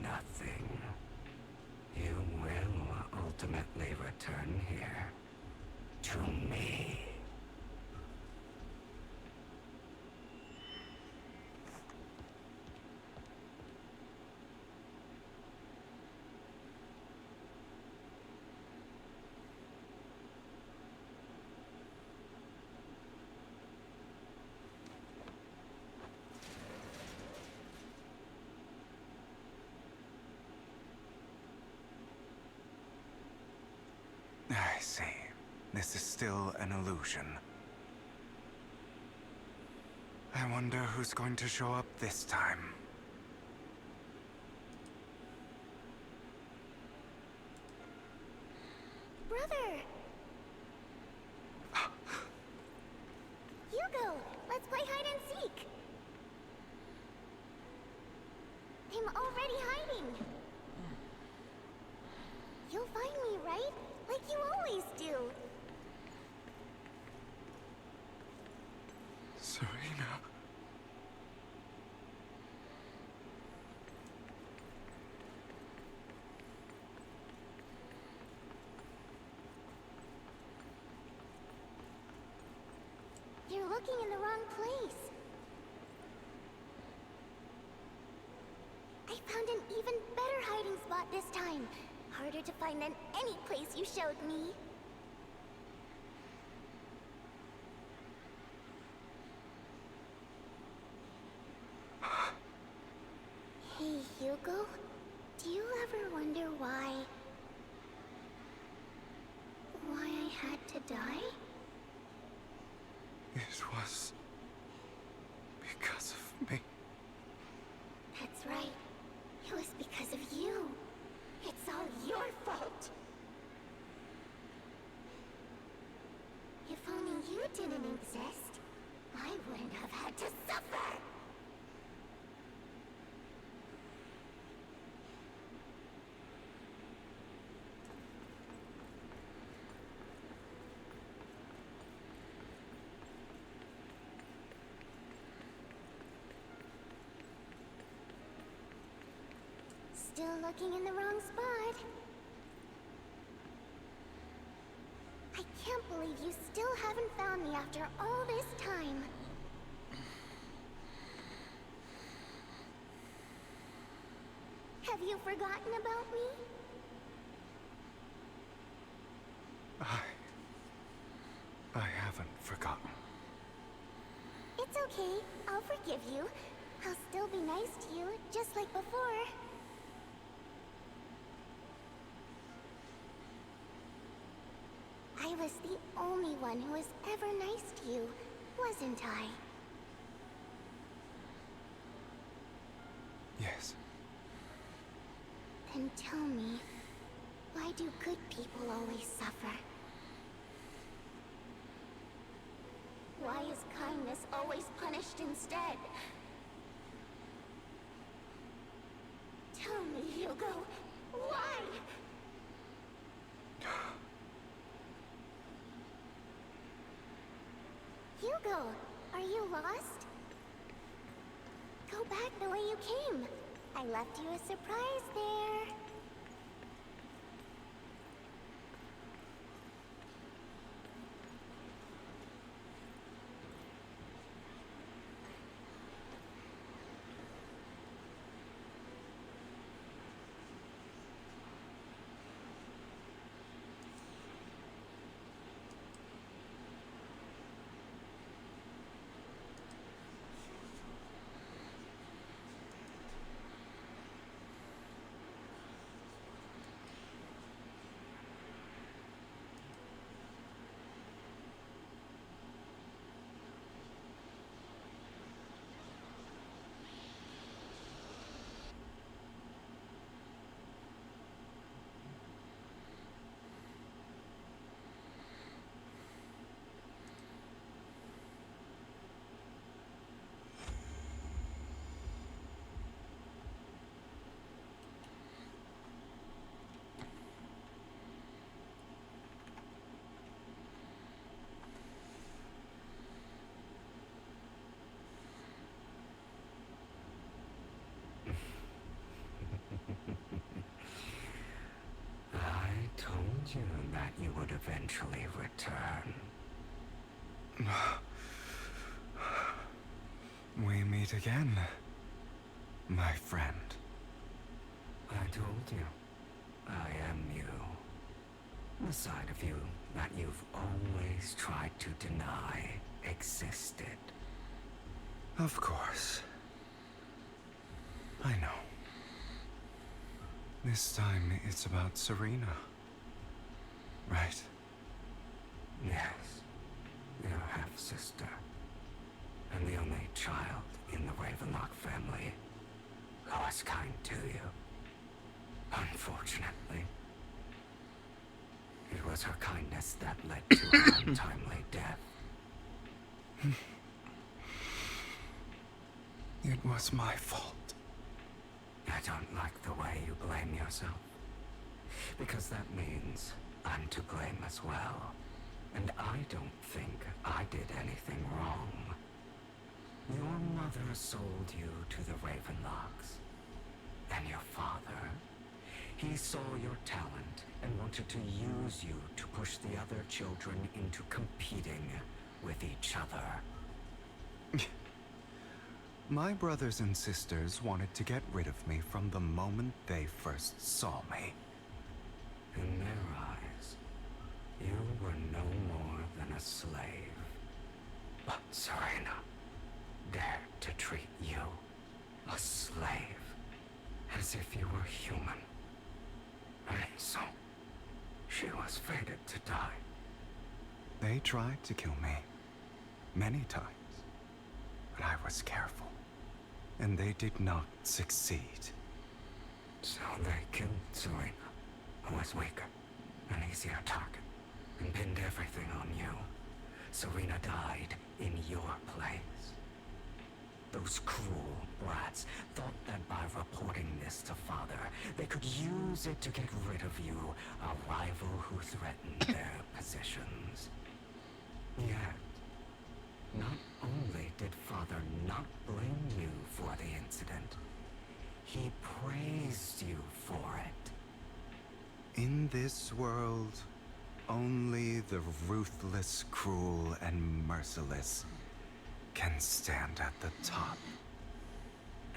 J: nothing. You will ultimately return here to me.
I: see. This is still an illusion. I wonder who's going to show up this time.
C: Brother! Hugo, let's play hide and seek! I'm already hiding! You'll find me, right? Like you always do!
I: Serena.
C: You're looking in the wrong place. I found an even better hiding spot this time. Harder to find than any place you showed me. Hey, Hugo. Do you ever wonder why I had to die?
I: It was because of me.
C: That's right. It was because of you. It's all your fault. If only you didn't exist, I wouldn't have had to suffer. Still looking in the wrong spot. I can't believe you still haven't found me after all this time. Have you forgotten about me?
I: I haven't forgotten.
C: It's okay. I'll forgive you. I'll still be nice to you, just like before. I was the only one who was ever nice to you, wasn't I?
I: Yes.
C: Then tell me, why do good people always suffer? Why is kindness always punished instead? Tell me, Hugo, why? Hugo, are you lost? Go back the way you came. I left you a surprise there.
J: I told you that you would eventually return.
I: We meet again, my friend.
J: I told you, I am you. The side of you that you've always tried to deny existed.
I: Of course. I know. This time it's about Serena. Right?
J: Yes, your half-sister, and the only child in the Ravenlock family who was kind to you. Unfortunately, it was her kindness that led to her untimely death.
I: It was my fault.
J: I don't like the way you blame yourself, because that means I'm to blame as well. And I don't think I did anything wrong. Your mother sold you to the Ravenlocks. And your father, he saw your talent and wanted to use you to push the other children into competing with each other.
I: My brothers and sisters wanted to get rid of me from the moment they first saw me.
J: In their eyes, you were no more than a slave. But Serena dared to treat you, a slave, as if you were human. And so, she was fated to die.
I: They tried to kill me many times, but I was careful, and they did not succeed.
J: So they killed Serena, who was weaker, an easier target, and pinned everything on you. Serena died in your place. Those cruel brats thought that by reporting this to Father, they could use it to get rid of you, a rival who threatened their positions. Yet, not only did Father not blame you for the incident, he praised you for it.
I: In this world, only the ruthless, cruel, and merciless can stand at the top.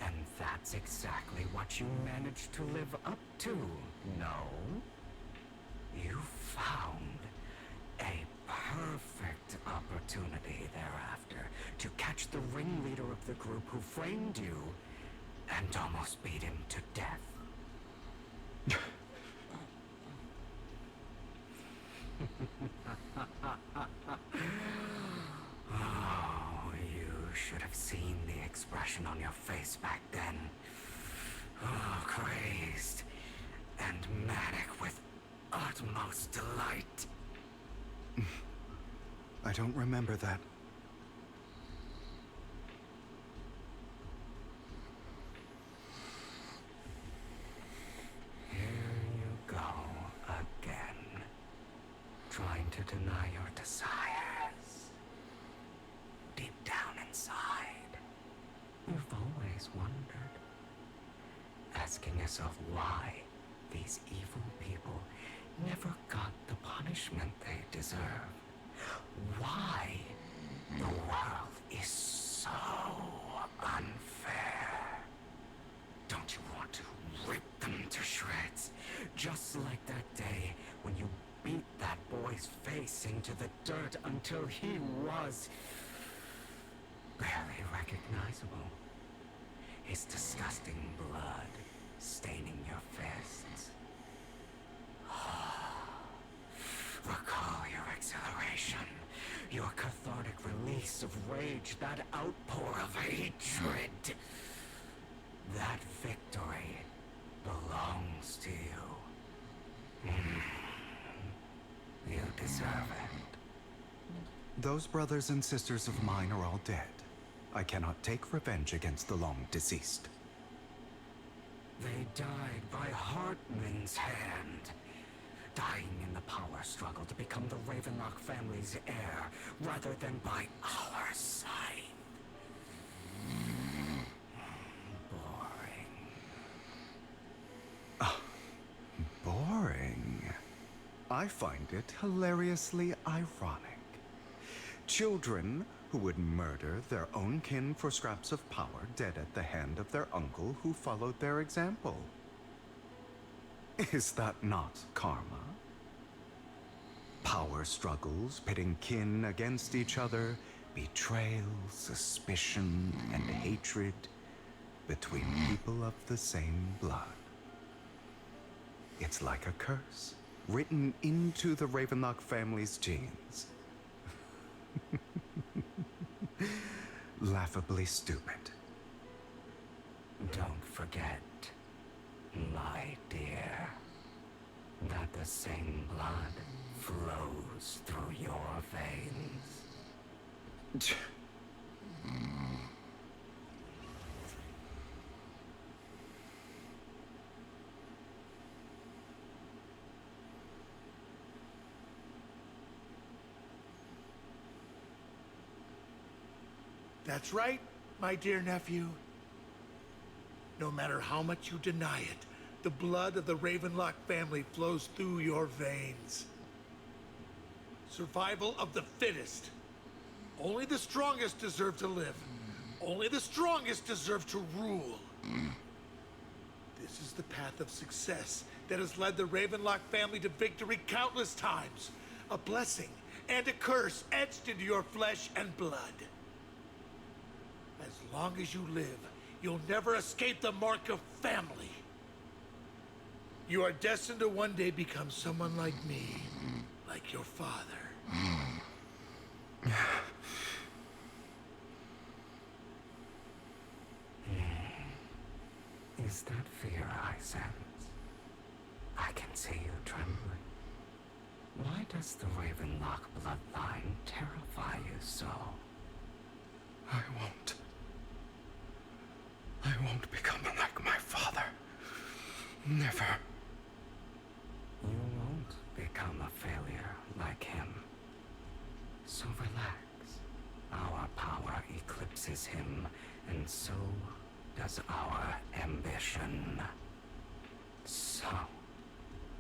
J: And that's exactly what you managed to live up to, no? You found a perfect opportunity thereafter to catch the ringleader of the group who framed you and almost beat him to death. Oh, you should have seen the expression on your face back then. Oh, crazed and manic with utmost delight.
I: I don't remember that.
J: Here you go again, trying to deny your desires. Deep down inside, you've always wondered, asking yourself why these evil people never got the punishment they deserve. Why the world is so unfair. Don't you want to rip them to shreds? Just like that day when you beat that boy's face into the dirt until he was barely recognizable. His disgusting blood staining your fists. Recall your exhilaration, your cathartic release of rage, that outpour of hatred. That victory belongs to you. You deserve it.
I: Those brothers and sisters of mine are all dead. I cannot take revenge against the long deceased.
J: They died by Hartman's hand. Dying in the power struggle to become the Ravenlock family's heir, rather than by our side. Boring.
I: Boring? I find it hilariously ironic. Children who would murder their own kin for scraps of power dead at the hand of their uncle who followed their example. Is that not karma? Power struggles, pitting kin against each other, betrayal, suspicion, and hatred between people of the same blood. It's like a curse, written into the Ravenlock family's genes. Laughably stupid.
J: Don't forget, my dear, that the same blood flows through your veins.
M: That's right, my dear nephew. No matter how much you deny it, the blood of the Ravenlock family flows through your veins. Survival of the fittest. Only the strongest deserve to live. Only the strongest deserve to rule. This is the path of success that has led the Ravenlock family to victory countless times. A blessing and a curse etched into your flesh and blood. As long as you live, you'll never escape the mark of family. You are destined to one day become someone like me, like your father.
J: Is that fear I sense? I can see you trembling. Why does the Ravenlock bloodline terrify you so?
I: I won't become like my father. Never.
J: You won't become a failure like him. So relax. Our power eclipses him, and so does our ambition. So,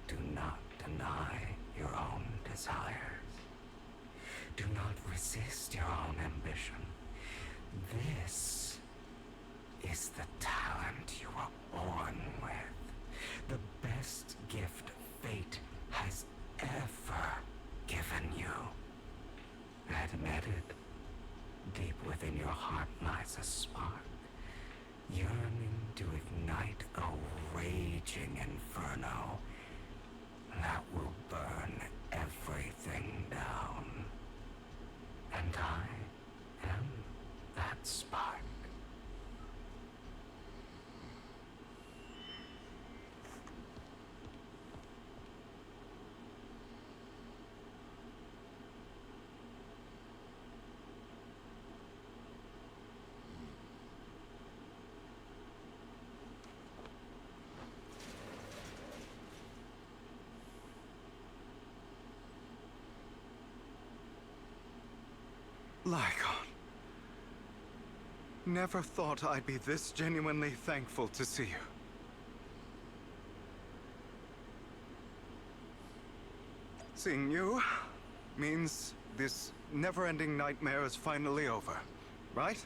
J: do not deny your own desires. Do not resist your own ambition. This is the talent you were born with. The best gift fate has ever given you. Admit it. Deep within your heart lies a spark, yearning to ignite a raging inferno that will burn everything down. And I am that spark.
I: Lygon. Never thought I'd be this genuinely thankful to see you. Seeing you means this never-ending nightmare is finally over, right?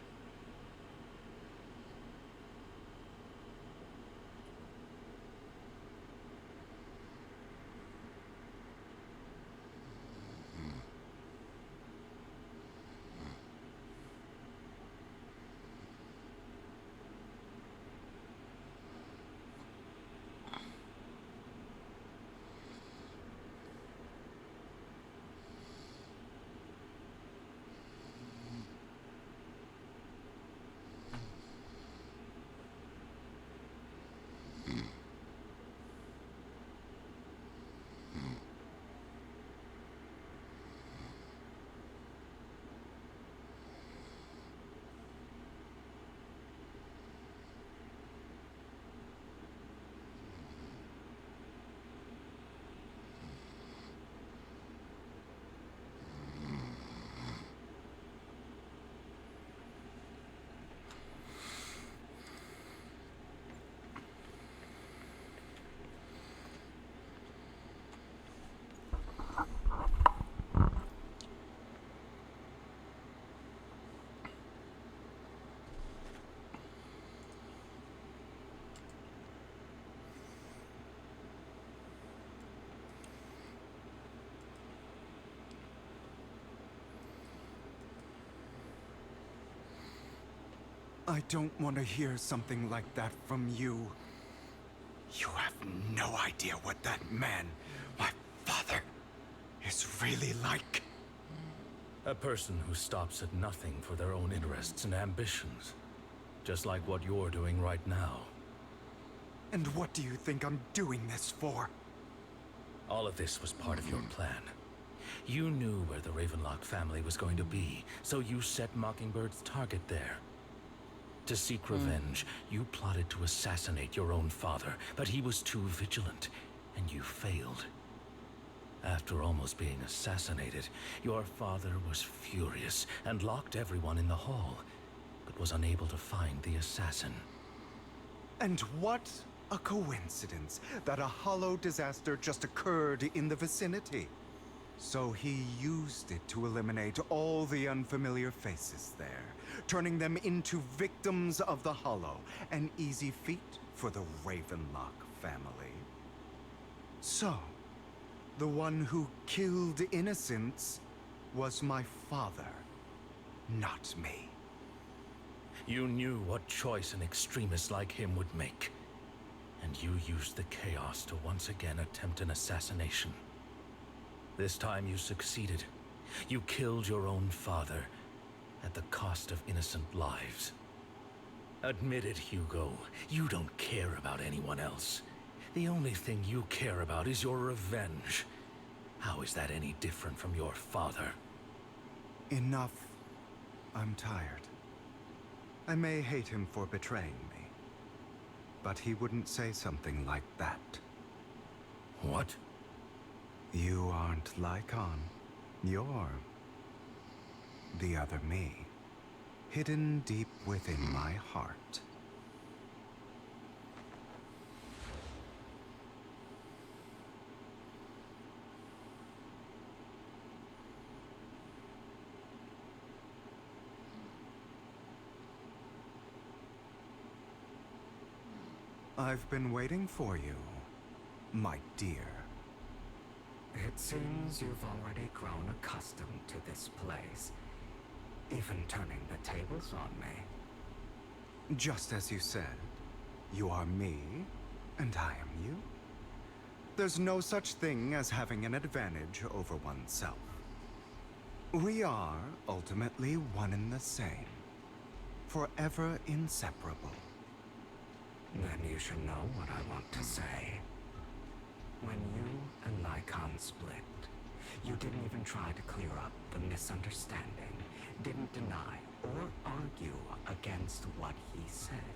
I: I don't want to hear something like that from you. You have no idea what that man, my this really like?
F: A person who stops at nothing for their own interests and ambitions. Just like what you're doing right now.
I: And what do you think I'm doing this for?
F: All of this was part of your plan. You knew where the Ravenlock family was going to be, so you set Mockingbird's target there. To seek revenge, you plotted to assassinate your own father, but he was too vigilant, and you failed. After almost being assassinated, your father was furious and locked everyone in the hall, but was unable to find the assassin.
I: And what a coincidence that a hollow disaster just occurred in the vicinity. So he used it to eliminate all the unfamiliar faces there, turning them into victims of the hollow, an easy feat for the Ravenlock family. So, the one who killed innocents was my father, not me.
F: You knew what choice an extremist like him would make. And you used the chaos to once again attempt an assassination. This time you succeeded. You killed your own father at the cost of innocent lives. Admit it, Hugo. You don't care about anyone else. The only thing you care about is your revenge. How is that any different from your father?
I: Enough. I'm tired. I may hate him for betraying me, but he wouldn't say something like that.
F: What?
I: You aren't Lycon. You're the other me, hidden deep within my heart. I've been waiting for you, my dear.
J: It seems you've already grown accustomed to this place, even turning the tables on me.
I: Just as you said, you are me, and I am you. There's no such thing as having an advantage over oneself. We are ultimately one and the same, forever inseparable.
J: Then you should know what I want to say. When you and Lycon split, you didn't even try to clear up the misunderstanding, didn't deny or argue against what he said.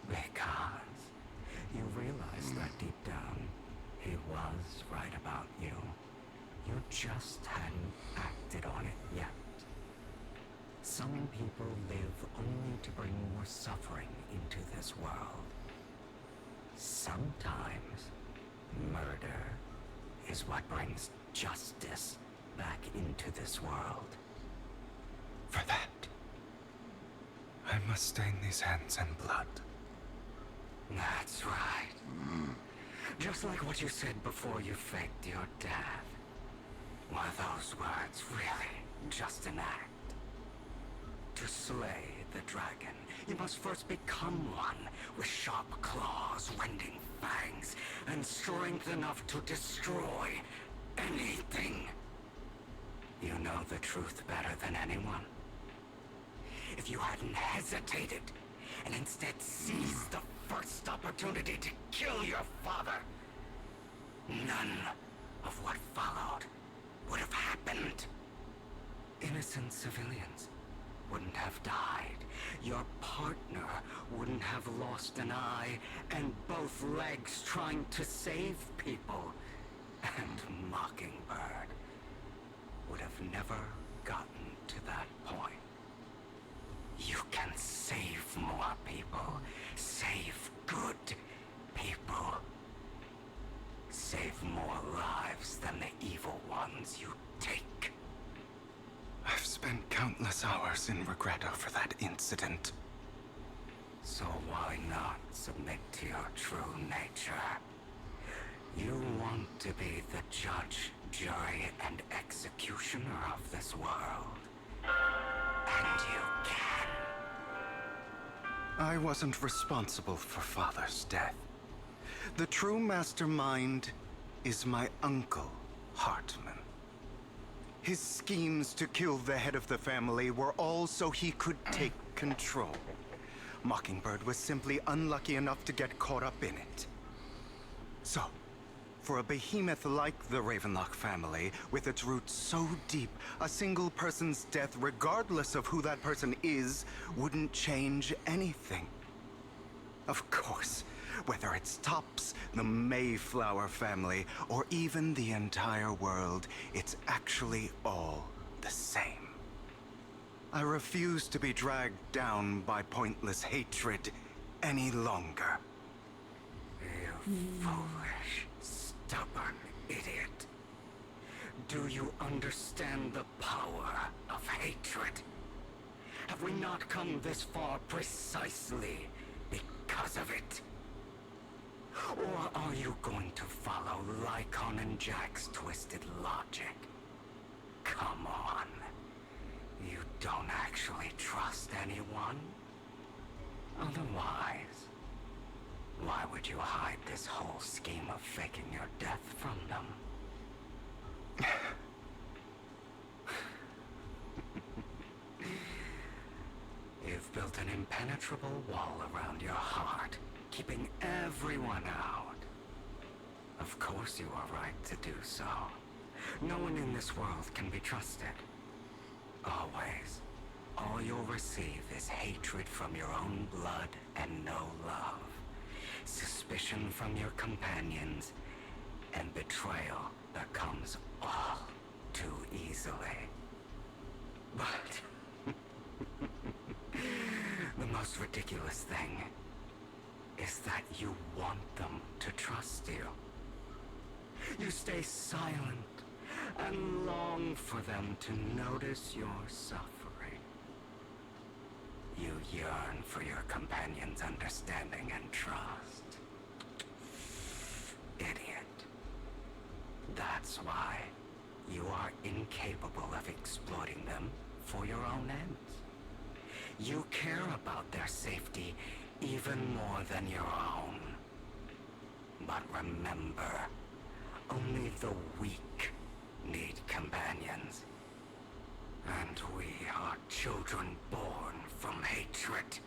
J: Because you realized that deep down, he was right about you. You just hadn't acted on it yet. Some people live only to bring more suffering into this world. Sometimes, murder is what brings justice back into this world.
I: For that, I must stain these hands in blood.
J: That's right. Just like what you said before you faked your death. Were those words really just an act? To slay the dragon, you must first become one with sharp claws, rending fangs, and strength enough to destroy anything. You know the truth better than anyone. If you hadn't hesitated, and instead seized the first opportunity to kill your father, none of what followed would have happened. Innocent civilians wouldn't have died. Your partner wouldn't have lost an eye and both legs trying to save people. And Mockingbird would have never gotten to that point. You can save more people. Save good people. Save more lives than the evil ones you take.
I: I've spent countless hours in regret over that incident.
J: So why not submit to your true nature? You want to be the judge, jury, and executioner of this world. And you can.
I: I wasn't responsible for Father's death. The true mastermind is my uncle, Hartman. His schemes to kill the head of the family were all so he could take control. Mockingbird was simply unlucky enough to get caught up in it. So, for a behemoth like the Ravenlock family, with its roots so deep, a single person's death, regardless of who that person is, wouldn't change anything. Of course, whether it's Tops, the Mayflower family, or even the entire world, it's actually all the same. I refuse to be dragged down by pointless hatred any longer.
J: You foolish, stubborn idiot. Do you understand the power of hatred? Have we not come this far precisely because of it? Or are you going to follow Lycon and Jack's twisted logic? Come on. You don't actually trust anyone? Otherwise, why would you hide this whole scheme of faking your death from them? You've built an impenetrable wall around your heart, keeping everyone out. Of course you are right to do so. No one in this world can be trusted. Always. All you'll receive is hatred from your own blood and no love. Suspicion from your companions, and betrayal that comes all too easily. But the most ridiculous thing is that you want them to trust you. You stay silent and long for them to notice your suffering. You yearn for your companion's understanding and trust. Idiot. That's why you are incapable of exploiting them for your own ends. You care about their safety even more than your own. But remember, only the weak need companions. And we are children born from hatred.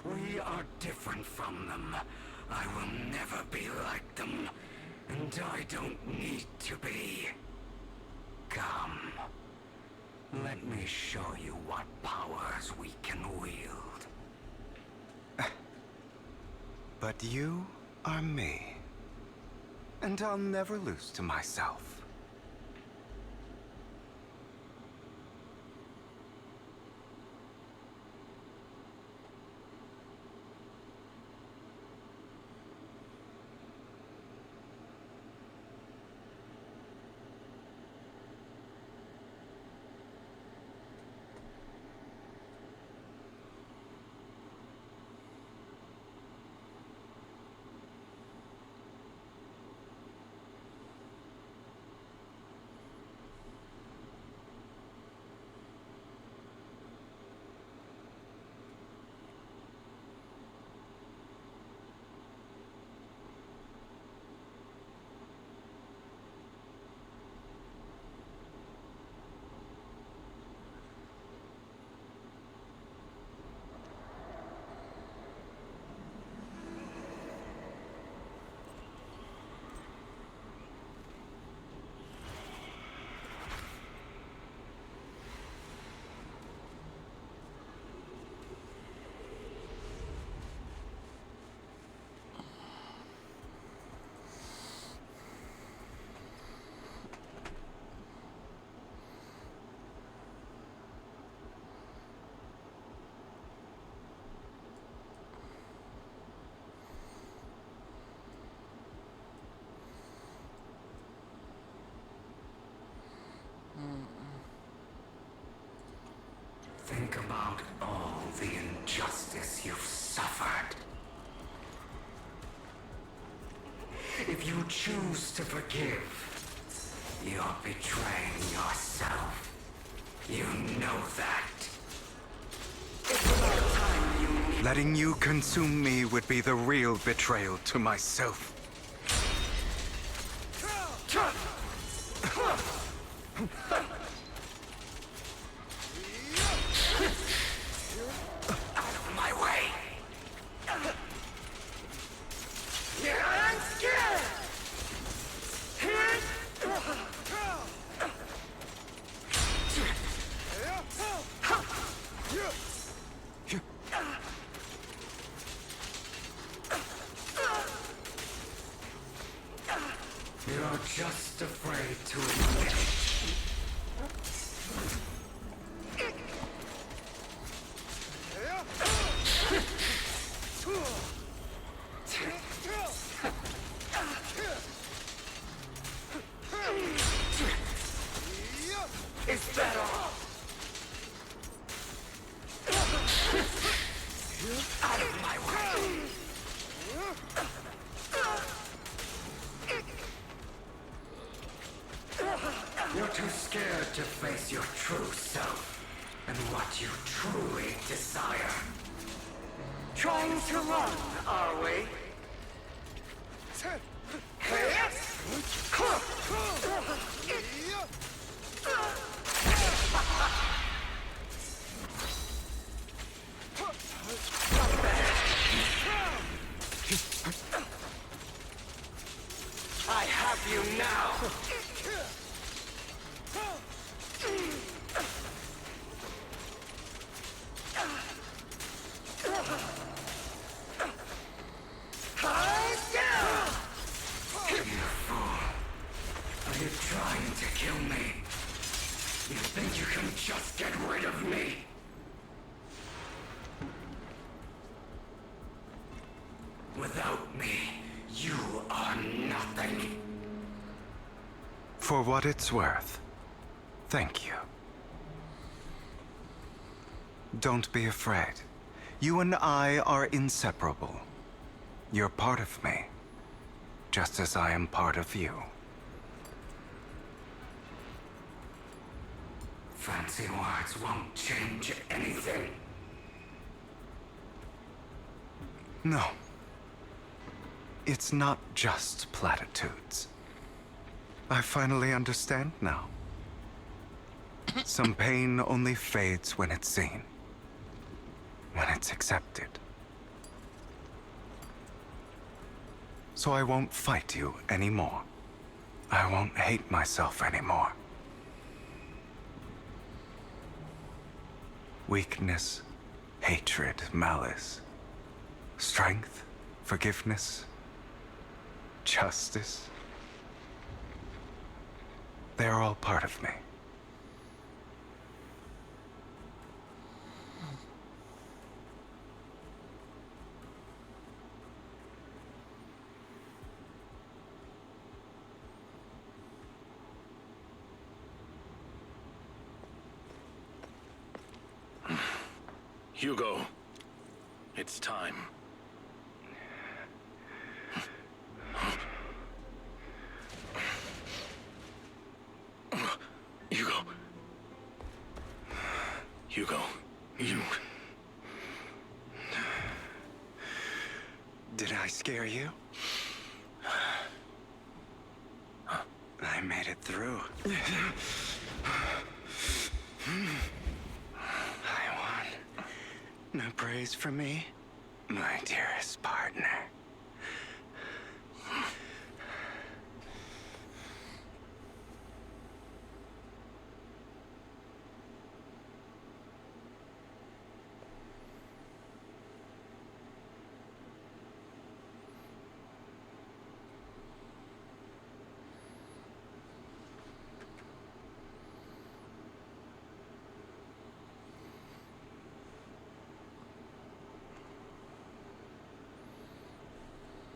J: We are different from them. I will never be like them, and I don't need to be. Come. Let me show you what powers we can wield.
I: But you are me. And I'll never lose to myself.
J: Think about all the injustice you've suffered. If you choose to forgive, you're betraying yourself. You know that.
I: Letting you consume me would be the real betrayal to myself.
J: Out of my way! I'm scared! You're just afraid to admit. Is that all? Out of my way! You're too scared to face your true self and what you truly desire. Trying to run, are we? I have you now! You fool! Are you trying to kill me? You think you can just get rid of me? Without me, you are nothing.
I: For what it's worth, thank you. Don't be afraid. You and I are inseparable. You're part of me, just as I am part of you.
J: Fancy words won't change anything.
I: No. It's not just platitudes. I finally understand now. Some pain only fades when it's seen, when it's accepted. So I won't fight you anymore. I won't hate myself anymore. Weakness, hatred, malice, strength, forgiveness, justice. They're all part of me.
L: Hugo, it's time. Hugo, you...
I: Did I scare you? I made it through. I won. No praise for me, my dearest partner.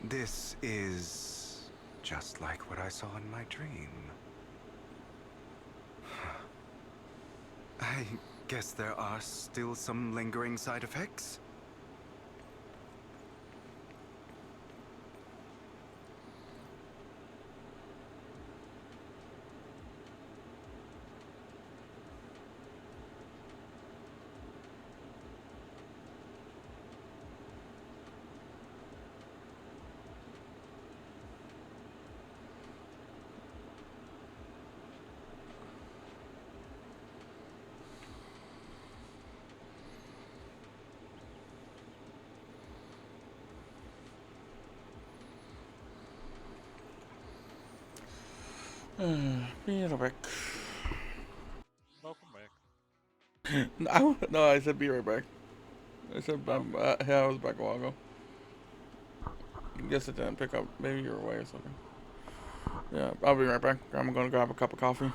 I: This is just like what I saw in my dream. I guess there are still some lingering side effects.
A: Be right back.
R: Welcome back.
A: No, I said be right back. I said, yeah, I was back a while ago. I guess it didn't pick up. Maybe you were away or something. Yeah, I'll be right back. I'm gonna grab a cup of coffee.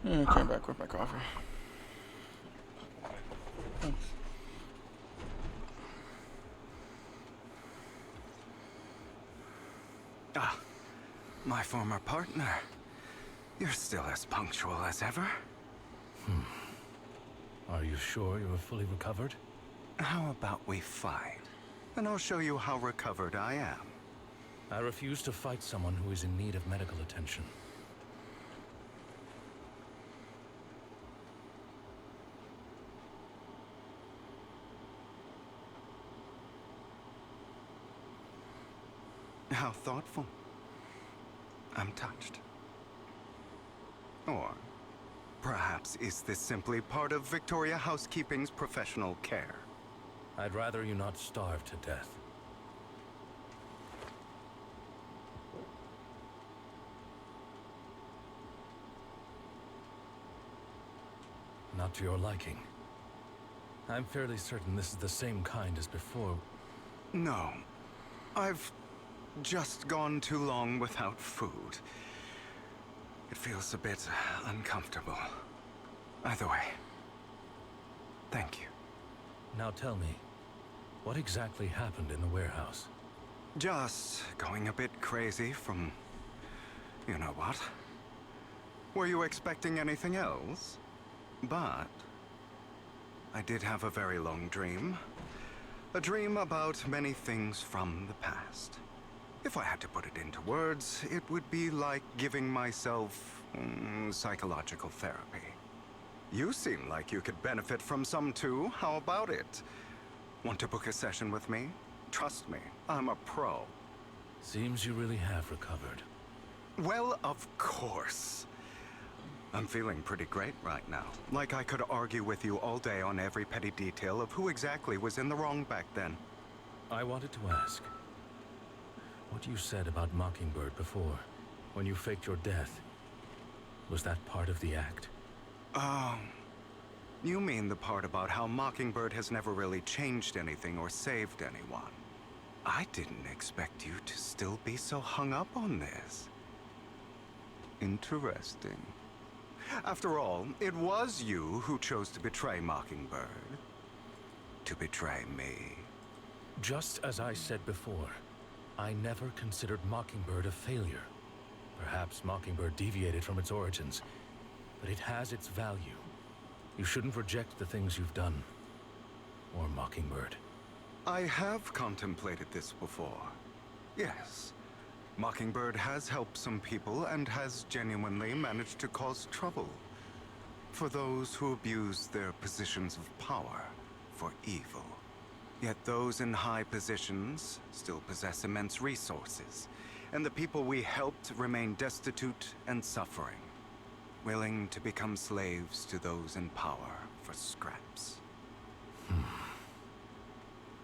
A: I came back with my coffee. Thanks.
I: Ah, my former partner. You're still as punctual as ever.
F: Are you sure you're fully recovered?
I: How about we fight? And I'll show you how recovered I am.
F: I refuse to fight someone who is in need of medical attention.
I: How thoughtful. I'm touched. Or perhaps is this simply part of Victoria Housekeeping's professional care?
F: I'd rather you not starve to death. out to your liking. I'm fairly certain this is the same kind as before.
I: No. I've just gone too long without food. It feels a bit uncomfortable. Either way, thank you.
F: Now tell me, what exactly happened in the warehouse?
I: Just going a bit crazy from... you know what? Were you expecting anything else? But... I did have a very long dream. A dream about many things from the past. If I had to put it into words, it would be like giving myself psychological therapy. You seem like you could benefit from some too. How about it? Want to book a session with me? Trust me, I'm a pro.
F: Seems you really have recovered.
I: Well, of course. I'm feeling pretty great right now. Like I could argue with you all day on every petty detail of who exactly was in the wrong back then.
F: I wanted to ask, what you said about Mockingbird before, when you faked your death, was that part of the act?
I: You mean the part about how Mockingbird has never really changed anything or saved anyone. I didn't expect you to still be so hung up on this. Interesting. After all, it was you who chose to betray Mockingbird. To betray me.
F: Just as I said before, I never considered Mockingbird a failure. Perhaps Mockingbird deviated from its origins, but it has its value. You shouldn't reject the things you've done. Or Mockingbird.
I: I have contemplated this before. Yes. Mockingbird has helped some people and has genuinely managed to cause trouble. For those who abuse their positions of power for evil. Yet those in high positions still possess immense resources, and the people we helped remain destitute and suffering, willing to become slaves to those in power for scraps.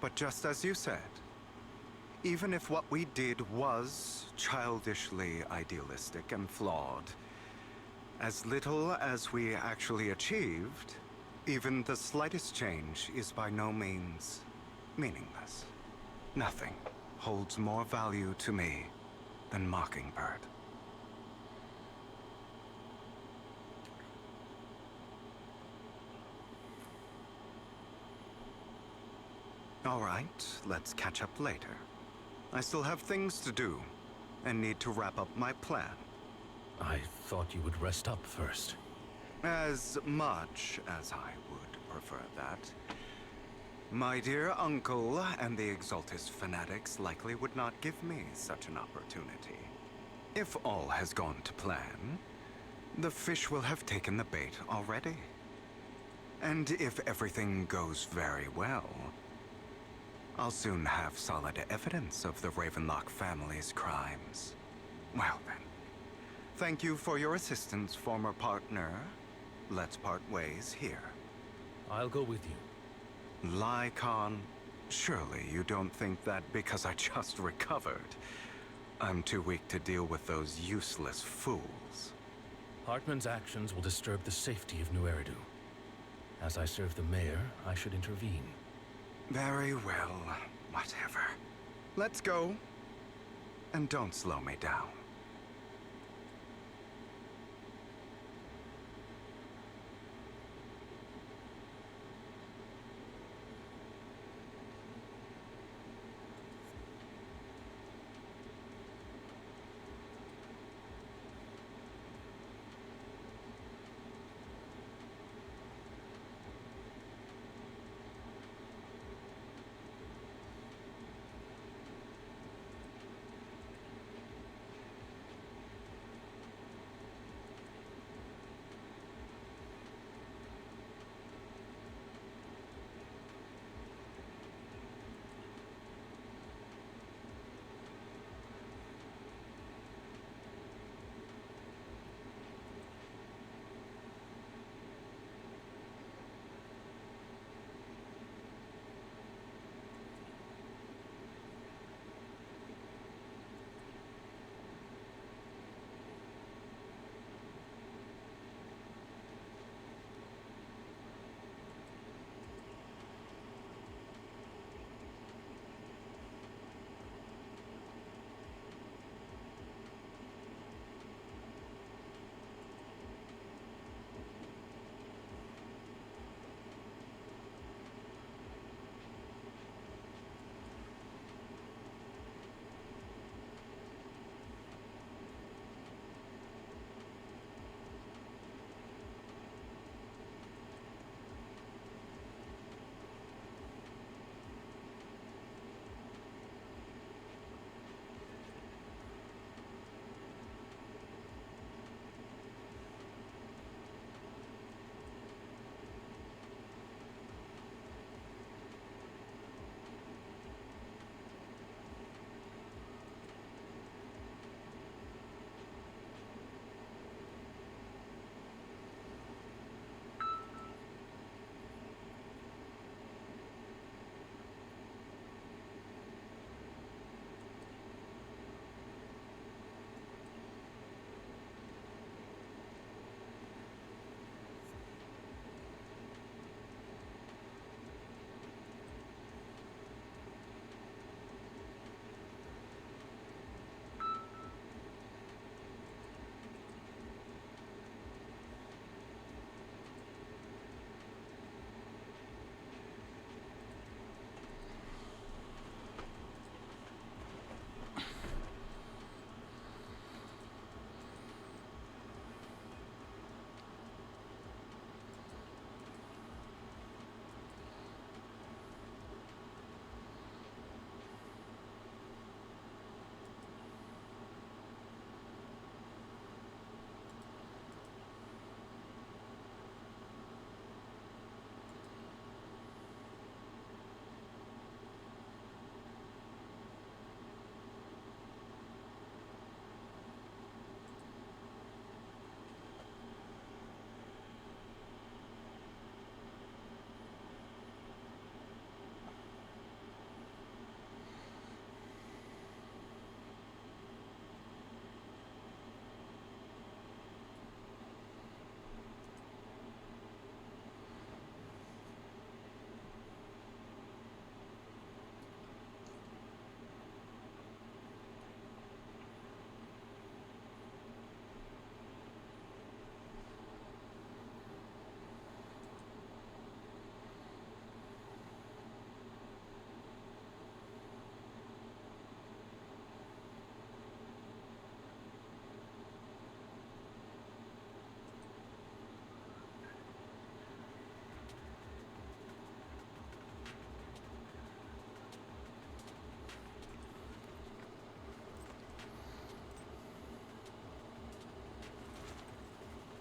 I: But just as you said, even if what we did was childishly idealistic and flawed, as little as we actually achieved, even the slightest change is by no means meaningless. Nothing holds more value to me than Mockingbird. All right, let's catch up later. I still have things to do, and need to wrap up my plan.
F: I thought you would rest up first.
I: As much as I would prefer that. My dear uncle and the Exaltus fanatics likely would not give me such an opportunity. If all has gone to plan, the fish will have taken the bait already. And if everything goes very well, I'll soon have solid evidence of the Ravenlock family's crimes. Well then, thank you for your assistance, former partner. Let's part ways here.
F: I'll go with you.
I: Lycon, surely you don't think that because I just recovered, I'm too weak to deal with those useless fools.
F: Hartman's actions will disturb the safety of New Eridu. As I serve the mayor, I should intervene.
I: Very well, whatever. Let's go. And don't slow me down.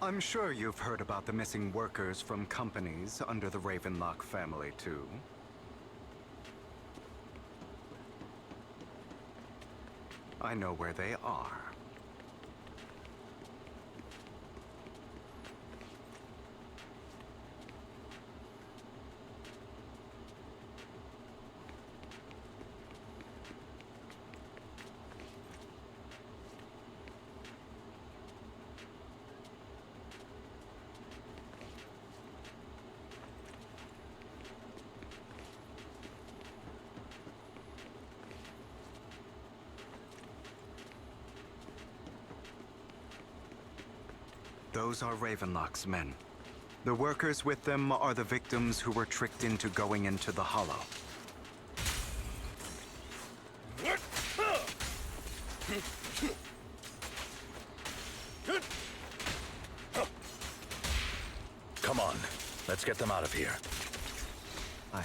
I: I'm sure you've heard about the missing workers from companies under the Ravenlock family, too. I know where they are. Those are Ravenlock's men. The workers with them are the victims who were tricked into going into the Hollow.
F: Come on, let's get them out of here.
I: Aye.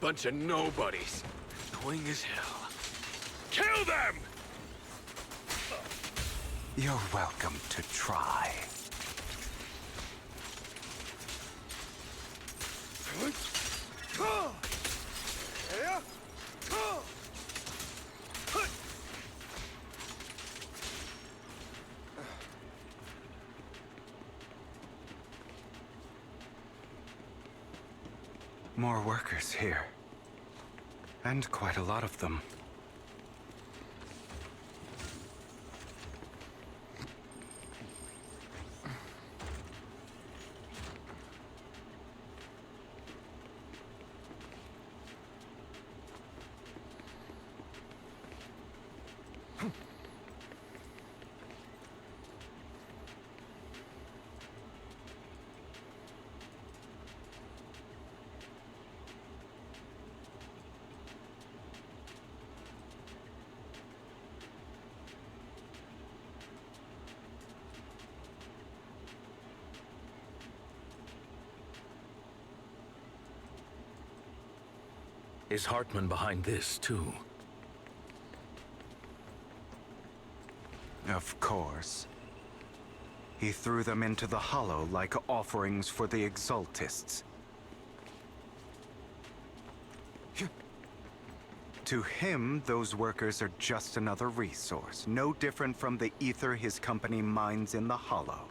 O: Bunch of nobodies. Annoying as hell. Kill them!
I: You're welcome to try. More workers here. And quite a lot of them.
F: Is Hartman behind this, too?
I: Of course. He threw them into the Hollow like offerings for the Exaltists. To him, those workers are just another resource, no different from the ether his company mines in the Hollow.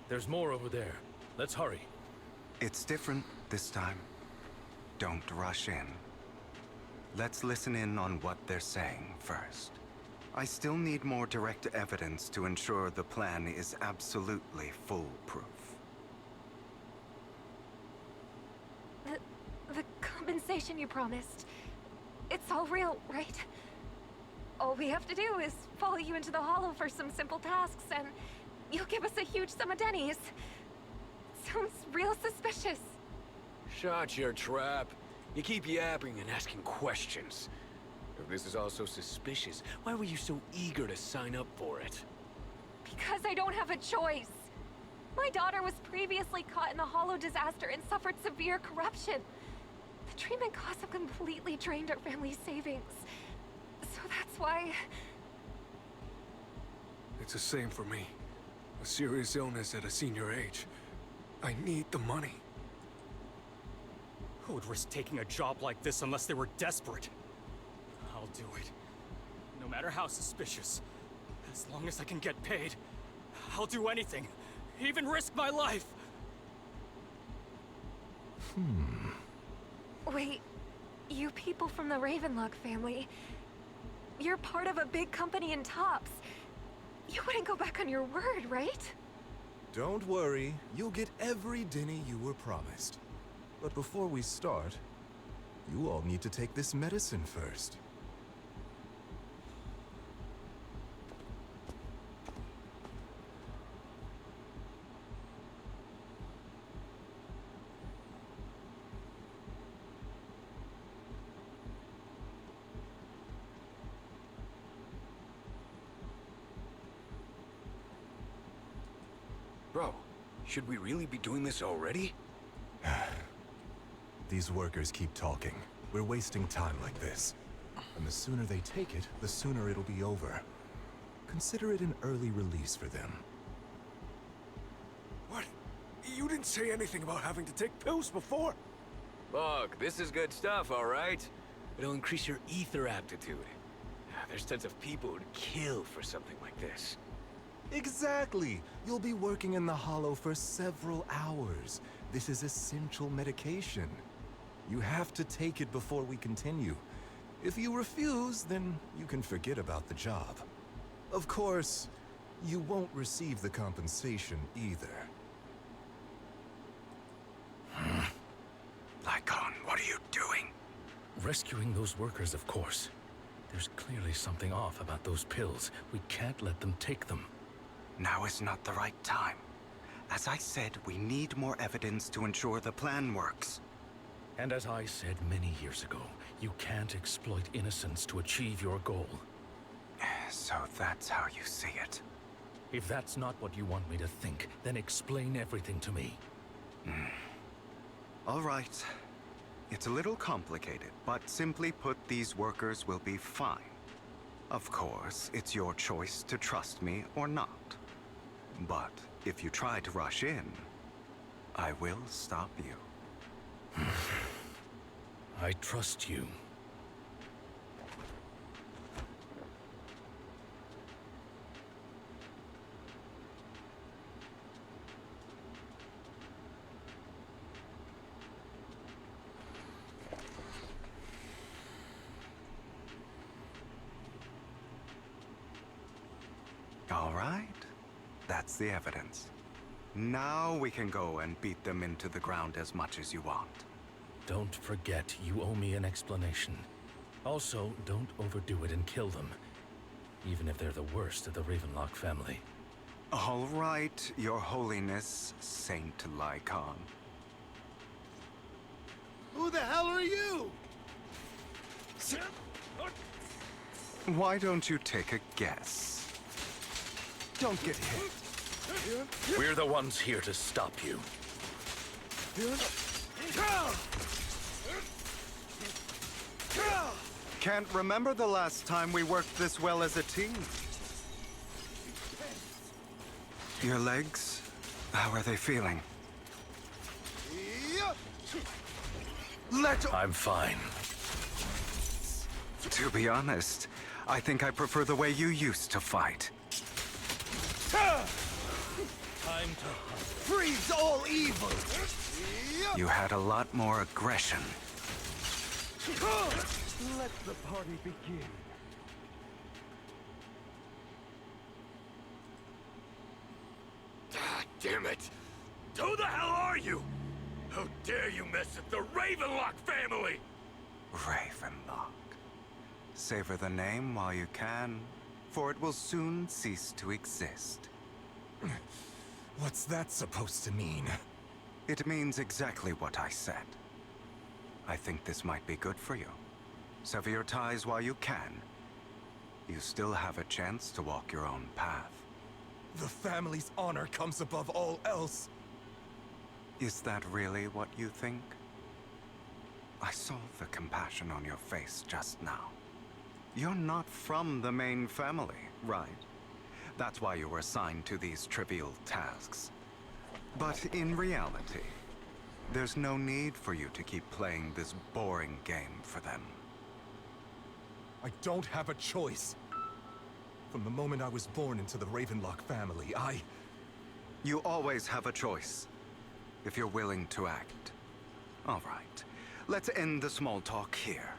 F: There's more over there. Let's hurry.
I: It's different this time. Don't rush in. Let's listen in on what they're saying first. I still need more direct evidence to ensure the plan is absolutely foolproof.
H: The compensation you promised. It's all real, right? All we have to do is follow you into the Hollow for some simple tasks, and you'll give us a huge sum of dennies. Sounds real suspicious.
O: Shut your trap. You keep yapping and asking questions. If this is all so suspicious, why were you so eager to sign up for it?
H: Because I don't have a choice. My daughter was previously caught in the Hollow disaster and suffered severe corruption. The treatment costs have completely drained our family's savings. So that's why...
V: It's the same for me. A serious illness at a senior age. I need the money.
G: Who would risk taking a job like this unless they were desperate? I'll do it. No matter how suspicious. As long as I can get paid, I'll do anything. Even risk my life.
H: Wait, you people from the Ravenlock family, you're part of a big company in Tops. You wouldn't go back on your word, right?
V: Don't worry, you'll get every dinny you were promised. But before we start, you all need to take this medicine first.
O: Bro, should we really be doing this already?
V: These workers keep talking. We're wasting time like this. And the sooner they take it, the sooner it'll be over. Consider it an early release for them.
O: What? You didn't say anything about having to take pills before. Look, this is good stuff, all right? It'll increase your ether aptitude. There's tons of people who'd kill for something like this.
V: Exactly! You'll be working in the Hollow for several hours. This is essential medication. You have to take it before we continue. If you refuse, then you can forget about the job. Of course, you won't receive the compensation either.
O: Lycon, what are you doing?
F: Rescuing those workers, of course. There's clearly something off about those pills. We can't let them take them.
I: Now is not the right time. As I said, we need more evidence to ensure the plan works.
F: And as I said many years ago, you can't exploit innocence to achieve your goal.
I: So that's how you see it.
F: If that's not what you want me to think, then explain everything to me.
I: All right. It's a little complicated, but simply put, these workers will be fine. Of course, it's your choice to trust me or not. But if you try to rush in, I will stop you.
F: I trust you.
I: All right. That's the evidence. Now we can go and beat them into the ground as much as you want.
F: Don't forget, you owe me an explanation. Also, don't overdo it and kill them. Even if they're the worst of the Ravenlock family.
I: All right, Your Holiness, Saint Lycon.
M: Who the hell are you?
I: Why don't you take a guess? Don't get hit.
F: We're the ones here to stop you.
I: Can't remember the last time we worked this well as a team. Your legs, how are they feeling?
F: I'm fine.
I: To be honest, I think I prefer the way you used to fight.
F: Time to
I: freeze all evil! You had a lot more aggression.
J: Let the party begin.
O: Ah, damn it! Who the hell are you? How dare you mess with the Ravenlock family?
I: Ravenlock. Savor the name while you can, for it will soon cease to exist.
V: What's that supposed to mean?
I: It means exactly what I said. I think this might be good for you. Sever your ties while you can. You still have a chance to walk your own path.
V: The family's honor comes above all else.
I: Is that really what you think? I saw the compassion on your face just now. You're not from the main family, right? That's why you were assigned to these trivial tasks. But in reality, There's no need for you to keep playing this boring game for them.
V: I don't have a choice. From the moment I was born into the Ravenlock family,
I: You always have a choice, if you're willing to act. All right, let's end the small talk here.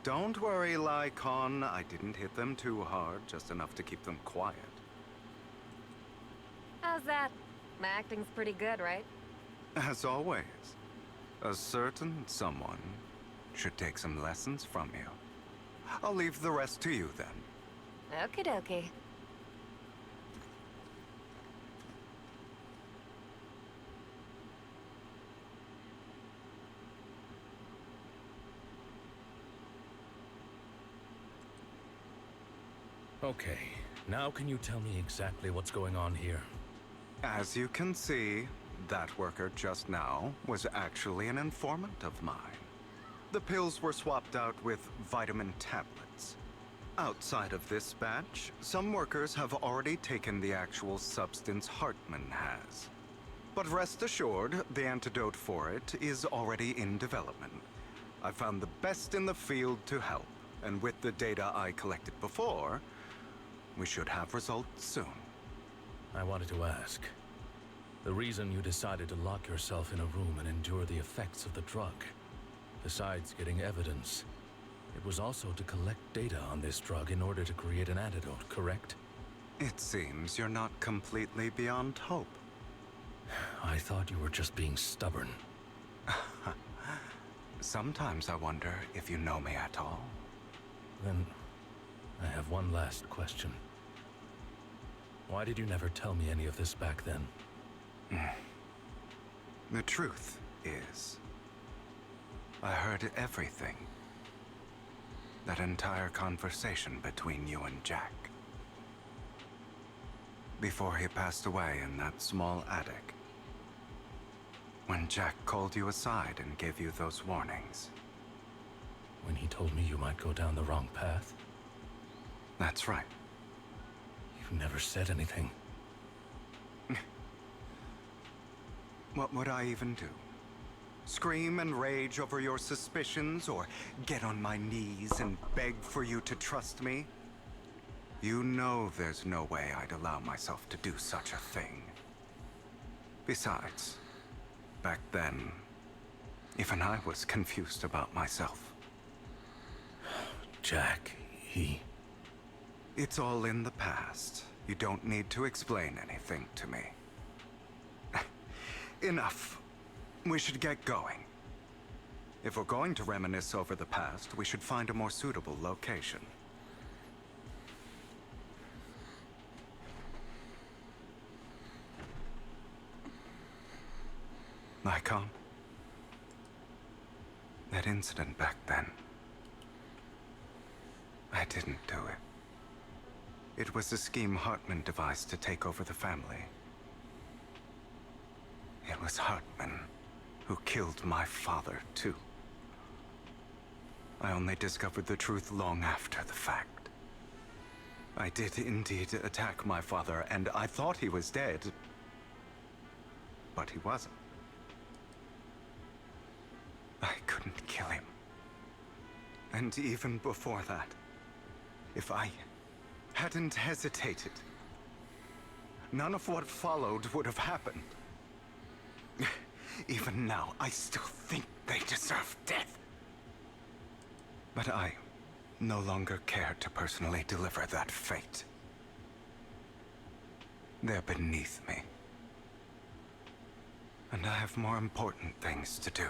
I: Don't worry, Lycon. I didn't hit them too hard, just enough to keep them quiet.
H: How's that? My acting's pretty good, right?
I: As always, a certain someone should take some lessons from you. I'll leave the rest to you then.
H: Okie dokie.
F: Okay, now can you tell me exactly what's going on here?
I: As you can see, that worker just now was actually an informant of mine. The pills were swapped out with vitamin tablets. Outside of this batch, some workers have already taken the actual substance Hartman has. But rest assured, the antidote for it is already in development. I found the best in the field to help, and with the data I collected before, we should have results soon.
F: I wanted to ask. The reason you decided to lock yourself in a room and endure the effects of the drug, besides getting evidence, it was also to collect data on this drug in order to create an antidote, correct?
I: It seems you're not completely beyond hope.
F: I thought you were just being stubborn.
I: Sometimes I wonder if you know me at all.
F: Then, I have one last question. Why did you never tell me any of this back then?
I: The truth is, I heard everything. That entire conversation between you and Jack. Before he passed away in that small attic. When Jack called you aside and gave you those warnings.
F: When he told me you might go down the wrong path?
I: That's right.
F: You never said anything.
I: What would I even do? Scream and rage over your suspicions, or get on my knees and beg for you to trust me? You know there's no way I'd allow myself to do such a thing. Besides, back then, even I was confused about myself.
F: Jack,
I: It's all in the past. You don't need to explain anything to me. Enough. We should get going. If we're going to reminisce over the past, we should find a more suitable location. Lycon? That incident back then. I didn't do it. It was a scheme Hartman devised to take over the family. It was Hartman who killed my father, too. I only discovered the truth long after the fact. I did indeed attack my father, and I thought he was dead. But he wasn't. I couldn't kill him. And even before that, if I hadn't hesitated, none of what followed would have happened. Even now, I still think they deserve death. But I no longer care to personally deliver that fate. They're beneath me. And I have more important things to do.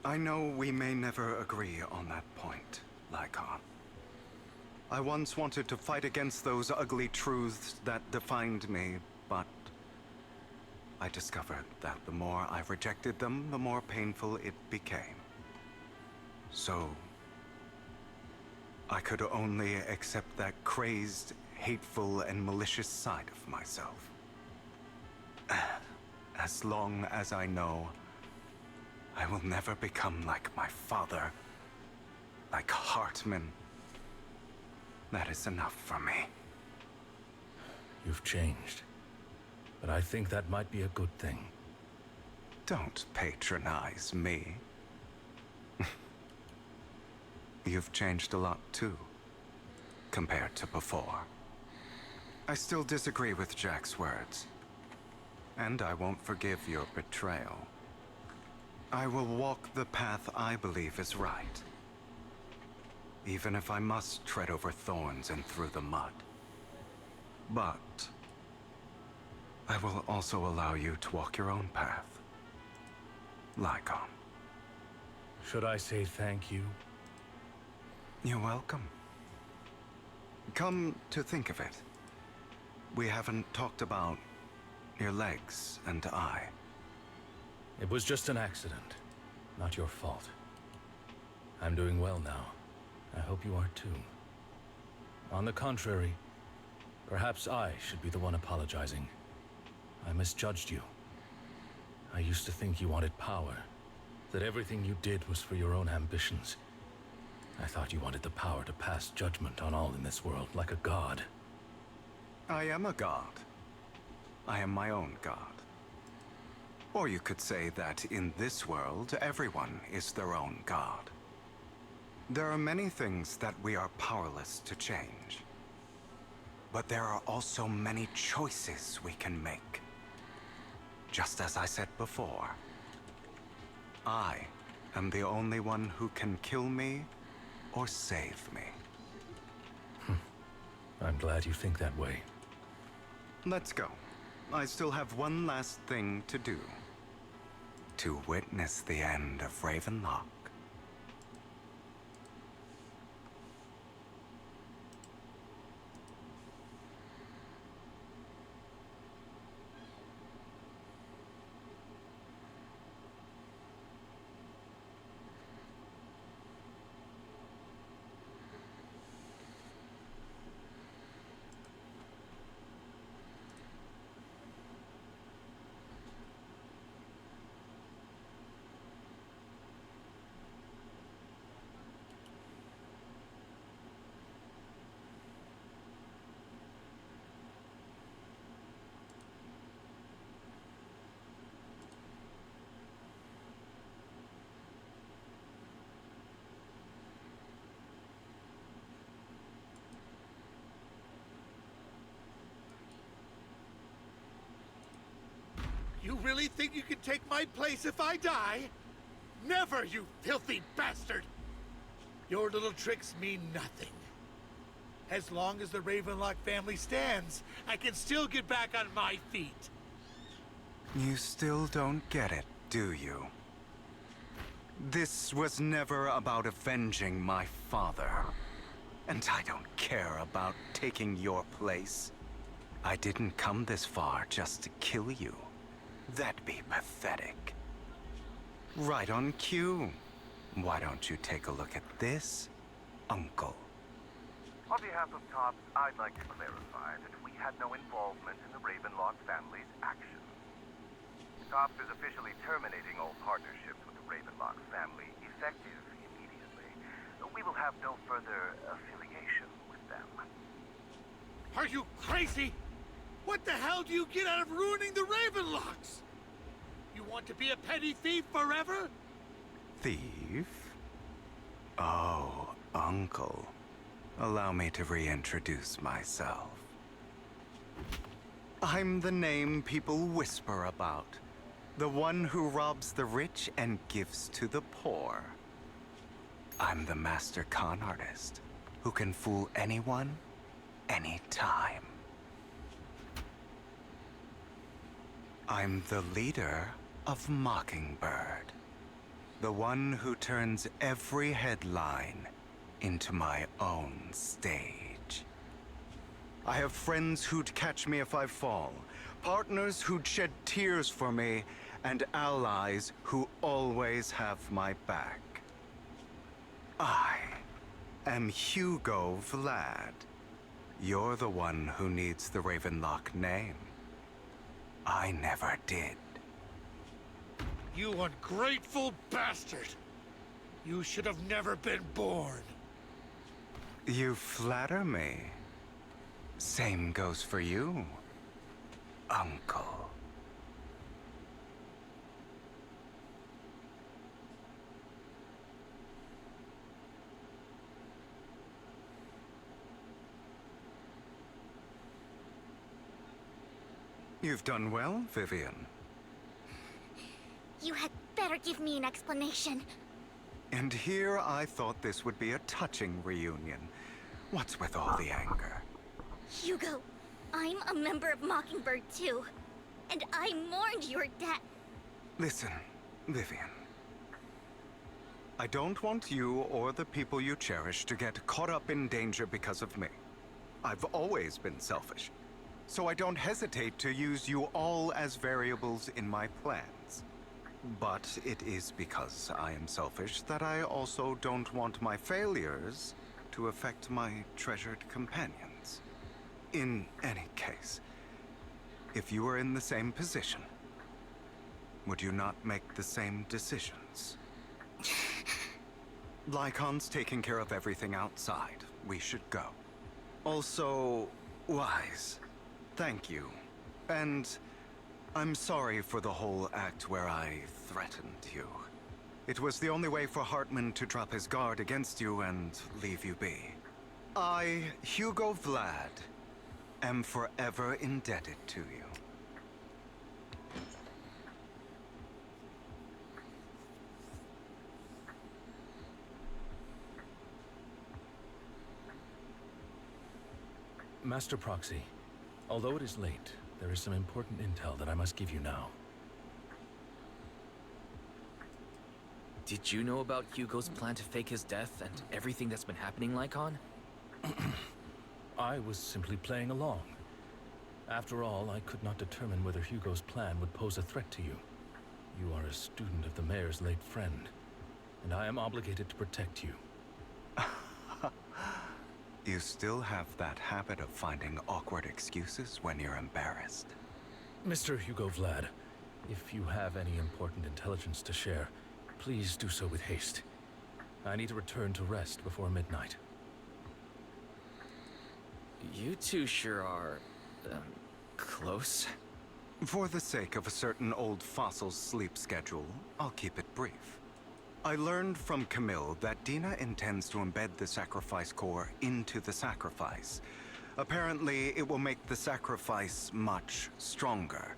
I: I know we may never agree on that point, Lycon. I once wanted to fight against those ugly truths that defined me, but I discovered that the more I rejected them, the more painful it became. So, I could only accept that crazed, hateful, and malicious side of myself. As long as I know I will never become like my father, like Hartman. That is enough for me.
F: You've changed. But I think that might be a good thing.
I: Don't patronize me. You've changed a lot too, compared to before. I still disagree with Jack's words. And I won't forgive your betrayal. I will walk the path I believe is right. Even if I must tread over thorns and through the mud. But I will also allow you to walk your own path. Lycon.
F: Should I say thank you?
I: You're welcome. Come to think of it, we haven't talked about your legs and eye.
F: It was just an accident, not your fault. I'm doing well now. I hope you are too. On the contrary, perhaps I should be the one apologizing. I misjudged you. I used to think you wanted power, that everything you did was for your own ambitions. I thought you wanted the power to pass judgment on all in this world, like a god.
I: I am a god. I am my own god. Or you could say that in this world, everyone is their own god. There are many things that we are powerless to change. But there are also many choices we can make. Just as I said before, I am the only one who can kill me or save me.
F: I'm glad you think that way.
I: Let's go. I still have one last thing to do. To witness the end of Ravenlock.
M: You really think you can take my place if I die? Never, you filthy bastard! Your little tricks mean nothing. As long as the Ravenlock family stands, I can still get back on my feet.
I: You still don't get it, do you? This was never about avenging my father. And I don't care about taking your place. I didn't come this far just to kill you. That'd be pathetic. Right on cue. Why don't you take a look at this, Uncle?
L: On behalf of Tops, I'd like to clarify that we had no involvement in the Ravenlock family's actions. Tops is officially terminating all partnerships with the Ravenlock family, effective immediately. We will have no further affiliation with them.
M: Are you crazy? What the hell do you get out of ruining the Ravenlocks? You want to be a petty thief forever?
I: Thief? Oh, Uncle. Allow me to reintroduce myself. I'm the name people whisper about. The one who robs the rich and gives to the poor. I'm the master con artist who can fool anyone, anytime. I'm the leader of Mockingbird. The one who turns every headline into my own stage. I have friends who'd catch me if I fall, partners who'd shed tears for me, and allies who always have my back. I am Hugo Vlad. You're the one who needs the Ravenlock name. I never did.
M: You ungrateful bastard! You should have never been born.
I: You flatter me. Same goes for you, Uncle. You've done well, Vivian.
C: You had better give me an explanation.
I: And here I thought this would be a touching reunion. What's with all the anger?
C: Hugo, I'm a member of Mockingbird too. And I mourned your death.
I: Listen, Vivian. I don't want you or the people you cherish to get caught up in danger because of me. I've always been selfish, so I don't hesitate to use you all as variables in my plans. But it is because I am selfish that I also don't want my failures to affect my treasured companions. In any case, if you were in the same position, would you not make the same decisions? Lycon's taking care of everything outside. We should go. Also, Wise, thank you. And I'm sorry for the whole act where I threatened you. It was the only way for Hartman to drop his guard against you and leave you be. I, Hugo Vlad, am forever indebted to you.
F: Master Proxy, although it is late, there is some important intel that I must give you now.
D: Did you know about Hugo's plan to fake his death and everything that's been happening, Lycon?
F: I was simply playing along. After all, I could not determine whether Hugo's plan would pose a threat to you. You are a student of the Mayor's late friend, and I am obligated to protect you.
I: You still have that habit of finding awkward excuses when you're embarrassed.
F: Mr. Hugo Vlad, if you have any important intelligence to share, please do so with haste. I need to return to rest before midnight.
D: You two sure are, close?
I: For the sake of a certain old fossil's sleep schedule, I'll keep it brief. I learned from Camille that Dina intends to embed the sacrifice core into the sacrifice. Apparently, it will make the sacrifice much stronger.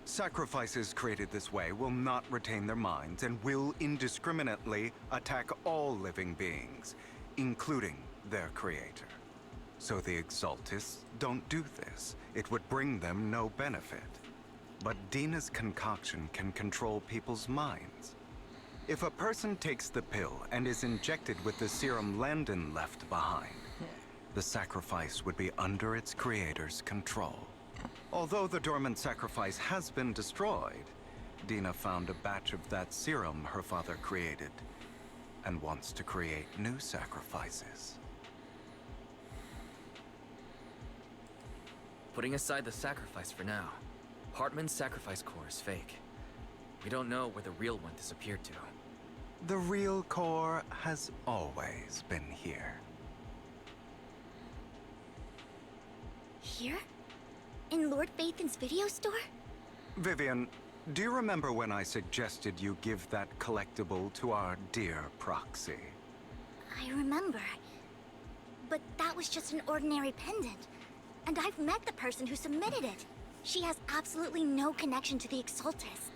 I: Sacrifices created this way will not retain their minds and will indiscriminately attack all living beings, including their creator. So the Exaltists don't do this. It would bring them no benefit. But Dina's concoction can control people's minds. If a person takes the pill and is injected with the serum Landon left behind, the sacrifice would be under its creator's control. Although the dormant sacrifice has been destroyed, Dina found a batch of that serum her father created and wants to create new sacrifices.
D: Putting aside the sacrifice for now, Hartman's sacrifice core is fake. We don't know where the real one disappeared to.
I: The real core has always been here.
C: Here? In Lord Phaethon's video store?
I: Vivian, do you remember when I suggested you give that collectible to our dear Proxy?
C: I remember. But that was just an ordinary pendant. And I've met the person who submitted it. She has absolutely no connection to the Exaltists.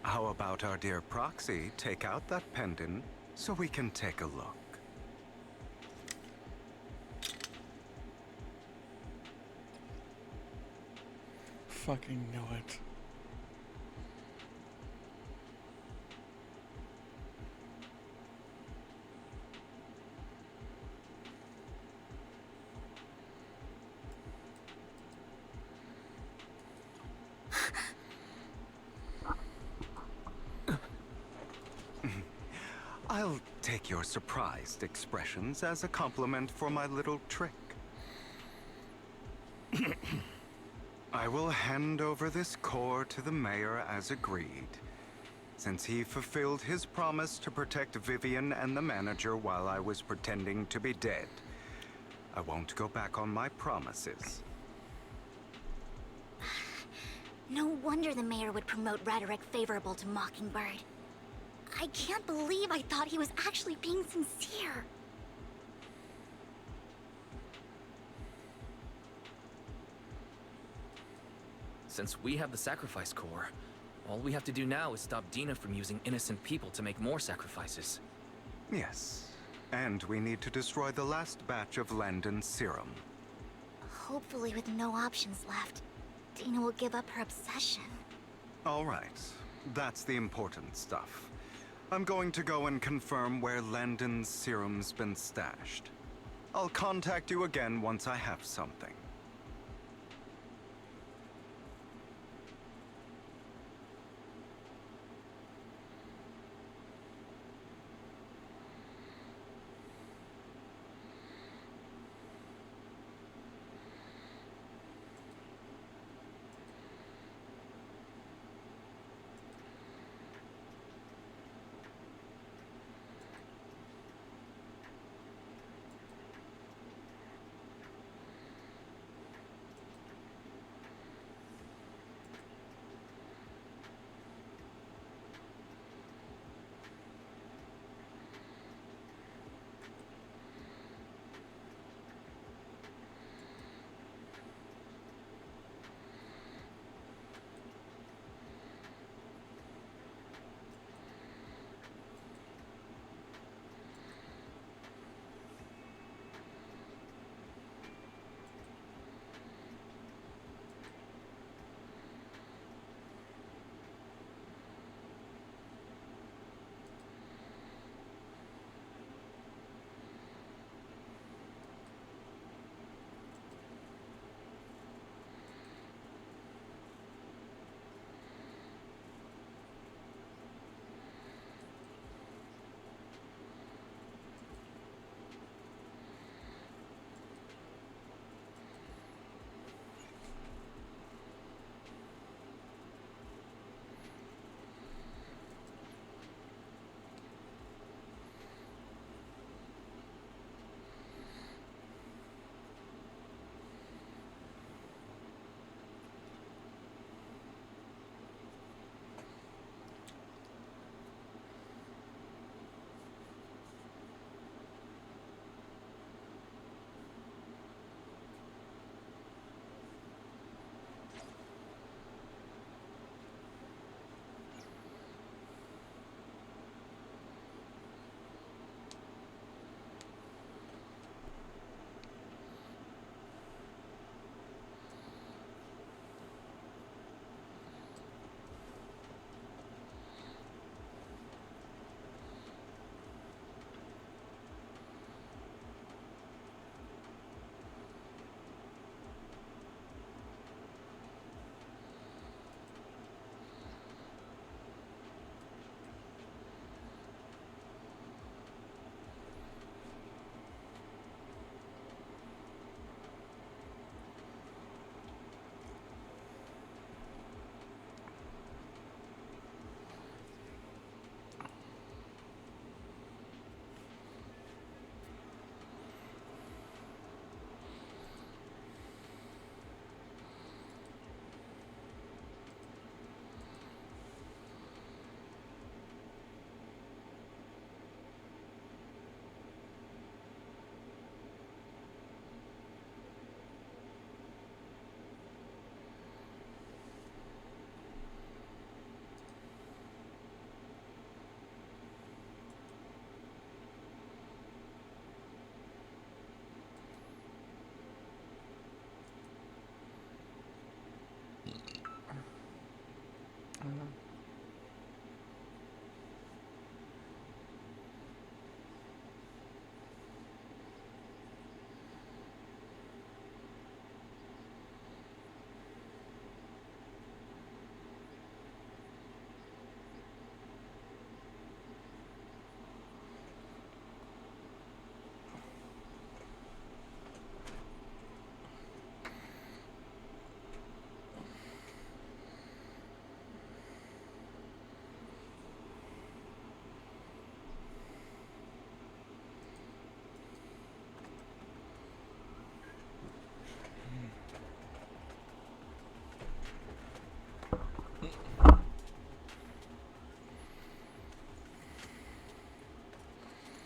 I: How about our dear Proxy take out that pendant so we can take a look?
A: Fucking know it.
I: I'll take your surprised expressions as a compliment for my little trick. I will hand over this core to the mayor as agreed. since he fulfilled his promise to protect Vivian and the manager while I was pretending to be dead. I won't go back on my promises.
C: No wonder the mayor would promote rhetoric favorable to Mockingbird. I can't believe I thought he was actually being sincere.
D: Since we have the sacrifice core, all we have to do now is stop Dina from using innocent people to make more sacrifices.
I: Yes, and we need to destroy the last batch of Landon's serum.
C: Hopefully with no options left, Dina will give up her obsession.
I: All right, that's the important stuff. I'm going to go and confirm where Landon's serum's been stashed. I'll contact you again once I have something.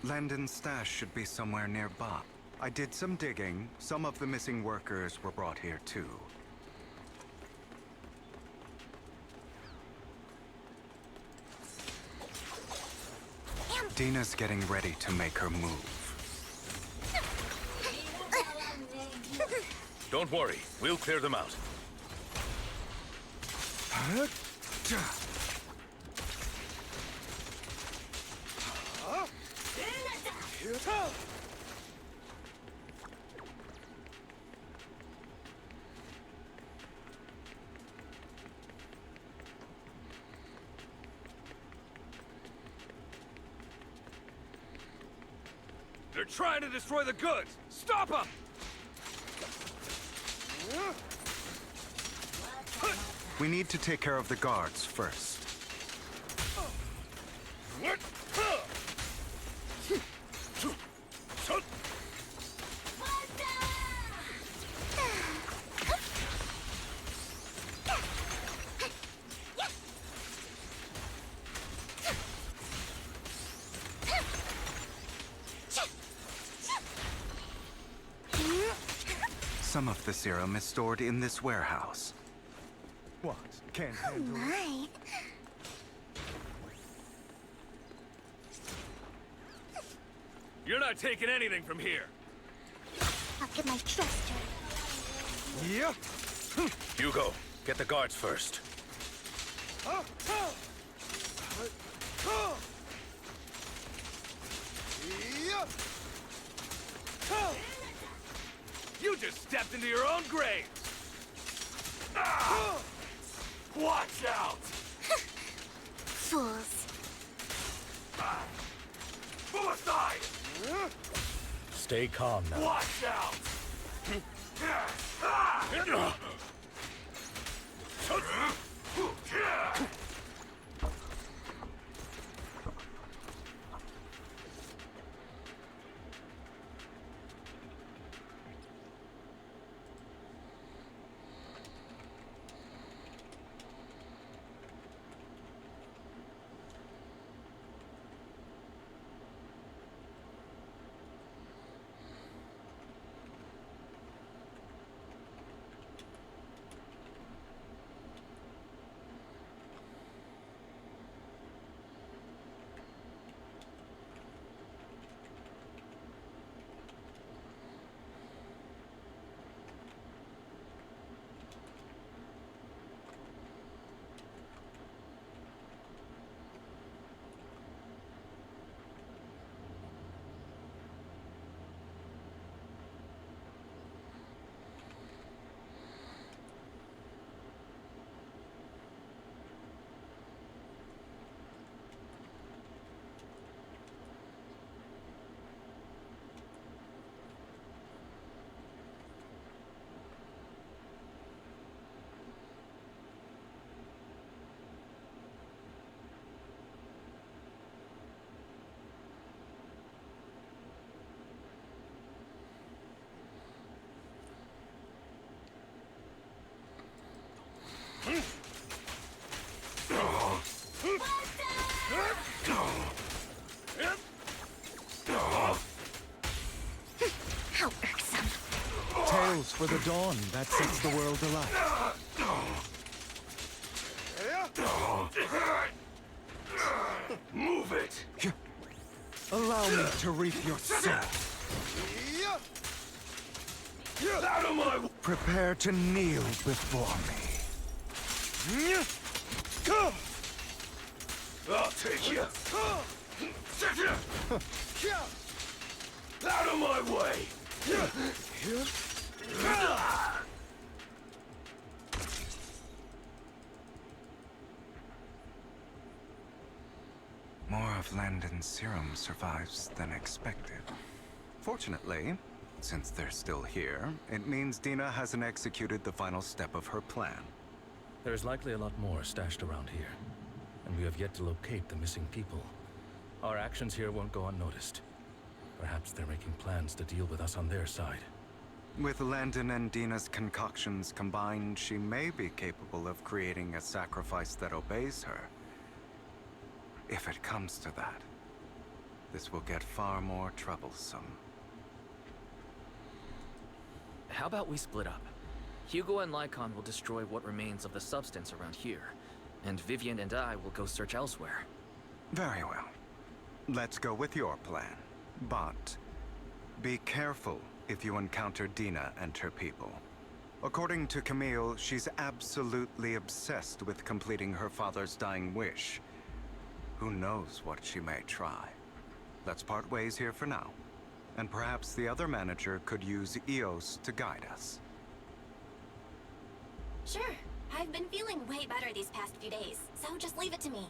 I: Landon's stash should be somewhere nearby. I did some digging. Some of the missing workers were brought here too. Dina's getting ready to make her move.
F: Don't worry, we'll clear them out.
O: They're trying to destroy the goods! Stop them!
I: We need to take care of the guards first. Some of the serum is stored in this warehouse. What? Can't handle it?
C: My.
O: You're not taking anything from here!
C: How can I trust her?
I: Yeah.
F: Hugo, get the guards first.
O: You just stepped into your own grave! Ah! Watch out!
C: Fools.
O: Move aside!
F: Stay calm now.
O: Watch out!
C: How irksome.
I: Tales for the dawn that sets the world alight.
O: Move it!
I: Allow me to reap your soul.
O: Out of my way!
I: Prepare to kneel before me.
O: I'll take you! Out of my way!
I: More of Landon's serum survives than expected. Fortunately, since they're still here, it means Dina hasn't executed the final step of her plan.
F: There's likely a lot more stashed around here, and we have yet to locate the missing people. Our actions here won't go unnoticed. Perhaps they're making plans to deal with us on their side.
I: With Landon and Dina's concoctions combined, she may be capable of creating a sacrifice that obeys her. If it comes to that. this will get far more troublesome.
D: How about we split up? Hugo and Lycon will destroy what remains of the substance around here, and Vivian and I will go search elsewhere.
I: Very well. Let's go with your plan. But be careful if you encounter Dina and her people. According to Camille, she's absolutely obsessed with completing her father's dying wish. Who knows what she may try. Let's part ways here for now. And perhaps the other manager could use Eos to guide us.
E: Sure. I've been feeling way better these past few days, so just leave it to me.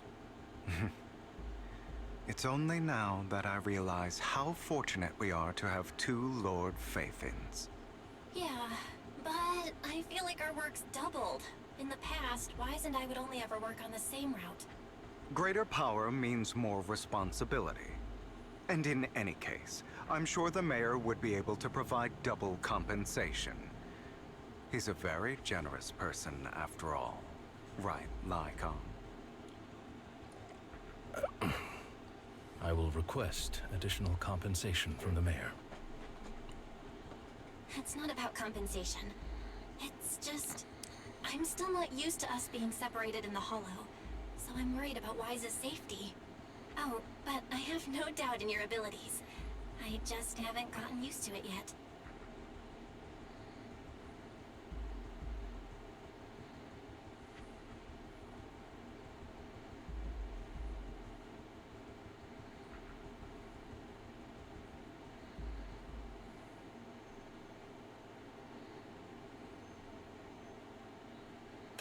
I: It's only now that I realize how fortunate we are to have two Lord Faithins.
E: Yeah, but I feel like our work's doubled. In the past, Wise and I would only ever work on the same route.
I: Greater power means more responsibility. And in any case, I'm sure the mayor would be able to provide double compensation. He's a very generous person, after all. Right, Lycon?
F: I will request additional compensation from the mayor.
E: It's not about compensation. It's just... I'm still not used to us being separated in the Hollow, so I'm worried about Wise's safety. Oh, but I have no doubt in your abilities. I just haven't gotten used to it yet.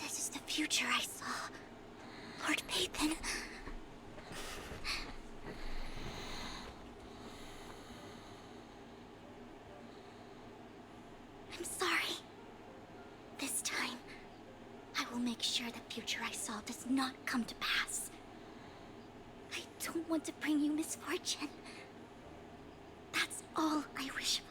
C: This is the future I saw. Lord Pathan. I'm sorry. This time, I will make sure the future I saw does not come to pass. I don't want to bring you misfortune. That's all I wish for.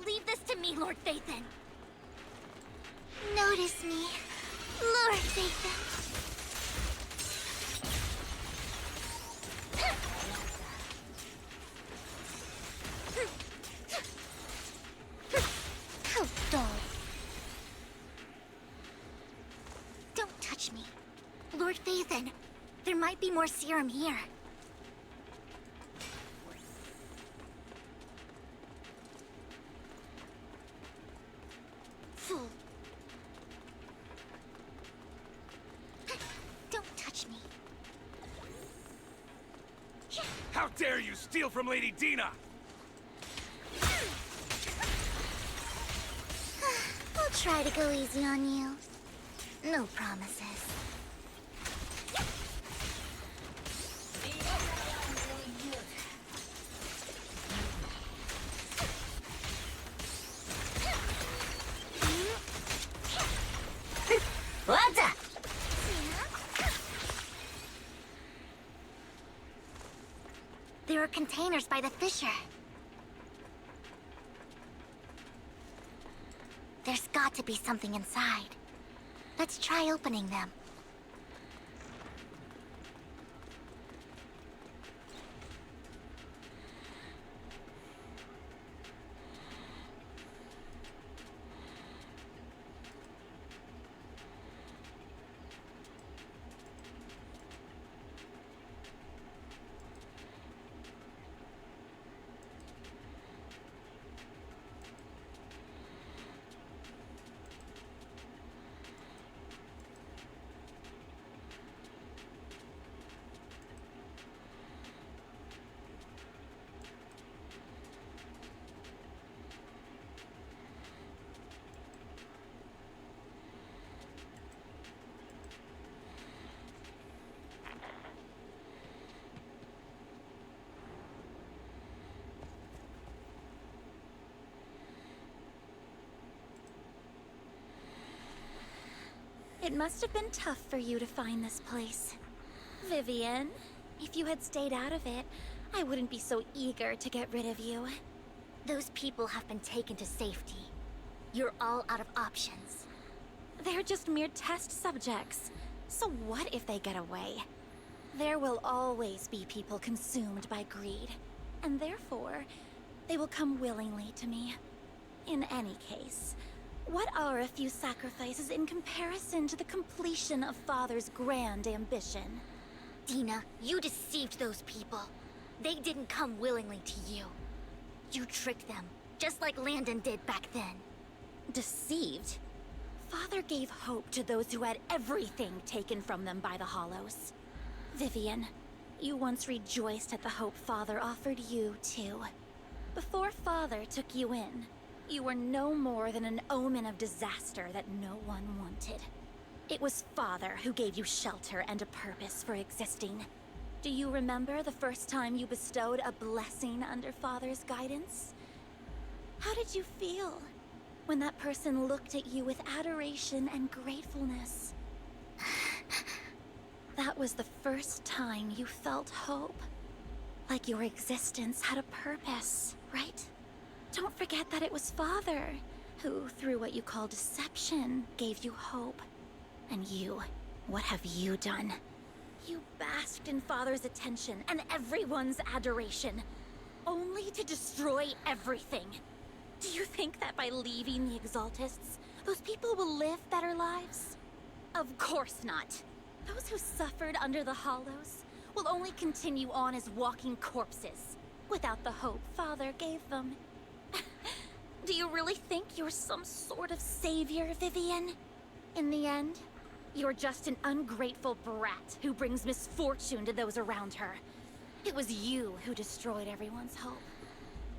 C: Leave this to me, Lord Phaethon. Notice me, Lord Phaethon. How dull. Don't touch me. Lord Phaethon, there might be more serum here. Fool. Don't touch me.
O: How dare you steal from Lady Dina!
C: I'll try to go easy on you. No promises. What's up? There are containers by the fissure. There's got to be something inside. Let's try opening them. It must have been tough for you to find this place. Vivian, if you had stayed out of it, I wouldn't be so eager to get rid of you. Those people have been taken to safety. You're all out of options. They're just mere test subjects. So what if they get away? There will always be people consumed by greed. And therefore, they will come willingly to me. In any case, what are a few sacrifices in comparison to the completion of Father's grand ambition? Dina, you deceived those people. They didn't come willingly to you. You tricked them, just like Landon did back then. Deceived? Father gave hope to those who had everything taken from them by the Hollows. Vivian, you once rejoiced at the hope Father offered you, too. Before Father took you in, you were no more than an omen of disaster that no one wanted. It was Father who gave you shelter and a purpose for existing. Do you remember the first time you bestowed a blessing under Father's guidance? How did you feel when that person looked at you with adoration and gratefulness? That was the first time you felt hope. Like your existence had a purpose, right? Don't forget that it was Father who, through what you call deception, gave you hope. And you, what have you done? You basked in Father's attention and everyone's adoration, only to destroy everything. Do you think that by leaving the Exaltists, those people will live better lives? Of course not. Those who suffered under the Hollows will only continue on as walking corpses, without the hope Father gave them. Do you really think you're some sort of savior, Vivian? In the end, you're just an ungrateful brat who brings misfortune to those around her. It was you who destroyed everyone's hope.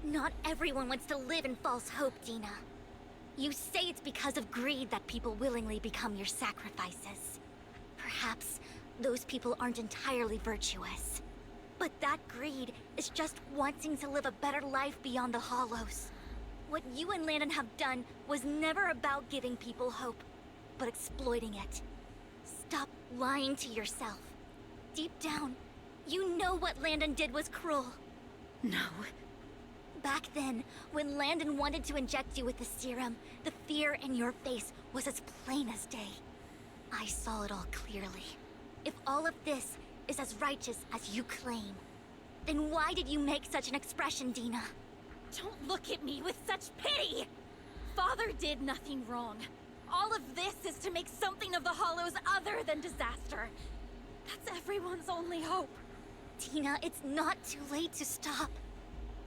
C: Not everyone wants to live in false hope, Dina. You say it's because of greed that people willingly become your sacrifices. Perhaps those people aren't entirely virtuous. But that greed is just wanting to live a better life beyond the Hollows. What you and Landon have done was never about giving people hope, but exploiting it. Stop lying to yourself. Deep down, you know what Landon did was cruel. No. Back then, when Landon wanted to inject you with the serum, the fear in your face was as plain as day. I saw it all clearly. If all of this is as righteous as you claim, then why did you make such an expression, Dina? Don't look at me with such pity! Father did nothing wrong. All of this is to make something of the Hollows other than disaster. That's everyone's only hope. Tina, it's not too late to stop.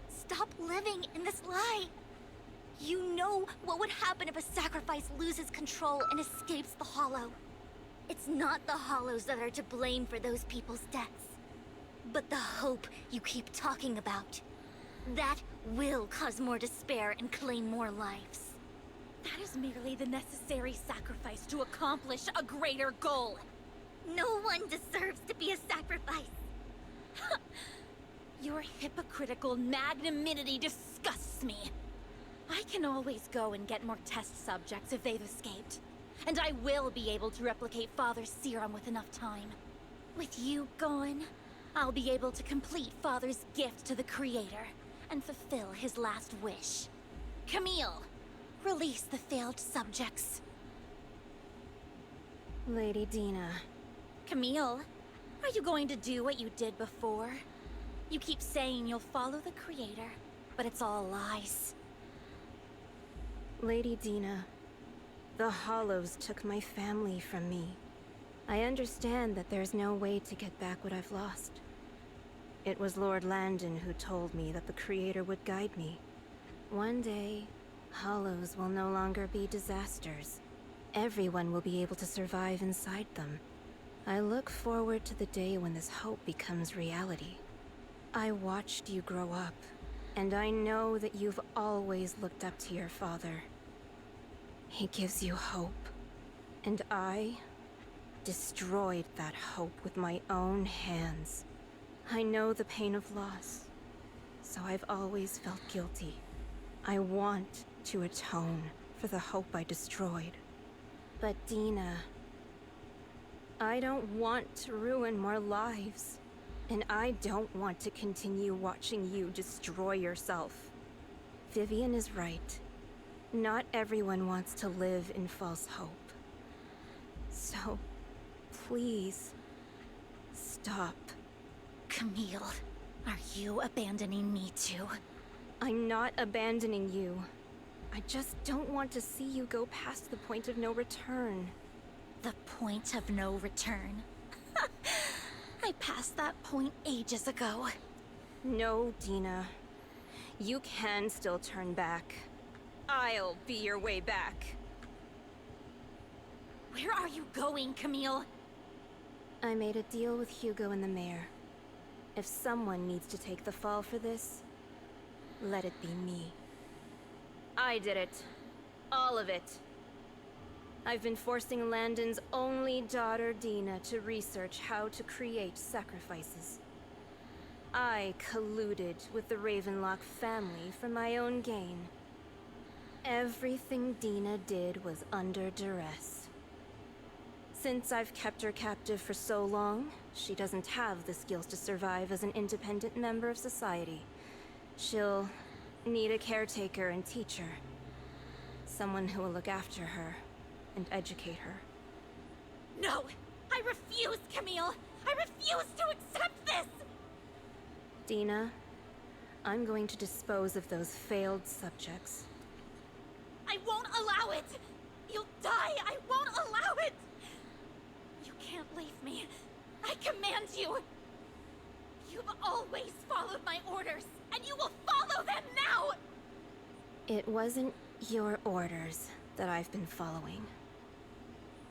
C: Stop living in this lie. You know what would happen if a sacrifice loses control and escapes the Hollow. It's not the Hollows that are to blame for those people's deaths, but the hope you keep talking about. That will cause more despair and claim more lives. That is merely the necessary sacrifice to accomplish a greater goal. No one deserves to be a sacrifice. Your hypocritical magnanimity disgusts me. I can always go and get more test subjects if they've escaped. And I will be able to replicate Father's serum with enough time. With you gone, I'll be able to complete Father's gift to the Creator and fulfill his last wish. Camille, release the failed subjects.
K: Lady Dina.
C: Camille, are you going to do what you did before? You keep saying you'll follow the Creator, but it's all lies.
K: Lady Dina, the Hollows took my family from me. I understand that there's no way to get back what I've lost. It was Lord Landon who told me that the Creator would guide me. One day, Hollows will no longer be disasters. Everyone will be able to survive inside them. I look forward to the day when this hope becomes reality. I watched you grow up, and I know that you've always looked up to your father. He gives you hope, and I destroyed that hope with my own hands. I know the pain of loss, so I've always felt guilty. I want to atone for the hope I destroyed. But Dina, I don't want to ruin more lives. And I don't want to continue watching you destroy yourself. Vivian is right. Not everyone wants to live in false hope. So, please, stop.
C: Camille, are you abandoning me too?
K: I'm not abandoning you. I just don't want to see you go past the point of no return.
C: The point of no return? I passed that point ages ago.
K: No, Dina. You can still turn back. I'll be your way back.
C: Where are you going, Camille?
K: I made a deal with Hugo and the mayor. If someone needs to take the fall for this, let it be me. I did it. All of it. I've been forcing Landon's only daughter, Dina, to research how to create sacrifices. I colluded with the Ravenlock family for my own gain. Everything Dina did was under duress. Since I've kept her captive for so long, she doesn't have the skills to survive as an independent member of society. She'll need a caretaker and teacher. Someone who will look after her and educate her.
C: No! I refuse, Camille! I refuse to accept this!
K: Dina, I'm going to dispose of those failed subjects.
C: I won't allow it! You'll die! I won't allow it! You can't leave me. I command you! You've always followed my orders, and you will follow them now!
K: It wasn't your orders that I've been following.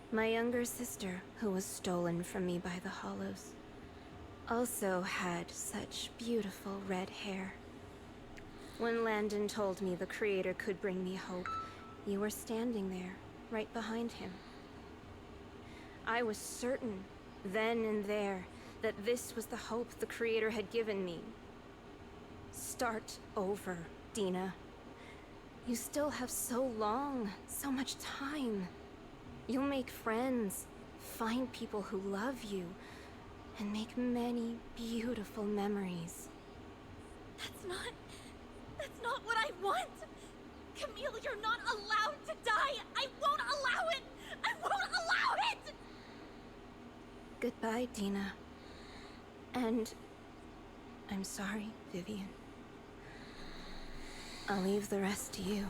K: My younger sister, who was stolen from me by the Hollows, also had such beautiful red hair. When Landon told me the Creator could bring me hope, you were standing there, right behind him. I was certain, then and there, that this was the hope the Creator had given me. Start over, Dina. You still have so long, so much time. You'll make friends, find people who love you, and make many beautiful memories.
C: That's not what I want! Camille, you're not allowed to die! I won't allow it! I won't allow it!
K: Goodbye, Dina. And I'm sorry, Vivian. I'll leave the rest to you.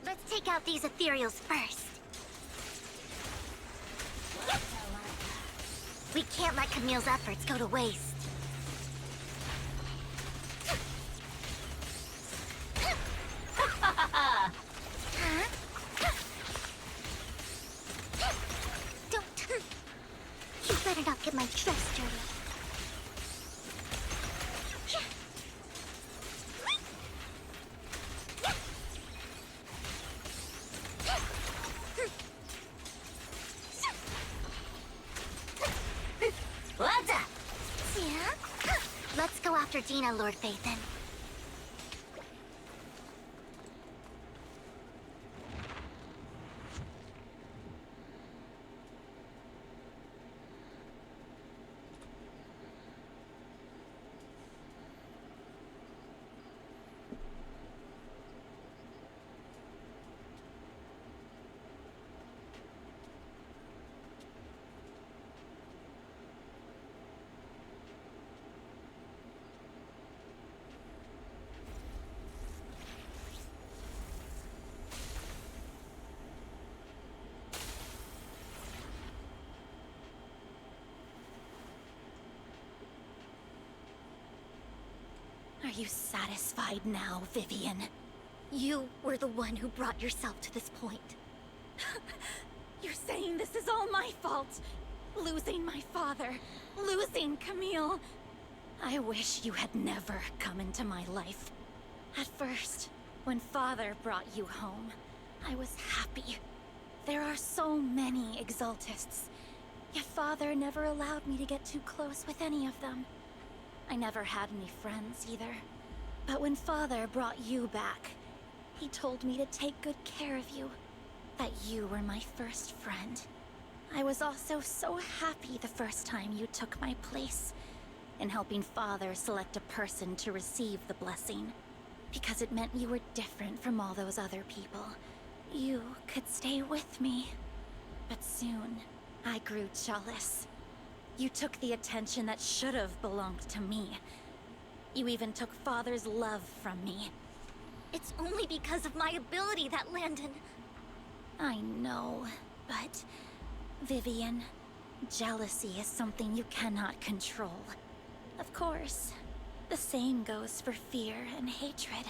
C: Let's take out these ethereals first. We can't let Camille's efforts go to waste. Don't. You better not get my dress dirty. Let's go after Dina, Lord Phaethon. Are you satisfied now, Vivian? You were the one who brought yourself to this point. You're saying this is all my fault? Losing my father, losing Camille.
N: I wish you had never come into my life. At first, when Father brought you home, I was happy. There are so many Exaltists, yet Father never allowed me to get too close with any of them. I never had any friends either. But when Father brought you back, he told me to take good care of you, that you were my first friend. I was also so happy the first time you took my place, in helping Father select a person to receive the blessing, because it meant you were different from all those other people. You could stay with me. But soon, I grew jealous. You took the attention that should have belonged to me. You even took Father's love from me.
C: It's only because of my ability that Landon...
N: I know, but... Vivian, jealousy is something you cannot control. Of course, the same goes for fear and hatred.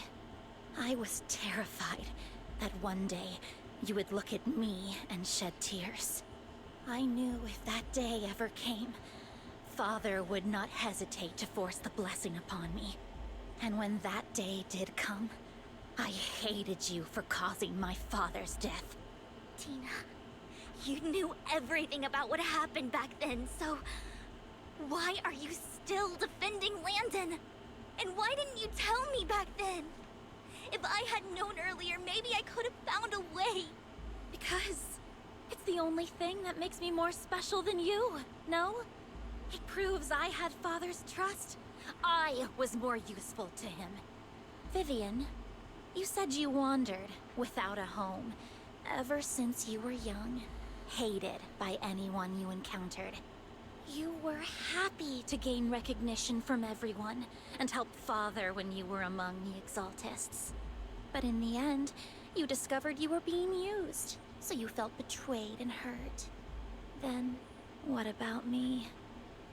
N: I was terrified that one day you would look at me and shed tears. I knew if that day ever came, Father would not hesitate to force the blessing upon me. And when that day did come, I hated you for causing my father's death.
C: Tina, you knew everything about what happened back then, so... why are you still defending Landon? And why didn't you tell me back then? If I had known earlier, maybe I could have found a way.
N: Because it's the only thing that makes me more special than you, no? It proves I had Father's trust. I was more useful to him. Vivian, you said you wandered without a home ever since you were young, hated by anyone you encountered. You were happy to gain recognition from everyone and help Father when you were among the Exaltists. But in the end, you discovered you were being used, so you felt betrayed and hurt. Then, what about me?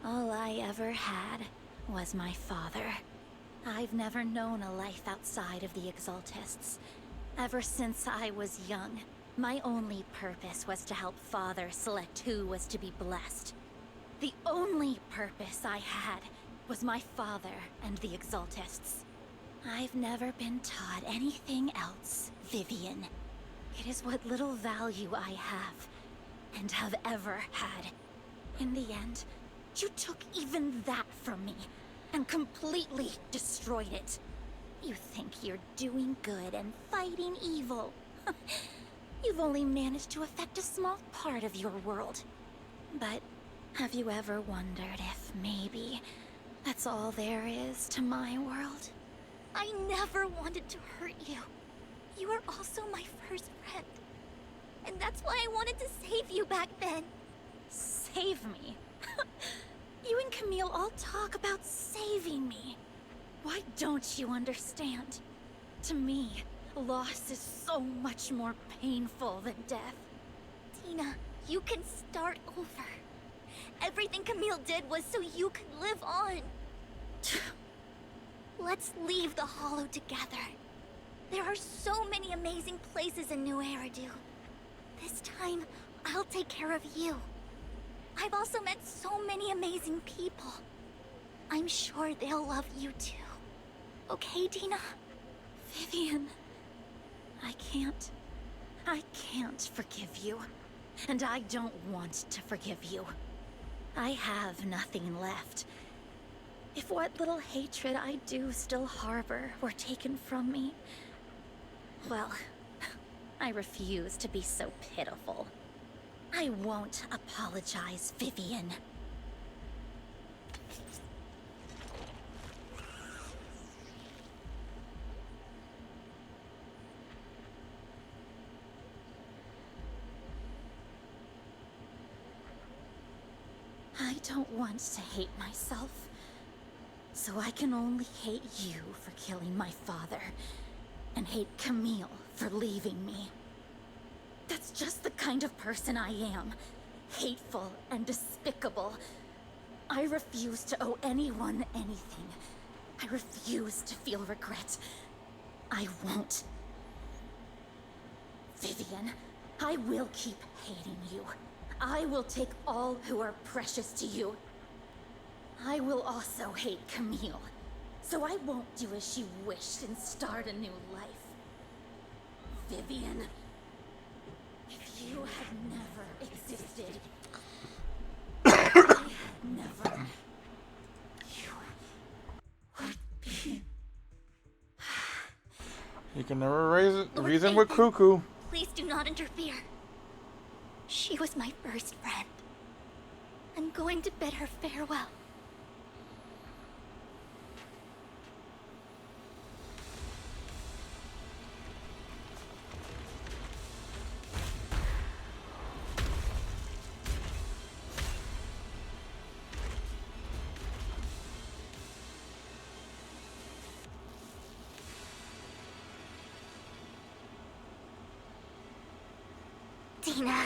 N: All I ever had was my father. I've never known a life outside of the Exaltists. Ever since I was young, my only purpose was to help Father select who was to be blessed. The only purpose I had was my father and the Exaltists. I've never been taught anything else, Vivian. It is what little value I have, and have ever had. In the end, you took even that from me, and completely destroyed it. You think you're doing good and fighting evil. You've only managed to affect a small part of your world. But have you ever wondered if maybe that's all there is to my world?
C: I never wanted to hurt you. You were also my first friend. And that's why I wanted to save you back then.
N: Save me? You and Camille all talk about saving me. Why don't you understand? To me, loss is so much more painful than death.
C: Tina, you can start over. Everything Camille did was so you could live on. Let's leave the Hollow together. There are so many amazing places in New Eridu. This time, I'll take care of you. I've also met so many amazing people. I'm sure they'll love you too. Okay, Tina?
N: Vivian, I can't forgive you. And I don't want to forgive you. I have nothing left. If what little hatred I do still harbor were taken from me, well, I refuse to be so pitiful. I won't apologize, Vivian. I don't want to hate myself, so I can only hate you for killing my father, and hate Camille for leaving me. That's just the kind of person I am. Hateful and despicable. I refuse to owe anyone anything. I refuse to feel regret. I won't. Vivian, I will keep hating you. I will take all who are precious to you. I will also hate Camille. So I won't do as she wished and start a new life. Vivian, if you had never existed, I had never. You would be.
A: You can never reason
C: Lord
A: with Cuckoo.
C: Please do not interfere. She was my first friend. I'm going to bid her farewell. Dina,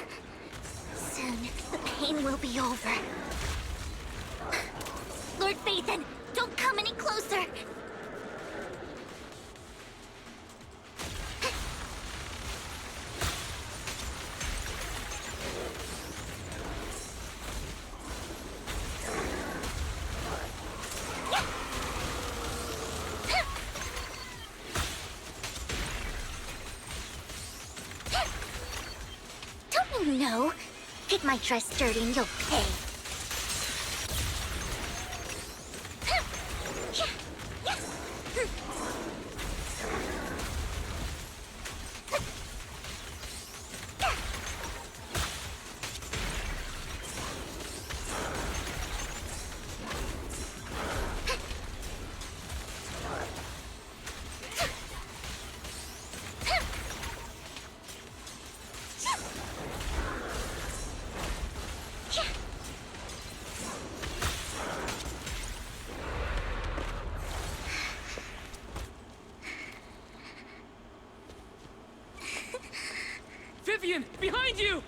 C: soon the pain will be over. Lord Phaethon, don't come any closer! Don't you know? Get my dress dirty and you'll pay.
U: Vivian, behind you!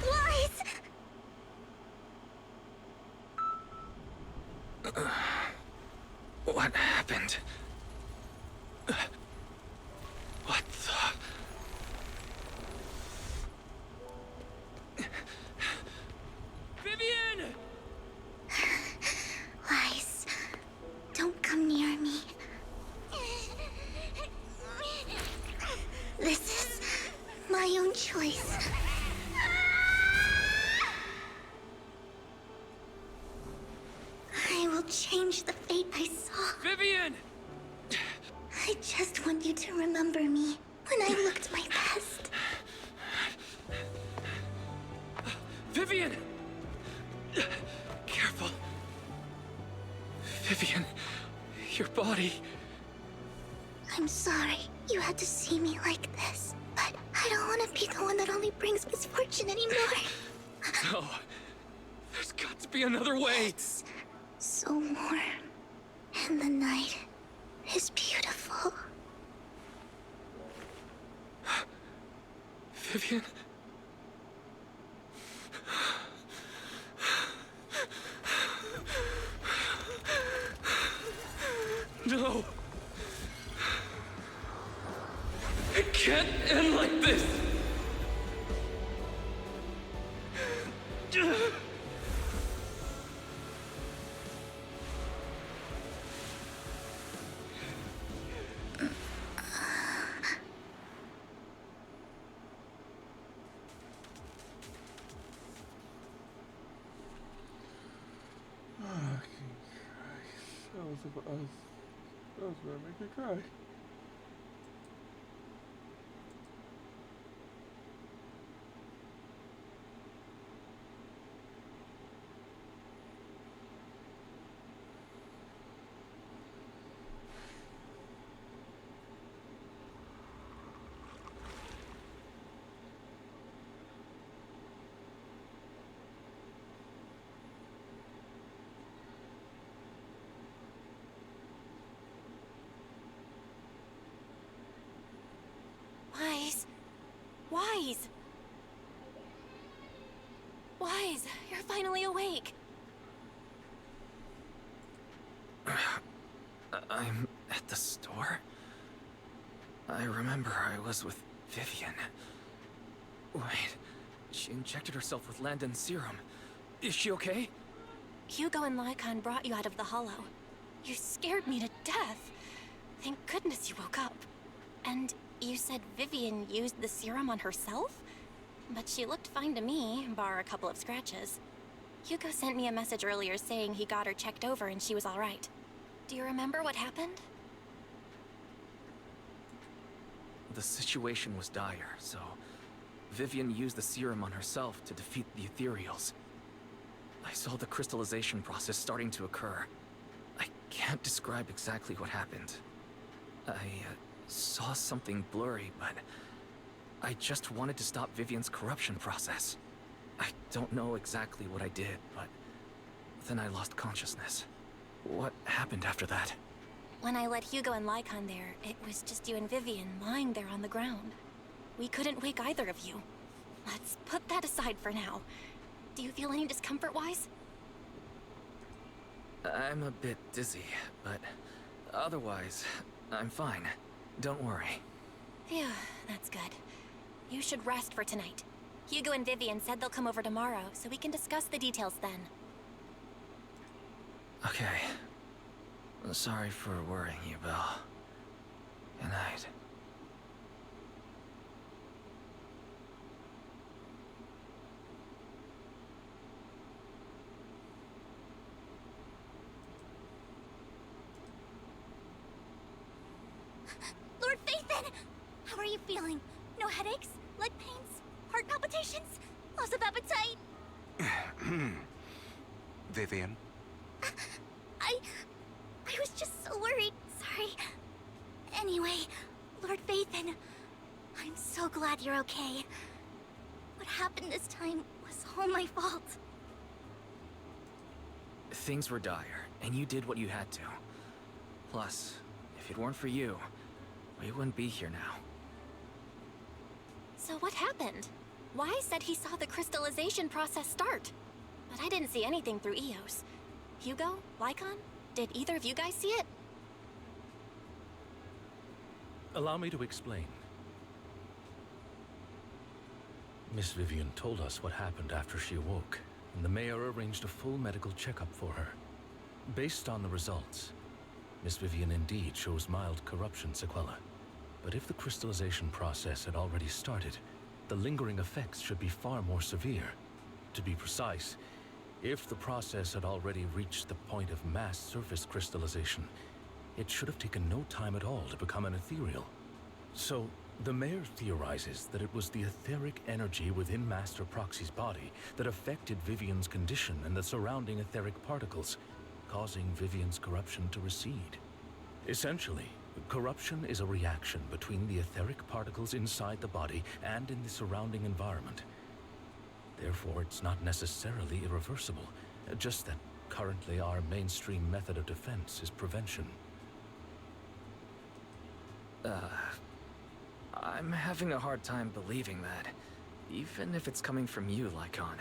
C: Lies!
D: What happened? What the...
U: Vivian!
C: Lies. Don't come near me. This is my own choice. I will change the fate I saw.
U: Vivian!
C: I just want you to remember me when I looked my best.
D: Vivian! Careful. Vivian, your body...
C: I'm sorry you had to see me like this, but I don't want to be the one that only brings misfortune anymore.
D: No. There's got to be another way.
C: It's so warm, and the night is beautiful.
D: Vivian? No. It can't end like this.
A: That was gonna make me cry.
E: Wise! Wise, you're finally awake.
D: I'm at the store? I remember I was with Vivian. Wait, She injected herself with Landon's serum. Is she okay?
E: Hugo and Lycon brought you out of the hollow. You scared me to death. Thank goodness you woke up. And you said Vivian used the serum on herself? But she looked fine to me, bar a couple of scratches. Hugo sent me a message earlier saying he got her checked over and she was all right. Do you remember what happened?
D: The situation was dire, so Vivian used the serum on herself to defeat the ethereals. I saw the crystallization process starting to occur. I can't describe exactly what happened. I saw something blurry, but I just wanted to stop Vivian's corruption process. I don't know exactly what I did, but then I lost consciousness. What happened after that?
E: When I led Hugo and Lycon there, it was just you and Vivian lying there on the ground. We couldn't wake either of you. Let's put that aside for now. Do you feel any discomfort-wise?
D: I'm a bit dizzy, but otherwise, I'm fine. Don't worry.
E: Phew, that's good. You should rest for tonight. Hugo and Vivian said they'll come over tomorrow, so we can discuss the details then.
D: Okay. Sorry for worrying you, Belle. Good night.
C: Lord Phaethon! How are you feeling? No headaches? Leg pains? Heart palpitations? Loss of appetite?
I: Vivian?
C: I was just so worried. Sorry. Anyway, Lord Phaethon, I'm so glad you're okay. What happened this time was all my fault.
D: Things were dire, and you did what you had to. Plus, if it weren't for you, we wouldn't be here now.
E: So what happened? Wise said he saw the crystallization process start. But I didn't see anything through Eos. Hugo? Lycon? Did either of you guys see it?
F: Allow me to explain. Miss Vivian told us what happened after she awoke, and the mayor arranged a full medical checkup for her. Based on the results, Miss Vivian indeed shows mild corruption sequelae. But if the crystallization process had already started, the lingering effects should be far more severe. To be precise, if the process had already reached the point of mass surface crystallization, it should have taken no time at all to become an ethereal. So, the mayor theorizes that it was the etheric energy within Master Proxy's body that affected Vivian's condition and the surrounding etheric particles, causing Vivian's corruption to recede. Essentially, corruption is a reaction between the etheric particles inside the body and in the surrounding environment. Therefore, it's not necessarily irreversible, just that currently our mainstream method of defense is prevention.
D: I'm having a hard time believing that, even if it's coming from you, Lycon.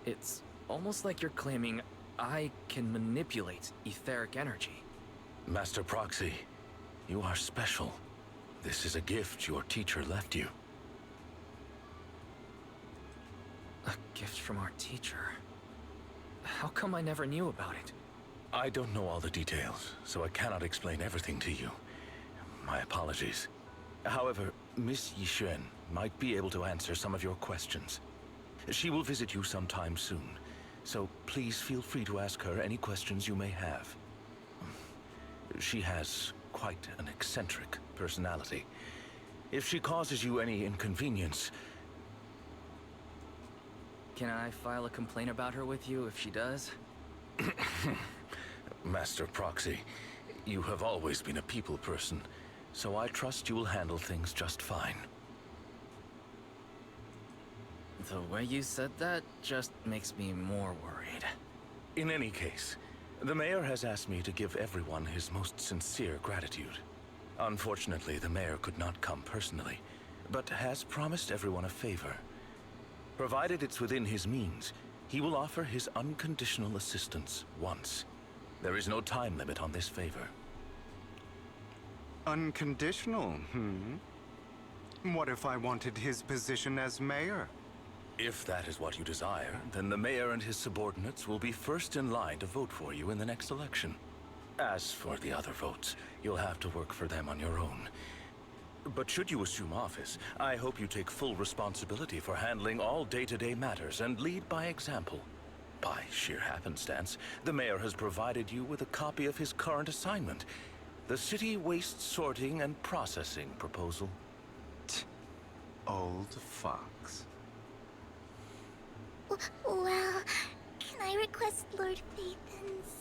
D: It's almost like you're claiming I can manipulate etheric energy.
F: Master Proxy, you are special. This is a gift your teacher left you.
D: A gift from our teacher? How come I never knew about it?
F: I don't know all the details, so I cannot explain everything to you. My apologies. However, Miss Yixuan might be able to answer some of your questions. She will visit you sometime soon, so please feel free to ask her any questions you may have. She has quite an eccentric personality. If she causes you any inconvenience...
D: Can I file a complaint about her with you if she does?
F: Master Proxy, you have always been a people person, so I trust you will handle things just fine.
D: The way you said that just makes me more worried.
F: In any case, the mayor has asked me to give everyone his most sincere gratitude. Unfortunately, the mayor could not come personally, but has promised everyone a favor. Provided it's within his means, he will offer his unconditional assistance once. There is no time limit on this favor.
I: Unconditional, What if I wanted his position as mayor?
F: If that is what you desire, then the mayor and his subordinates will be first in line to vote for you in the next election. As for the other votes, you'll have to work for them on your own. But should you assume office, I hope you take full responsibility for handling all day-to-day matters and lead by example. By sheer happenstance, the mayor has provided you with a copy of his current assignment, the City Waste Sorting and Processing proposal.
I: Old fox.
C: Well, can I request Lord Phaethon's?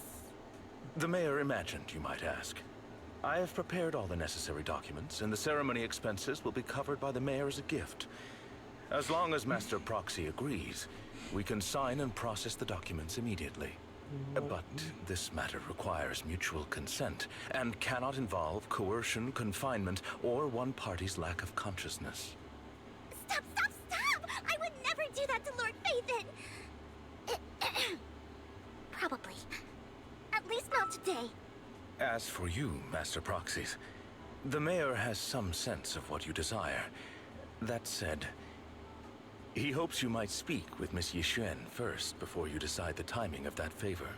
F: The mayor imagined you might ask. I have prepared all the necessary documents, and the ceremony expenses will be covered by the mayor as a gift. As long as Master Proxy agrees, we can sign and process the documents immediately. But this matter requires mutual consent, and cannot involve coercion, confinement, or one party's lack of consciousness.
C: Stop! I would never do that to Lord Phaethon! Probably. At least not today.
F: As for you, Master Proxies, the mayor has some sense of what you desire. That said, he hopes you might speak with Miss Yixuan first before you decide the timing of that favor.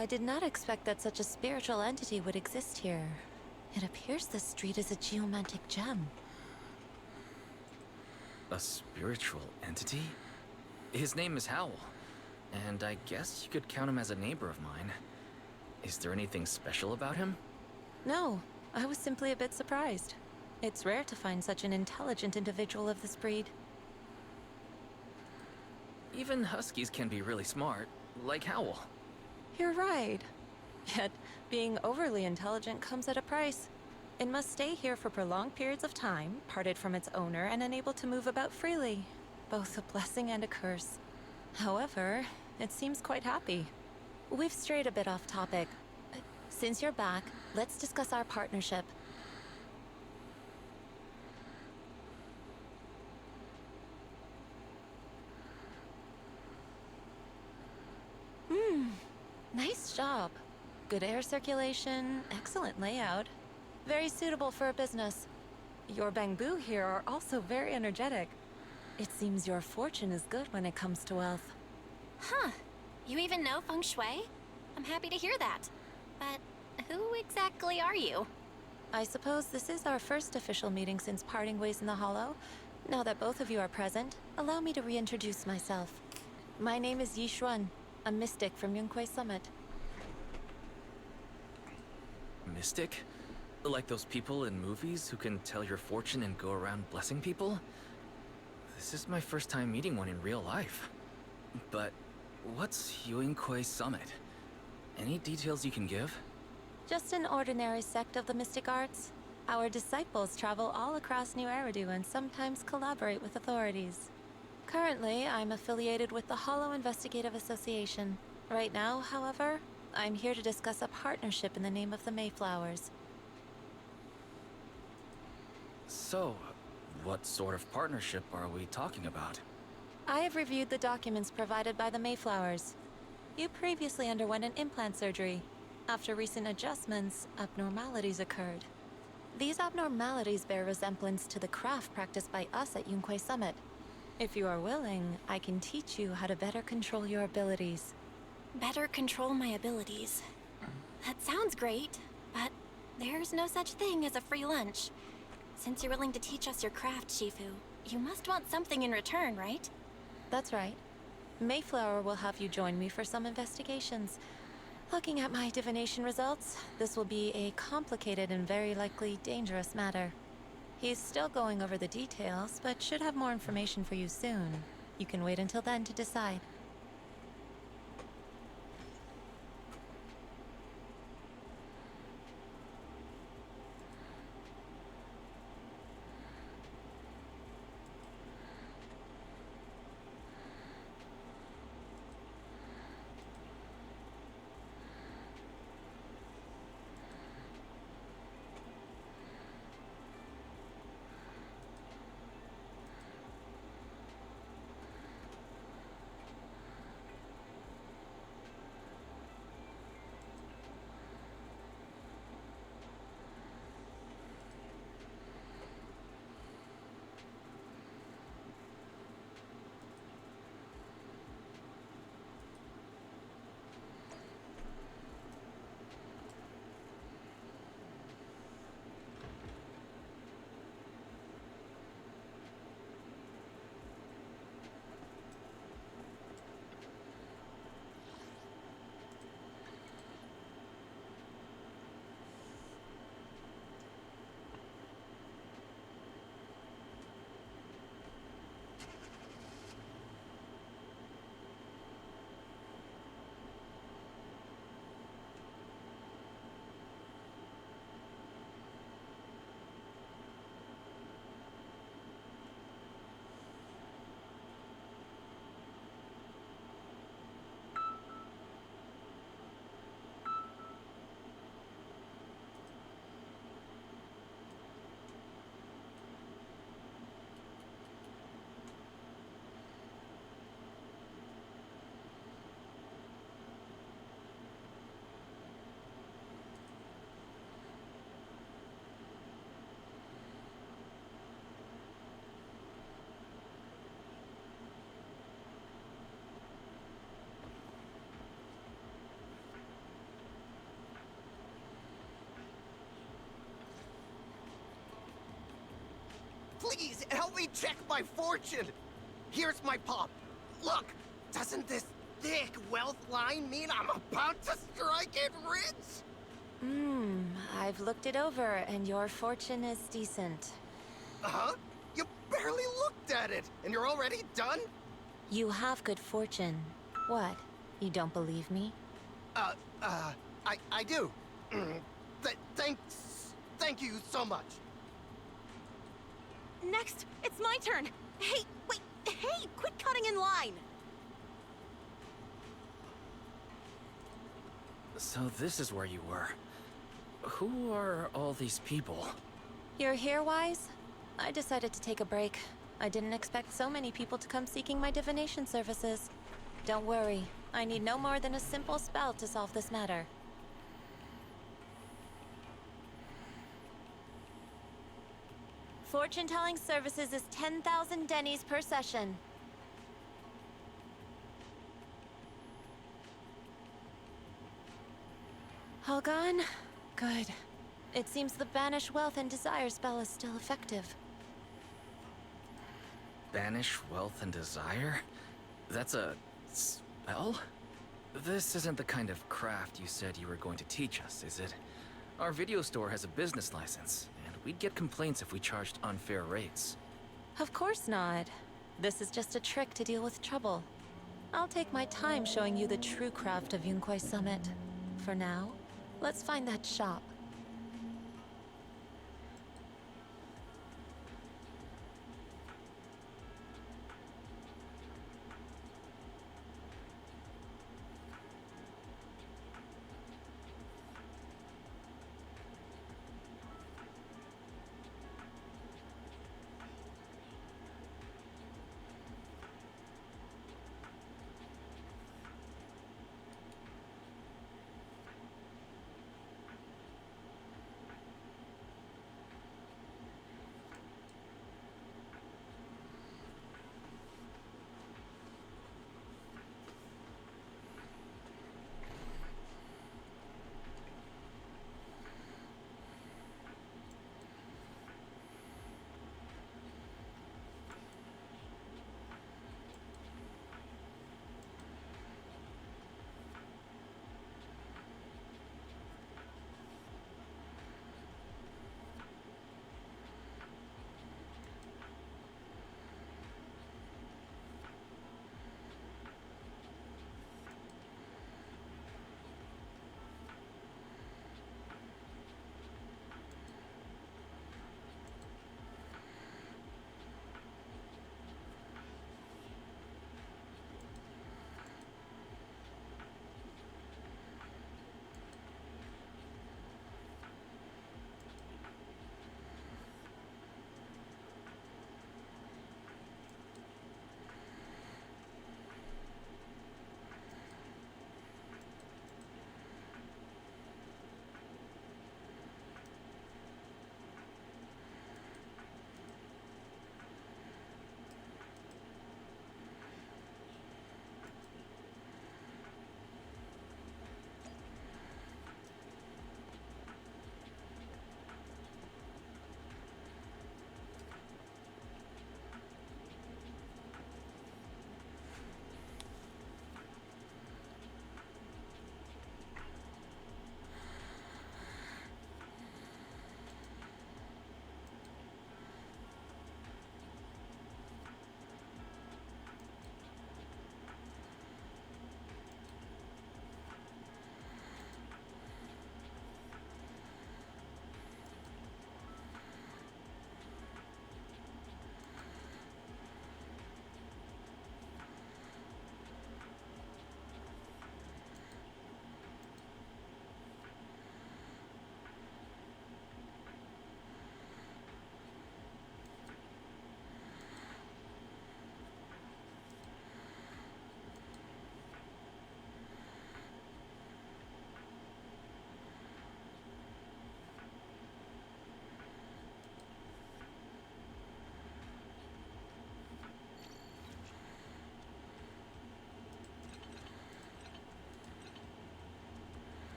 Q: I did not expect that such a spiritual entity would exist here. It appears this street is a geomantic gem.
D: A spiritual entity? His name is Howl, and I guess you could count him as a neighbor of mine. Is there anything special about him?
Q: No, I was simply a bit surprised. It's rare to find such an intelligent individual of this breed.
D: Even huskies can be really smart, like Howl.
Q: You're right. Yet, being overly intelligent comes at a price. It must stay here for prolonged periods of time, parted from its owner and unable to move about freely. Both a blessing and a curse. However, it seems quite happy. We've strayed a bit off topic. Since you're back, let's discuss our partnership. Nice job. Good air circulation, excellent layout. Very suitable for a business. Your bamboo here are also very energetic. It seems your fortune is good when it comes to wealth.
E: Huh. You even know feng shui? I'm happy to hear that. But who exactly are you?
Q: I suppose this is our first official meeting since parting ways in the Hollow. Now that both of you are present, allow me to reintroduce myself. My name is Yi Xuan, a mystic from Yunquei Summit.
D: Mystic? Like those people in movies who can tell your fortune and go around blessing people? This is my first time meeting one in real life. But what's Yunquei Summit? Any details you can give?
Q: Just an ordinary sect of the mystic arts. Our disciples travel all across New Eridu and sometimes collaborate with authorities. Currently, I'm affiliated with the Hollow Investigative Association. Right now, however, I'm here to discuss a partnership in the name of the Mayflowers.
D: So, what sort of partnership are we talking about?
Q: I have reviewed the documents provided by the Mayflowers. You previously underwent an implant surgery. After recent adjustments, abnormalities occurred. These abnormalities bear resemblance to the craft practiced by us at Yunquei Summit. If you are willing, I can teach you how to better control your abilities.
E: Better control my abilities. That sounds great, but there's no such thing as a free lunch. Since you're willing to teach us your craft, Shifu, you must want something in return, right?
Q: That's right. Mayflower will have you join me for some investigations. Looking at my divination results, this will be a complicated and very likely dangerous matter. He's still going over the details, but should have more information for you soon. You can wait until then to decide.
S: Please, help me check my fortune! Here's my pop. Look, doesn't this thick wealth line mean I'm about to strike it rich?
K: I've looked it over, and your fortune is decent.
S: Huh? You barely looked at it, and you're already done?
K: You have good fortune. What? You don't believe me?
S: I do. Thank you so much.
P: Next, it's my turn. Hey, wait, hey, quit cutting in line.
D: So this is where you were. Who are all these people?
K: You're here, Wise? I decided to take a break. I didn't expect so many people to come seeking my divination services. Don't worry, I need no more than a simple spell to solve this matter. Fortune-telling services is 10,000 dennies per session. All gone? Good. It seems the Banish Wealth and Desire spell is still effective.
D: Banish wealth and desire? That's a spell? This isn't the kind of craft you said you were going to teach us, is it? Our video store has a business license, and we'd get complaints if we charged unfair rates.
K: Of course not. This is just a trick to deal with trouble. I'll take my time showing you the true craft of Yunkwai Summit. For now, let's find that shop.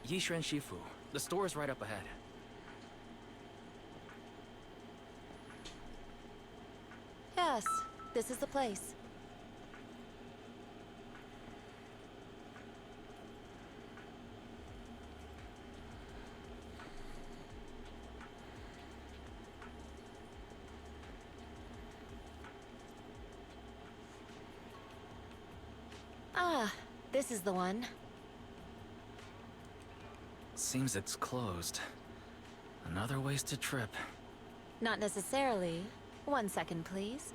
D: Yishuan Shifu. The store is right up ahead.
Q: Yes, this is the place. Ah, this is the one.
D: Seems it's closed. Another wasted trip.
Q: Not necessarily. 1 second, please.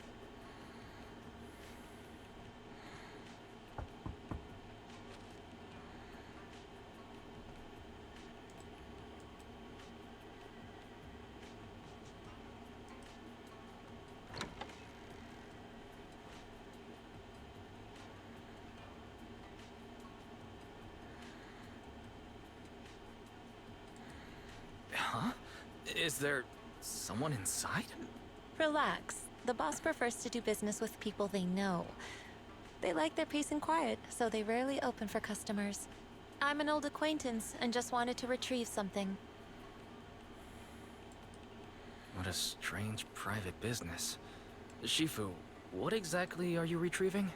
D: Huh? Is there someone inside?
Q: Relax. The boss prefers to do business with people they know. They like their peace and quiet, so they rarely open for customers. I'm an old acquaintance and just wanted to retrieve something.
D: What a strange private business. Shifu, what exactly are you retrieving?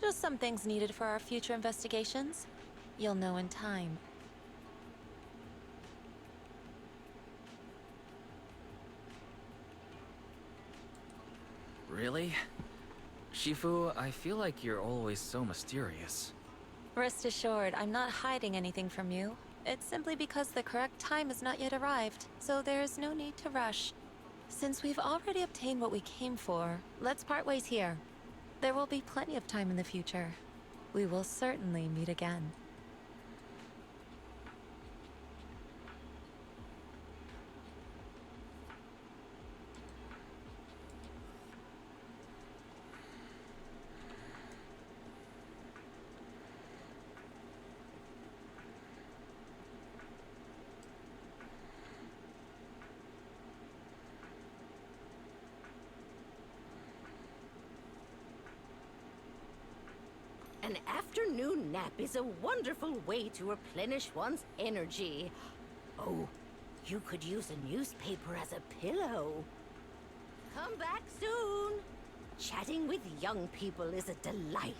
Q: Just some things needed for our future investigations. You'll know in time.
D: Really? Shifu, I feel like you're always so mysterious.
Q: Rest assured, I'm not hiding anything from you. It's simply because the correct time has not yet arrived, so there is no need to rush. Since we've already obtained what we came for, let's part ways here. There will be plenty of time in the future. We will certainly meet again.
B: An afternoon nap is a wonderful way to replenish one's energy. Oh, you could use a newspaper as a pillow. Come back soon. Chatting with young people is a delight.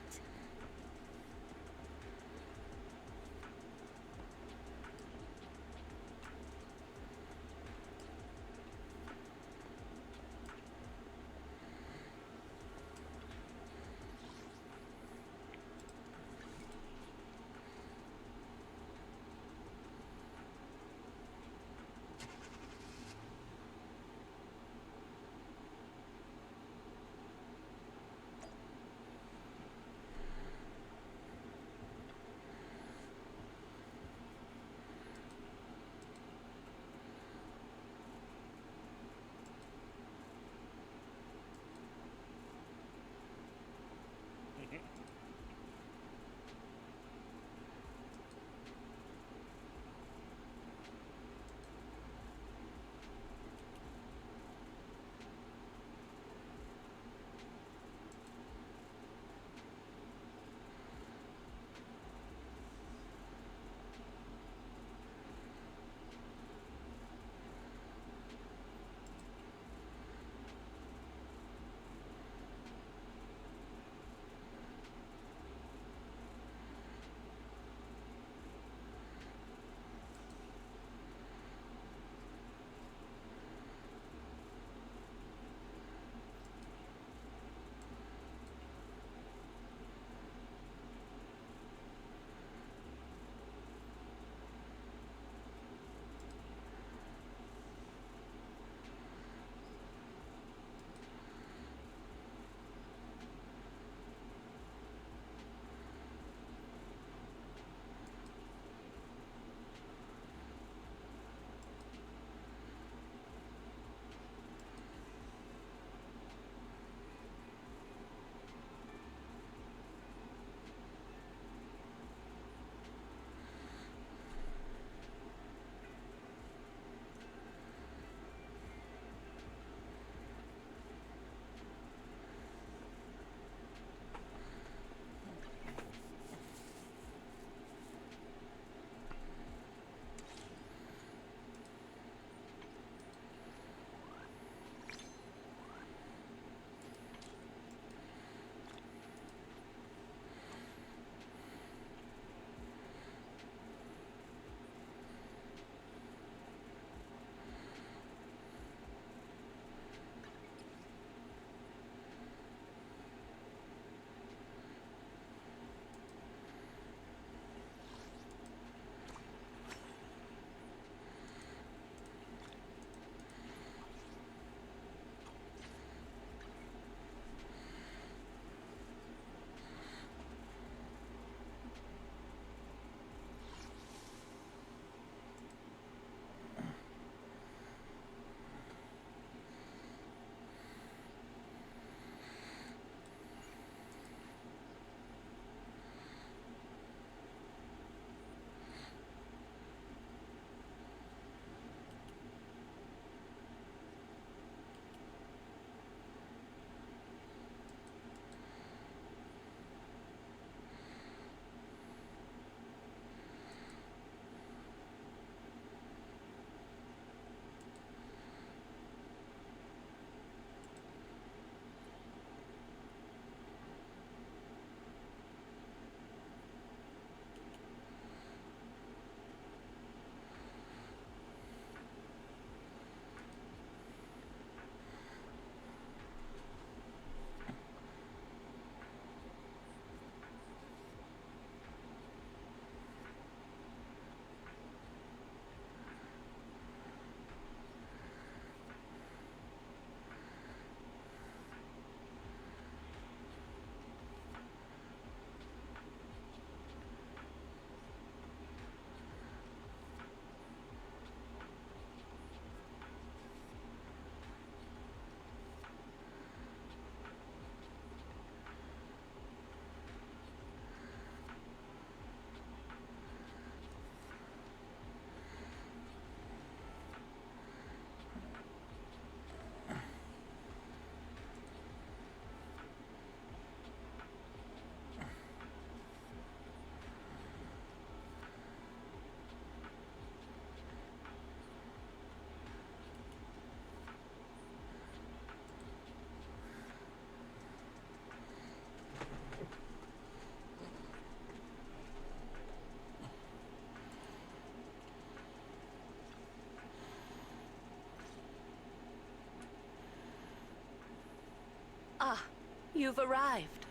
R: you've arrived.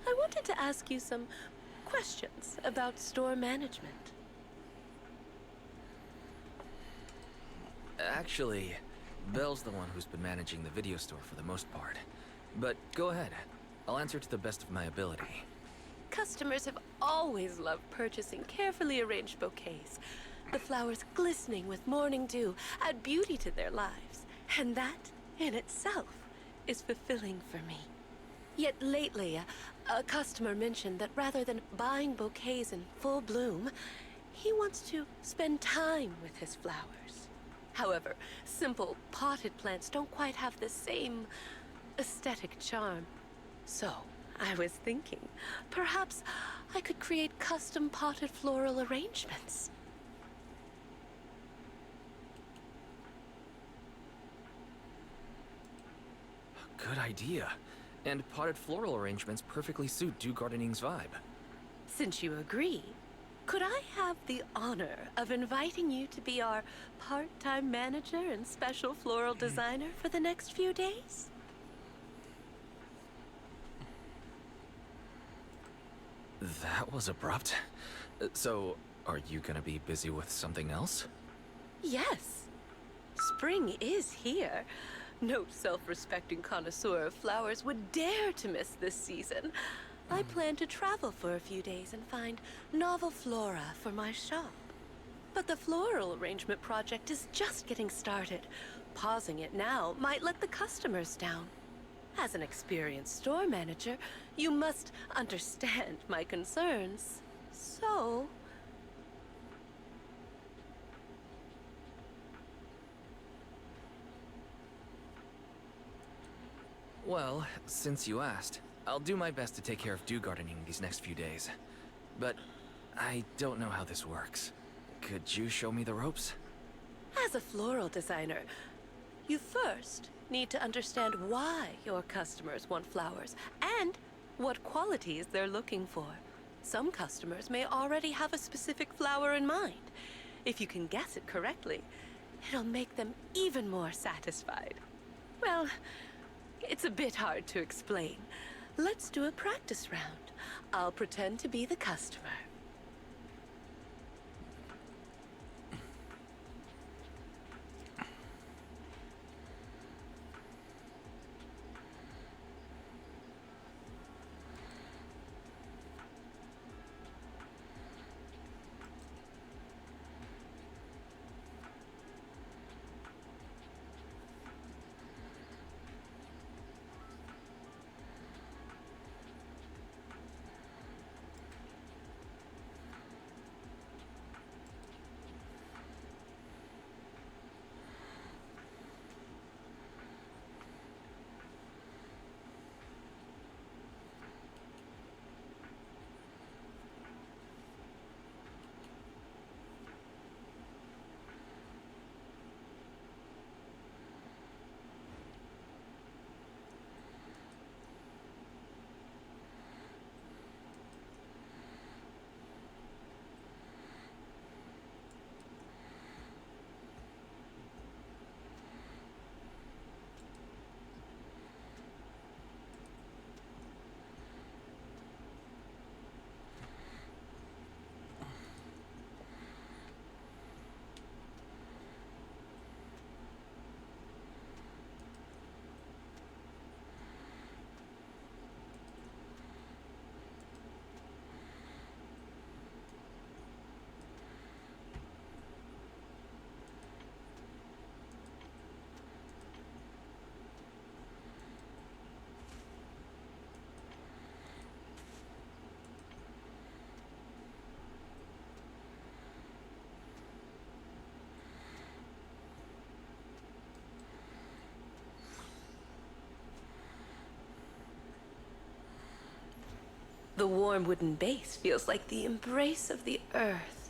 R: I wanted to ask you some questions about store management.
D: Actually, Belle's the one who's been managing the video store for the most part. But go ahead. I'll answer to the best of my ability.
R: Customers have always loved purchasing carefully arranged bouquets. The flowers glistening with morning dew add beauty to their lives, and that, in itself, is fulfilling for me. Yet lately, a customer mentioned that rather than buying bouquets in full bloom, he wants to spend time with his flowers. However, simple potted plants don't quite have the same aesthetic charm. So, I was thinking, perhaps I could create custom potted floral arrangements.
D: Good idea. And potted floral arrangements perfectly suit Dew Gardening's vibe.
R: Since you agree, could I have the honor of inviting you to be our part-time manager and special floral designer for the next few days?
D: That was abrupt. So, are you gonna be busy with something else?
R: Yes. Spring is here. No self-respecting connoisseur of flowers would dare to miss this season. I plan to travel for a few days and find novel flora for my shop. But the floral arrangement project is just getting started. Pausing it now might let the customers down. As an experienced store manager, you must understand my concerns. So...
D: Well, since you asked, I'll do my best to take care of Dew Gardening these next few days. But I don't know how this works. Could you show me the ropes?
R: As a floral designer, you first need to understand why your customers want flowers and what qualities they're looking for. Some customers may already have a specific flower in mind. If you can guess it correctly, it'll make them even more satisfied. Well, it's a bit hard to explain. Let's do a practice round. I'll pretend to be the customer. The warm wooden base feels like the embrace of the earth.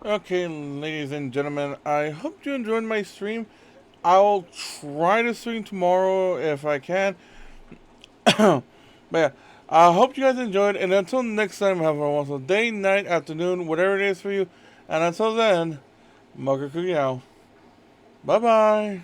A: Okay, ladies and gentlemen, I hope you enjoyed my stream. I'll try to stream tomorrow if I can. But yeah, I hope you guys enjoyed, and until next time, have a wonderful day, night, afternoon, whatever it is for you. And until then, Mugger Cookie out. Bye-bye.